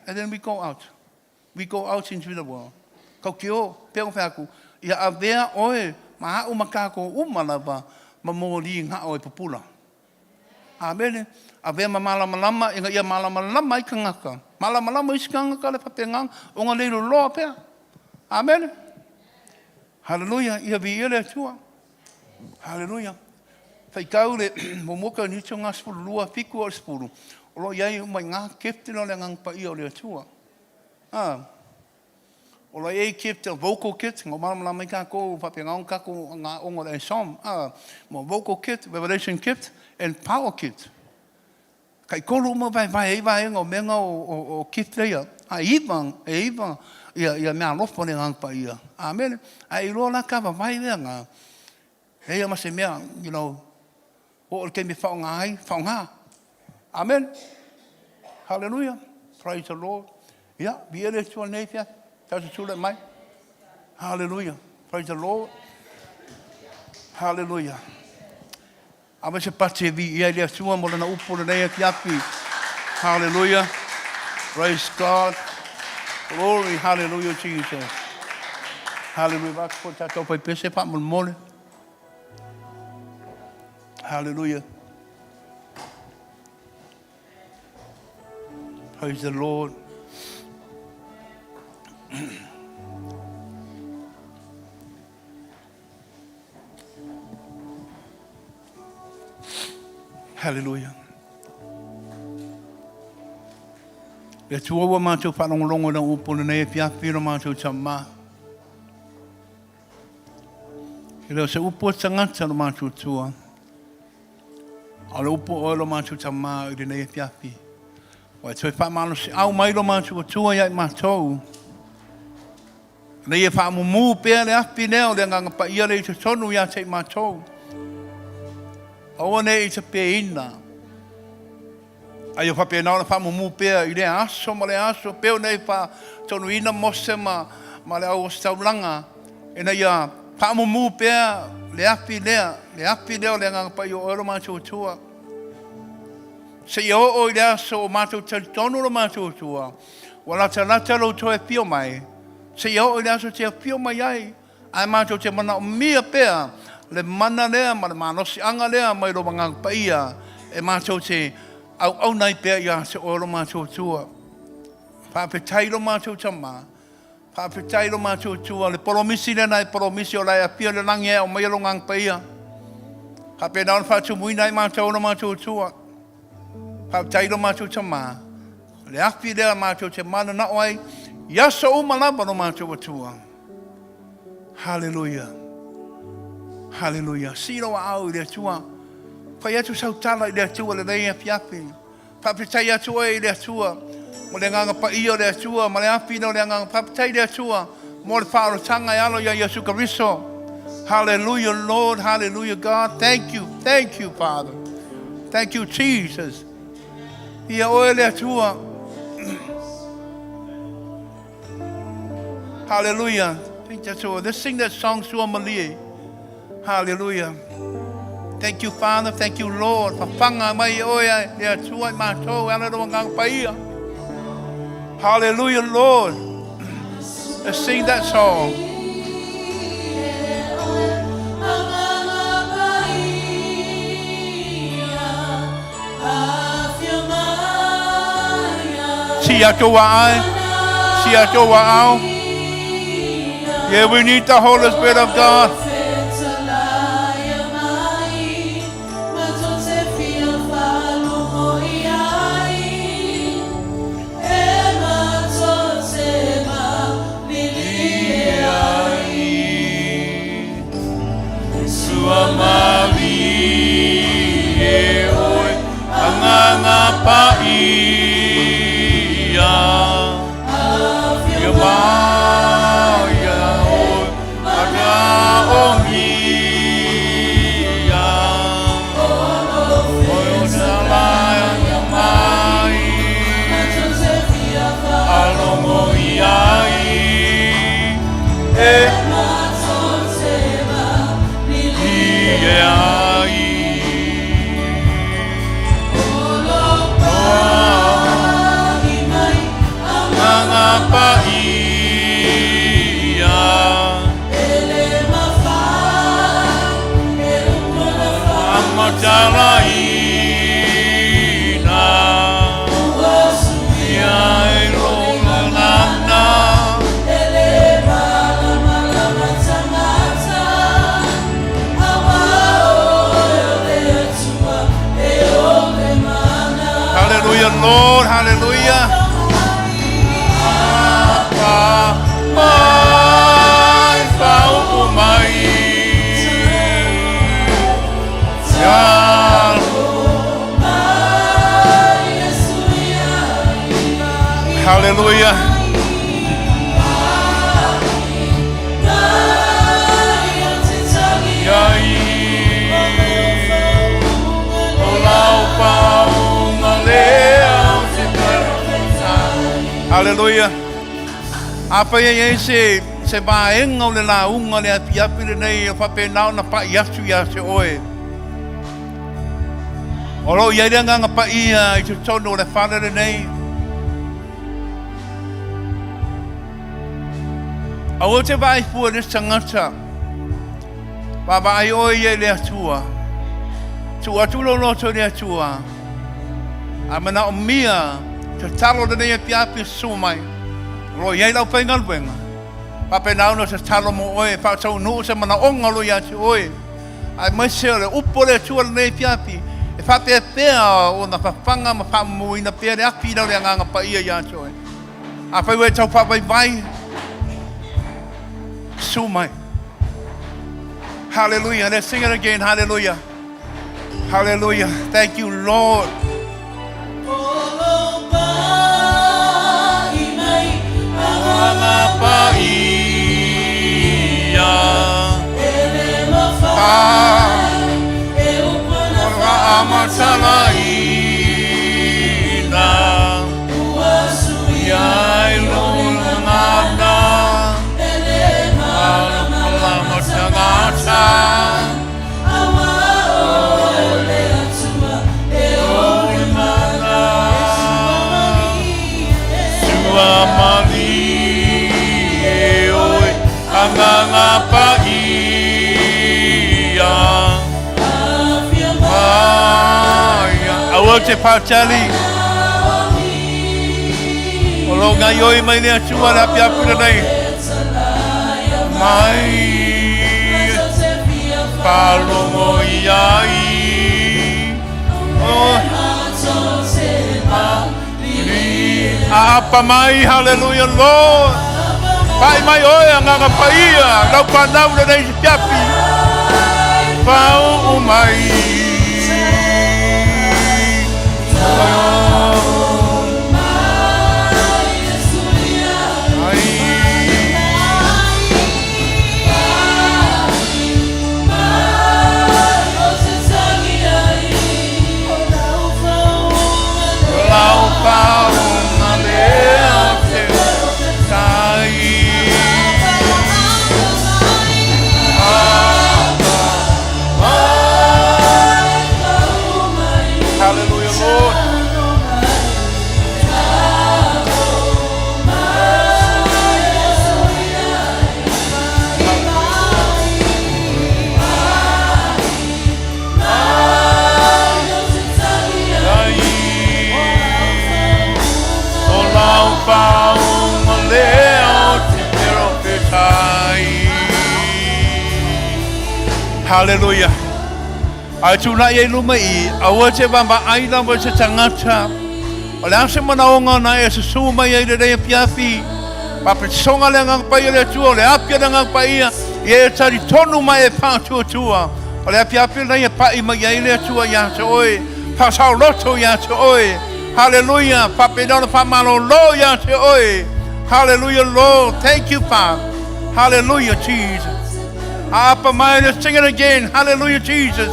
And then we go out. We go out into the world. Kau ki o, pea o whaku. Ia a vea oe, ma hau makako umalava, ma mōri ngā oe pupula. Amen. A vea ma malama inga ia malama I ka ngaka. Malama I ka ngaka le papengang o ngā leiro loa pea. Amen. Hallelujah. Ia vi ele tua. Hallelujah. Whai kau le momoka ni tō ngā spuru lua piku o spuru. O lo iai mai ngā kepte no le ngangpa I o le tua. O lo iai kepte vocal kit. Ngō malama I ka kou papengang kako ngā ongo le som. Mo vocal kit, revelation kit, and power kit. Kai kolo mo vai ngō menga o kit leia. Iwa ia mea lopo le ngangpa ia. Amen. A I rola ka vai lea ngā. Hei ama se mea, o le kemi whao ngā. Amen. Hallelujah. Praise the Lord. Yeah, be ere tua nei pia. Tau se tūle mai. Hallelujah. Praise the Lord. Hallelujah. Awa se pate vi ia le sua mo na upo le nei api. Hallelujah. Praise God. Glory. Hallelujah, Jesus. Hallelujah. Wa ko tatou pai pese pa mo mole. Hallelujah. Praise the Lord. Hallelujah. Le tua wa mātou whanongolongo na upona nei piapi no mātou tama. He leo se upo tangata no mātou tua. A le upo o lo mātou tama i le nei piapi. Wa toi whamalo se au mai lo mātou tua iai mātou. Nei e whamumu pēr le api neo le nganga pa ia le i te tonu ia te mātou. Awa nei i te pē ina. Ai o whape nao na whamumu pēr i le aso ma le aso. Pēo nei wha tonu ina mose ma le au staulanga. E nei a whamumu pēr le api nea. Le api neo le nganga pa i o ero mātou tua. Se i o i le aso o mātou te tonu lo mātou tua. Wala te lata lo to e pio mai. Se i o i le aso te pio mai ai. Ai mātou te mana o mia pēr. Le mana lea, ma le manosi anga lea, mai lo mangang paia, e mātou te au nai pēr ia se oro mātou tua. Whaapetai lo mātou tama, whaapetai lo mātou tua, le poromisi le nai poromisi o lai a pia le langi o mai lo ngang paia. Whaape naon whaatu mui nai mātou lo mātou tua. Whaapetai lo mātou tama, le api lea mātou te mana na oai, yasa o malaba lo mātou tua. Hallelujah. Hallelujah. Sino wa au le tua. Pai atu sautala i le tua le nei api api. Papitai atu e le tua. Mo le nganga pa iyo le tua. Ma le api no le nganga papitai le tua. Mo le whaaro tanga e alo ya Yesu Karisto. Hallelujah, Lord. Hallelujah, God. Thank you. Thank you, Father. Thank you, Jesus. Ia oe le tua. Hallelujah. Let's sing that song, Sua Malie. Hallelujah. Thank you, Father. Thank you, Lord. Papanga mai oia le tua mātou ala do ngang paia. Hallelujah, Lord. Let's sing that song. Sia to wa ai. Sia to wa au. Yeah, we need the Holy Spirit of God. Lord, hallelujah. Hallelujah. Hallelujah. Apa ye se baenga le la unga le api le nei fa pe na pa yasu ya se oe. O lo ia rea nganga pa ia I te tono le whanere nei. A o te vai fua ne tangata. Pa vai o ia le atua. Tua tulo loto le atua. A mana o mia te talo de nei piapi sumai. Lo ia lau pengal wenga. Pa penau no te talo mo oe. Pa tau nuu se mana onga lo ia te oe. Ai mai se le upo le atua le nei piapi. E fa pe pea o na whanga ma wha muina pea le api nau le nganga pa ia ia te oe. A whai we tau pa vai. Sumai. Hallelujah. Let's sing it again. Hallelujah. Hallelujah. Thank you, Lord. Te patali o lo nga yoi mai le atua la pia pura nei mai palongo iai apa mai hallelujah Lord pai mai oe nganga paia lau panau le nei piapi pau mai Hallelujah. Ai tuna ye luma I awa te bamba aina mo te tangata. O le ase mana onga na e se suma ye le rei piafi. Pa pe songa le ngang pa ye le tua le apia le ngang pa ia. Ye tari tonu mai e pa tua tua. O le piafi le pa I ma ye le tua ya te oe. Pa sao loto ya te oe. Hallelujah. Pa pe dona pa malo lo ya te oe. Hallelujah Lord. Thank you Father. Hallelujah Jesus. Apa mai, let's sing it again. Hallelujah, Jesus.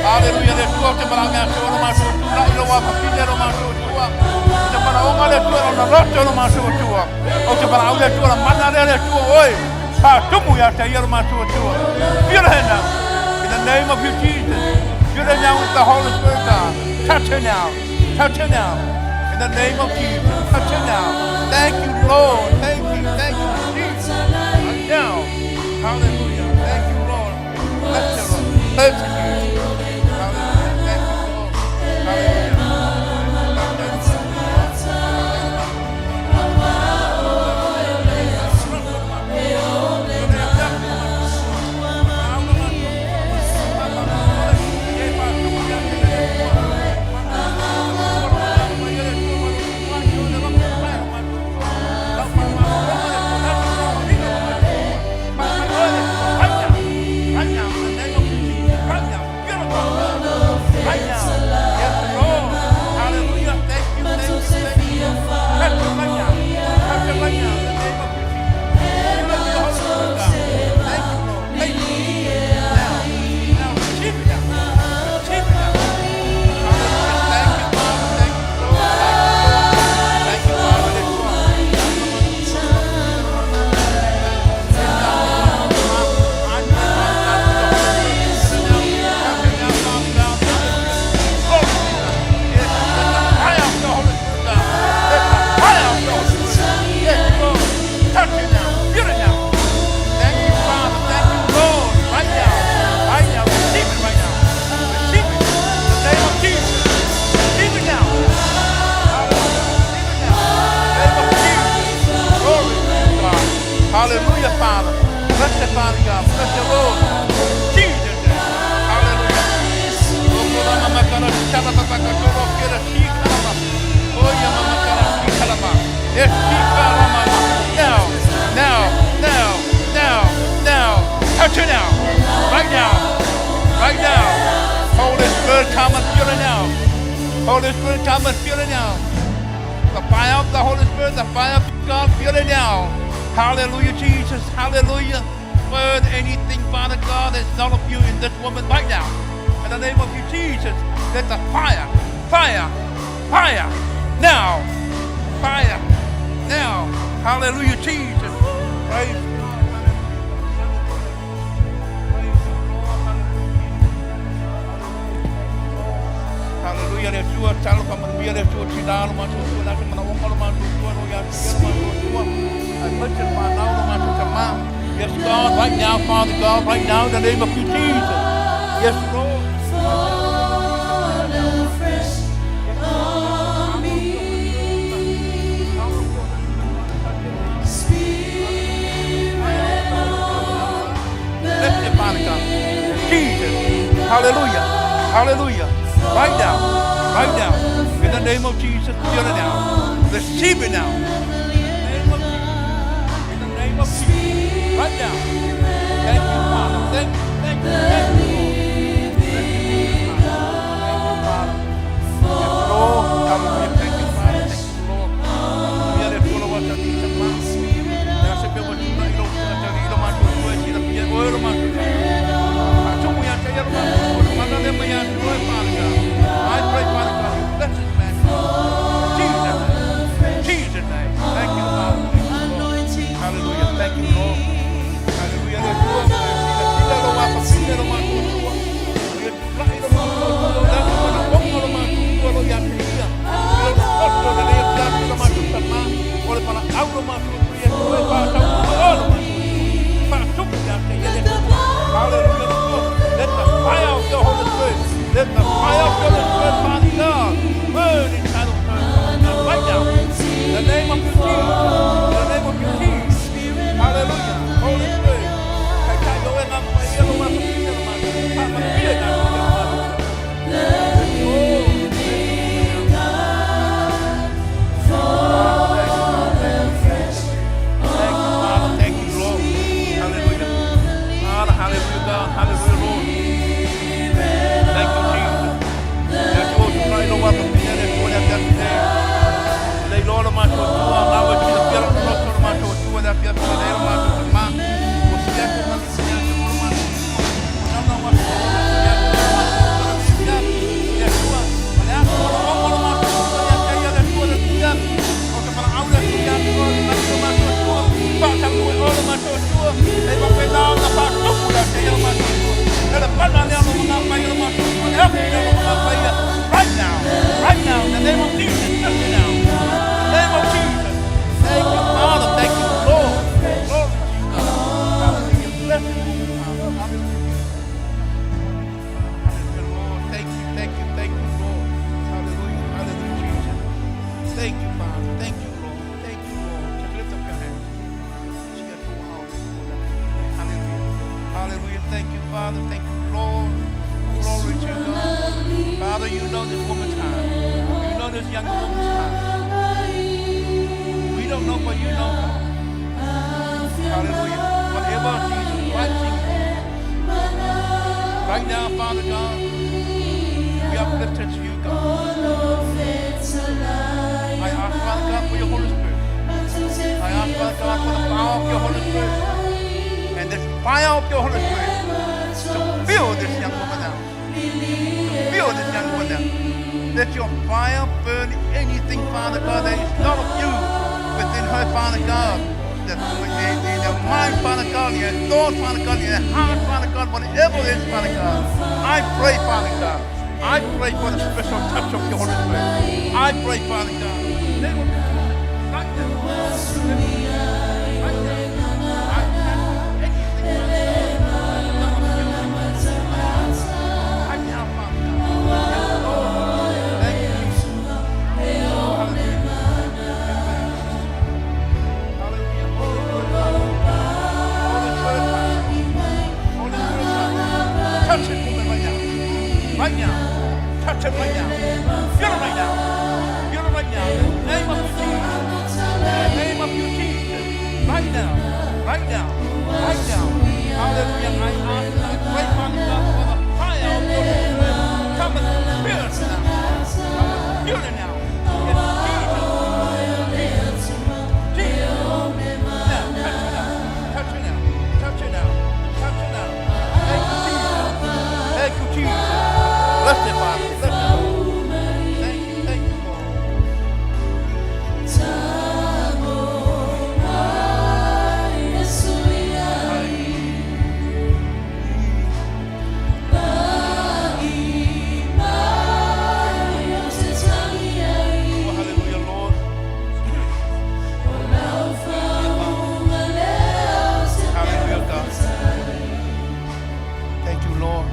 Hallelujah, let's go to Baranga, to the Master, to the Wapa, to the Master, to the onga le tua na roto na masu tua. O te para au le tua na mana le tua oi. Pa tumu ya te ia masu tua. Fill her now. In the name of you, Jesus. Fill her now with the Holy Spirit, God. Touch her now. Touch her now. In the name of Jesus. Touch her now. Thank you, Lord. Thank you, Jesus. Right now. Hallelujah. Thank you, Lord. Bless you, Lord. Bless you. Hallelujah, Father. Bless the Father God. Bless the Lord. Jesus. Hallelujah. Now. Touch her now. Right now. Holy Spirit, come and fill her now. Holy Spirit, come and fill her now. The fire of the Holy Spirit, the fire of God, fill her now. Hallelujah, Jesus. Hallelujah. Burn anything, Father God, that's not of you in this woman right now. In the name of you, Jesus, let the fire. Now. Fire. Now. Hallelujah, Jesus. Praise God. Hallelujah, le tua talo kama mia le tua tinalo ma tua na kama na wonga ma tua no ya tua. I put it my now ma tua ma. Yes, God, right now, Father God, right now, in the name of you, Jesus. Yes, Lord. Fall afresh on me. Spirit of the Lift it, Father God. Jesus. Hallelujah. Right now. In the name of Jesus, feel it now. Receive it now. In the name of Jesus. Right now. Thank you, Father. Thank you, Lord. Thank you, Father. Yes, Lord. Hallelujah. Thank you, Father. Thank you, Lord. Hallelujah. Let's go to what I need to pass. There's a bit of what you know. You don't want to do. Man, you do it. You don't get oil. Man, you do it. I told you, I tell you, man, I pray, Father God, you bless this man. Jesus' name. Thank you, Father. Hallelujah. Thank you, Lord. Let the fire of your Holy Spirit, let the fire of your Holy Spirit, Father God, burn inside of her right now. In the name of your Jesus. In the name of your Jesus. Hallelujah. Holy Spirit. Thank you, Lord. Hallelujah. Hallelujah, God. Hallelujah, Lord. Thank you, Jesus. That's what you try to work with me. That's what I've done today. Lay Lord of my soul, now it's the fear of the Lord of my soul, to what I've done today, of my soul, man. Was that one? Father. Thank you, Lord. Glory to God. Father, you know this woman's heart. You know this young woman's heart. We don't know, but you know, God. Hallelujah. Whatever she's watching right now, Father God, we uplift her to you, God. I ask, Father God, for your Holy Spirit. I ask, Father God, for the power of your Holy Spirit. And this fire of your Holy Spirit to fill this young woman now. To fill this young woman now. Let your fire burn anything, Father God, that is not of you within her, Father God. That in her mind, Father God, in her thoughts, Father God, in her heart, Father God, whatever it is, Father God. I pray, Father God. I pray for the special touch of your Holy Spirit. I pray, Father God. Right now, touch it right now, feel it right now, feel it right now, in the name of Jesus, in the name of you, Jesus, right now, right now, right now, hallelujah, I ask and I pray, Father God, for the fire of your Spirit, come and feel it now, come and feel it now, yes, Jesus, touch it now, touch it now, touch it now, thank you, Jesus. Bless it, Father. Bless it, Lord. Thank you, Lord.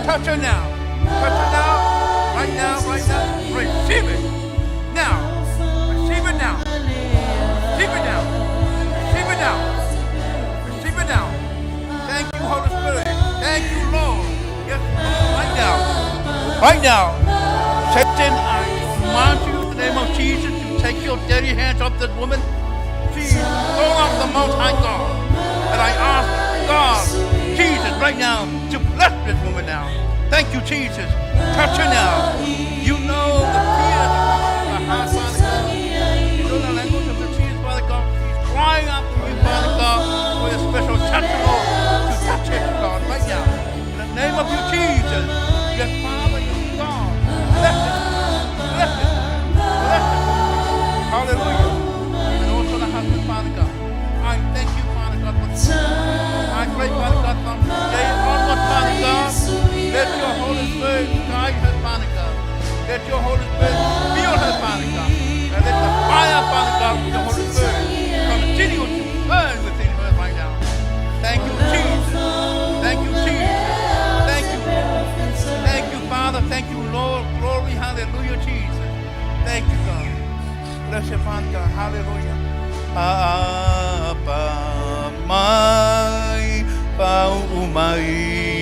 Touch her now. Touch her now. Right now, right now. Receive it. Now. Receive it now. Receive it now. Receive it now. Receive it now. Thank you, Holy Spirit. Thank you, Lord. Yes, Lord. Right now. Right now. Satan, I command you in the name of Jesus to take your dirty hands off this woman. She is going off the Most High God. And I ask God, Jesus, right now, to bless this woman now. Thank you, Jesus. Touch her now. You know the tears of her heart, Father God. You know the language of the tears, Father God. She's crying out to you, Father God, for your special touch, Lord, to touch her, God, right now. In the name of you, Jesus. Yes, Father, yes, God. Bless it. Bless it. Bless it. Hallelujah. And also the husband, Father God. I thank you, Father God, for I pray, Father God, from today onward, Father God, let your Holy Spirit guide her, Father God. Let your Holy Spirit fill her, Father God. And let the fire, Father God, of the Holy Spirit continue to burn within her right now. Thank you, Jesus. Thank you, Jesus. Thank you, Lord. Thank you, Father. Thank you, Lord. Glory, hallelujah, Jesus. Thank you, God. Resepanta, haleluya. Apa mai pau umai.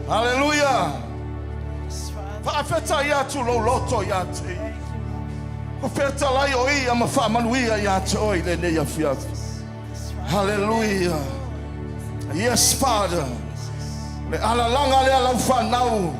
Hallelujah. Fafeta ya tu lo loto ya te. Fafeta la yo I am a famanuia ya te oi le ne ya fia. Hallelujah. Yes, Father. Le ala langa le ala fa nau.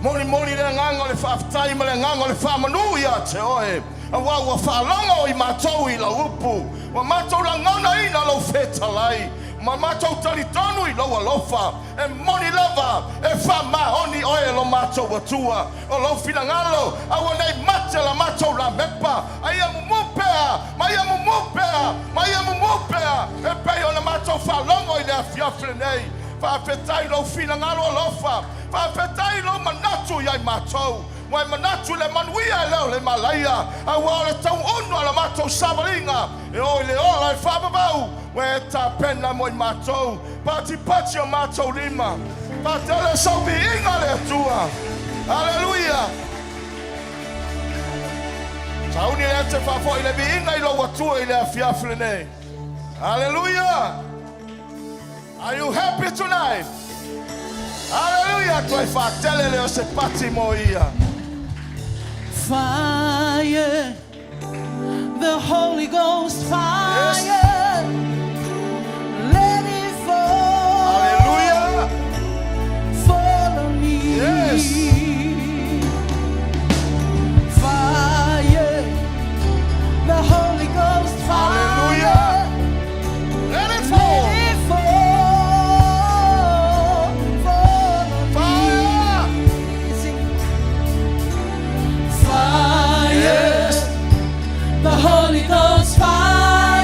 Moni moni le nganga le fafta I le nganga le famanuia te oi. Awa wa fa langa I matou I la upu. Wa matou la ngana ina lo feta lai. Mamato talitonu I loa lofa e moni lava e fama oni oe lo mato watua o lo finangalo awane mate la mato la mepa ayamu mupea e peo na mato fa longo I le fiafrenei fa fetai lo finangalo lofa fa fetai lo manatu ya mato Wai manatu le manuia leo le malaya awa le tau ono la mato savaringa e o le ola e fababau we ta pena mo mato pati o mato lima patele sobi inga le tua hallelujah sauni le te fa fo ile bi inga ilo watua ile afiaflene hallelujah are you happy tonight hallelujah tu fa tele le se pati moia fire, the Holy Ghost fire. Yes. Let it fall. Hallelujah. Fall on me. Yes. Fire, the Holy Ghost fire. Hallelujah. Let it fall. Let it fall. Fall on Fire. me. Fire, Yes. the Holy Ghost fire.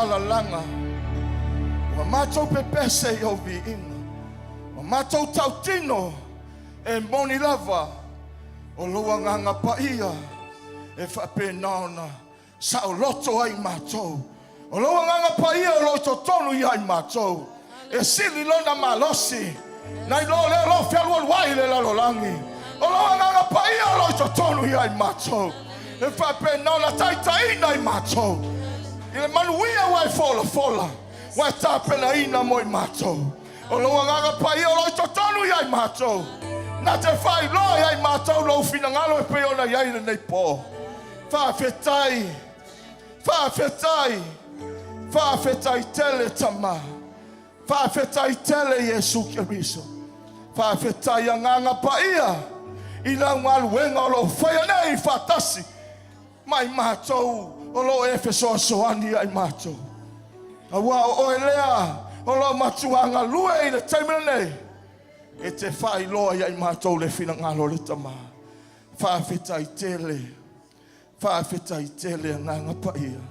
alalanga. Wa mātou pepese i au vi inga. Wa mātou tautino e moni lava o loa nganga paia e whapenana sa o loto ai mātou. O loa nganga paia o loto tonu i ai mātou. E sili lona malosi. Nai lo le lo fialua wai le lalolangi. O loa nganga paia o loto tonu i ai mātou. E whapenana taitaina i mātou. I le manuia wai fola. Wai tāpena ina mo i mātou. O loa nganga paia o loto tonu i ai mātou. Na te whai loi ai mātou lau fina ngalo e peona iai le nei pō. Whawhetai tele tama. Whawhetai tele Yesu Kiriso. Whawhetai a nganga paia. I lau ngalu wenga o lo whaia nei whatasi. Mai mātou o lo Efeso soani ai mātou. Awa o elea o lo matuanga lue i le taimina nei. E te whai loa iai mātou le whina ngalo le tama. Whawhetai tele a nganga paia.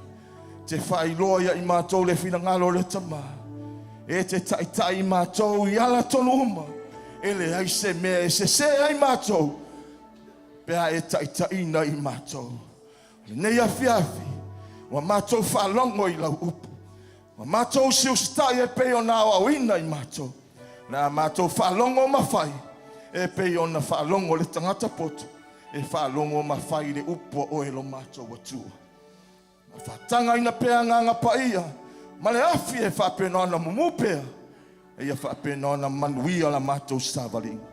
Te whai loa iai mātou le whina ngalo le tama. E te taitai mātou i ala tonu uma. E le aise mea e se ai mātou. Pea e taitaina i mātou. Le nei awhiawhi. Wa mātou whalongo i lau upu. Wa mātou siustai e peo nā au ina i mātou. Nā mātou whalongo mawhai, e pei ona whalongo le tangata poto, e whalongo mawhai le upo o elo mātou watua. Ma whatanga ina pea nganga paia, ma le awhi e whapenona mumupea, e ia whapenona manuia la mātou stāwalinga.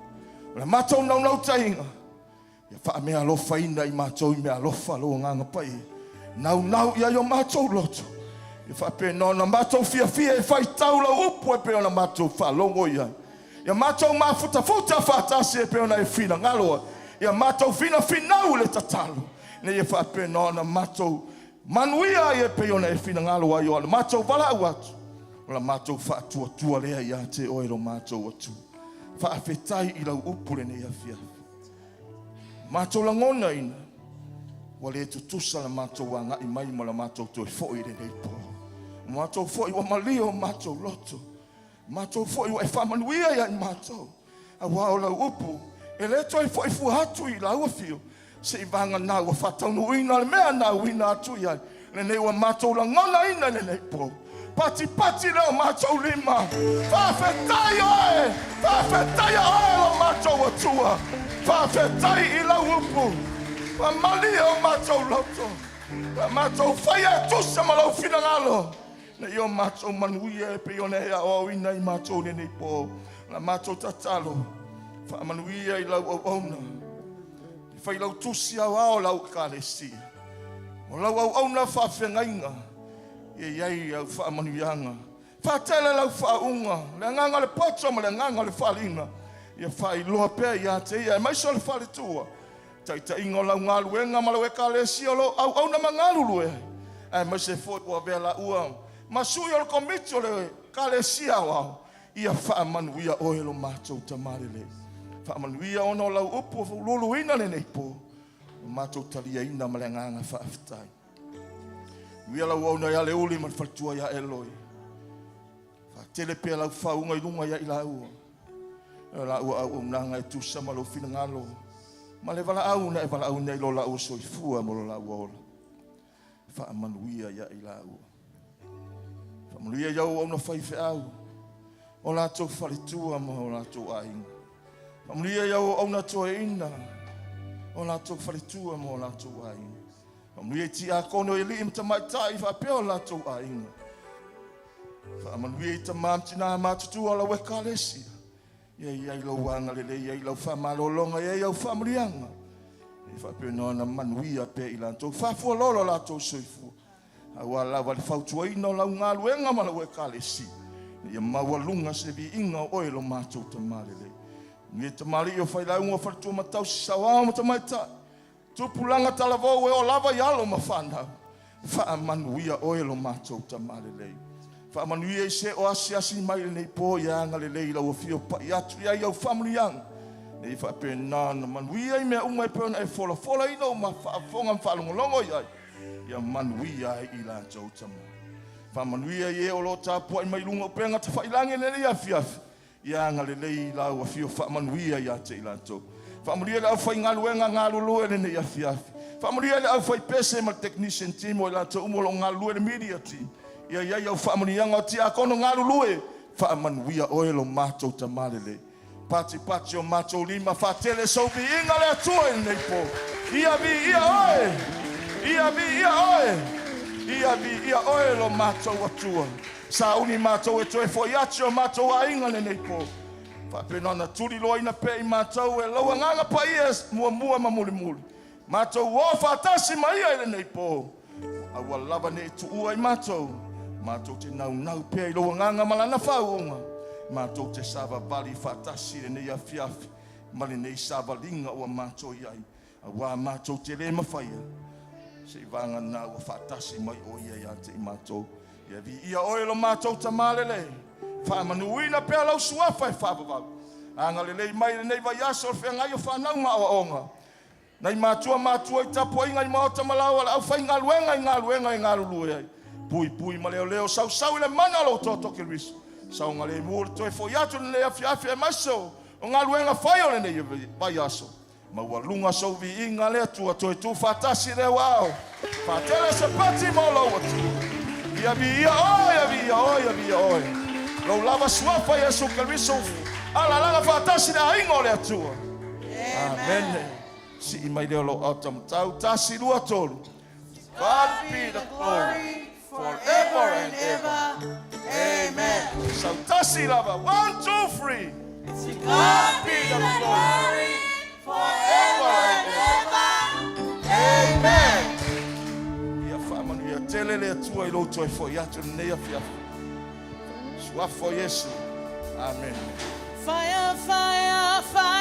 La mātou nau tainga, ia whamea lofa ina i mātou i mea lofa lo nganga paia. Nau ia yo mātou loto. E whapenona mātou fia e whai taula upu e peona mātou whalongo ia. Ia mātou mafuta whatasi e peona e whina ngaloa. Ia mātou whina le tatalo. Ne ia whapenona mātou manuia e peona e whina ngaloa i oale. Mātou wala atu. Ola mātou whaatua lea ia te oero mātou atu. Whaafetai i lau upu le nei awhia. Mātou langona ina. Wale e tutusa la mātou wanga i mai ma la mātou toi fōi le nei pō. Mātou fōi wa malio mātou loto. Mātou fōi wa e whamanuia ia i mātou. A wao lau upu. E le toi fōi fuhatu i lau awhio. Se i vanga nā wa whataunu ina le mea nā wina atu ia. Le nei wa mātou la ngona ina le nei pō. Pati leo mātou lima. Whawhetai oe. Whawhetai oe o mātou atua. Whawhetai i lau upu. Wa malio mātou loto. Wa mātou whaia tusa ma lau whina ngalo. Na io mātou manuia e pe ona hea o ina i mātou ne nei pō. Na mātou tatalo. Wha manuia i lau au auna. I whai lau tusi au ao lau kālesia. O lau au auna whawhengainga. E iei au wha manuianga. Whatele lau whaunga. Le nganga le poto ma le nganga le whalinga. Ia whai loa pēr ia te ia. E maiso le whale tua. Taita ingo lau ngalu enga ma lau e kālesia lo au auna ma ngalu lue. E maise fōt ua vela ua. Masui o komiti o le kālesia wao. Ia whaamanuia oelo mātou tamarele. Whaamanuia ono lau upu o lulu ina le nei pō. Mātou talia ina ma le nganga whaaftai. Wia lau au na ia le uli man whatua ia eloi. Whaatele pia lau whaunga i lunga ia i la ua. La ua au nanga e tusa ma lau whina ngalo. Ma le wala au na e wala au nei lo la ua soifua mo lo la ua ola. Whaamanuia ia i la ua. Whaamanuia iau au na whaife au. O lātou whalitua ma o lātou ainga. Whaamanuia iau au na toa ina. O lātou whalitua ma o lātou ainga. Whaamanuia ti a kono e li im tamaitai whapea o lātou ainga. Whaamanuia i tamam tina mātutua la wekalesi. Ia lau wanga lele, ia lau whamalolonga, ia lau whamrianga. E whapea nona manuia pe i lātou. Whafua lolo lātou soifua. Awa lawa le whautua ina o lau ngā luenga ma lau wekalesi. Ia maua lunga se vi inga o oelo mātou tamarele. Ia tamari i o whailaunga wharitua matau si sawao ma tamaita. Tupulanga talavou e o lava i alo ma whanau. Whaamanuia oelo mātou tamarele. Whaamanuia i se o asi mai le nei pō ia anga le lei lau o fio pa i atu ia i au whamrianga. Nei whape nāna manuia i mea unga i pēna e fola ina o ma whaafonga mwhalongolongo iai. Ia manuia i lātou tamarele. Whamanuia e o lo tāpua I mai lunga o penga te whailange nere ia fiafi. Ia ngale lei lau a fio whamanuia ia te ilanto. Whamanuia le au whai ngaluenga ngalulue nere ia fiafi. Whamanuia le au whai pese ma technician team o ilanto umolo ngalulue le media team. Ia ia au whamanianga o tia kono ngalulue. Whamanuia oe lo mātou tamalele. Pati o mātou lima whatele sobi inga le atua nei po. Ia vi ia oe. Ia vi ia oe. Ia vi ia oe lo mātou atua. Sa uni mātou e toe foi ati o mātou a inga nei po. Whapenana turi loa ina pe I mātou e laua nganga pa ia mua ma muli. Mātou o whatasi ma ia nei po. Awa lava ne tu ua I mātou. Mātou te nau pe I laua nganga malana whauonga. Mātou te sava vali whatasi e nei a fiafi. Mali nei sava linga o mātou iai. Awa mātou te le mawhaia. Se vanga na o whatasi mai o ia ia te I mātou. Ia vi ia oe lo mātou tamalele. Whamanuina pia lau suafa e whapapau. Anga lelei mai le nei vai aso o whengai o whanau ma o onga. Nei mātua I tapo inga I maota malawa la au whai ngaluenga I ngalulue ai. Pui ma leo sau I le mana lo toto ke riso. Sau ngale muur toe fo yatu le afi e maso. O ngaluenga whai o le nei vai aso. Ma ua lunga sau vi inga le atua toe tu whatasi le wao. Whatele se pati molo atu. Ia vi ia oe. Lau lava suafa Yesu Keriso. Ala langa whatasi le inga le atua. Amen. Si I mai leo lo autam tau tasi lua tolu. God be the glory forever and ever. Amen. So tasi lava. 1, 2, 3. To God be the glory forever and ever. Amen. Ia whamanu ia tele le atua I lotu ai fo iatu nei a fiafu. Suafo Yesu. Amen. Fire, fire, fire.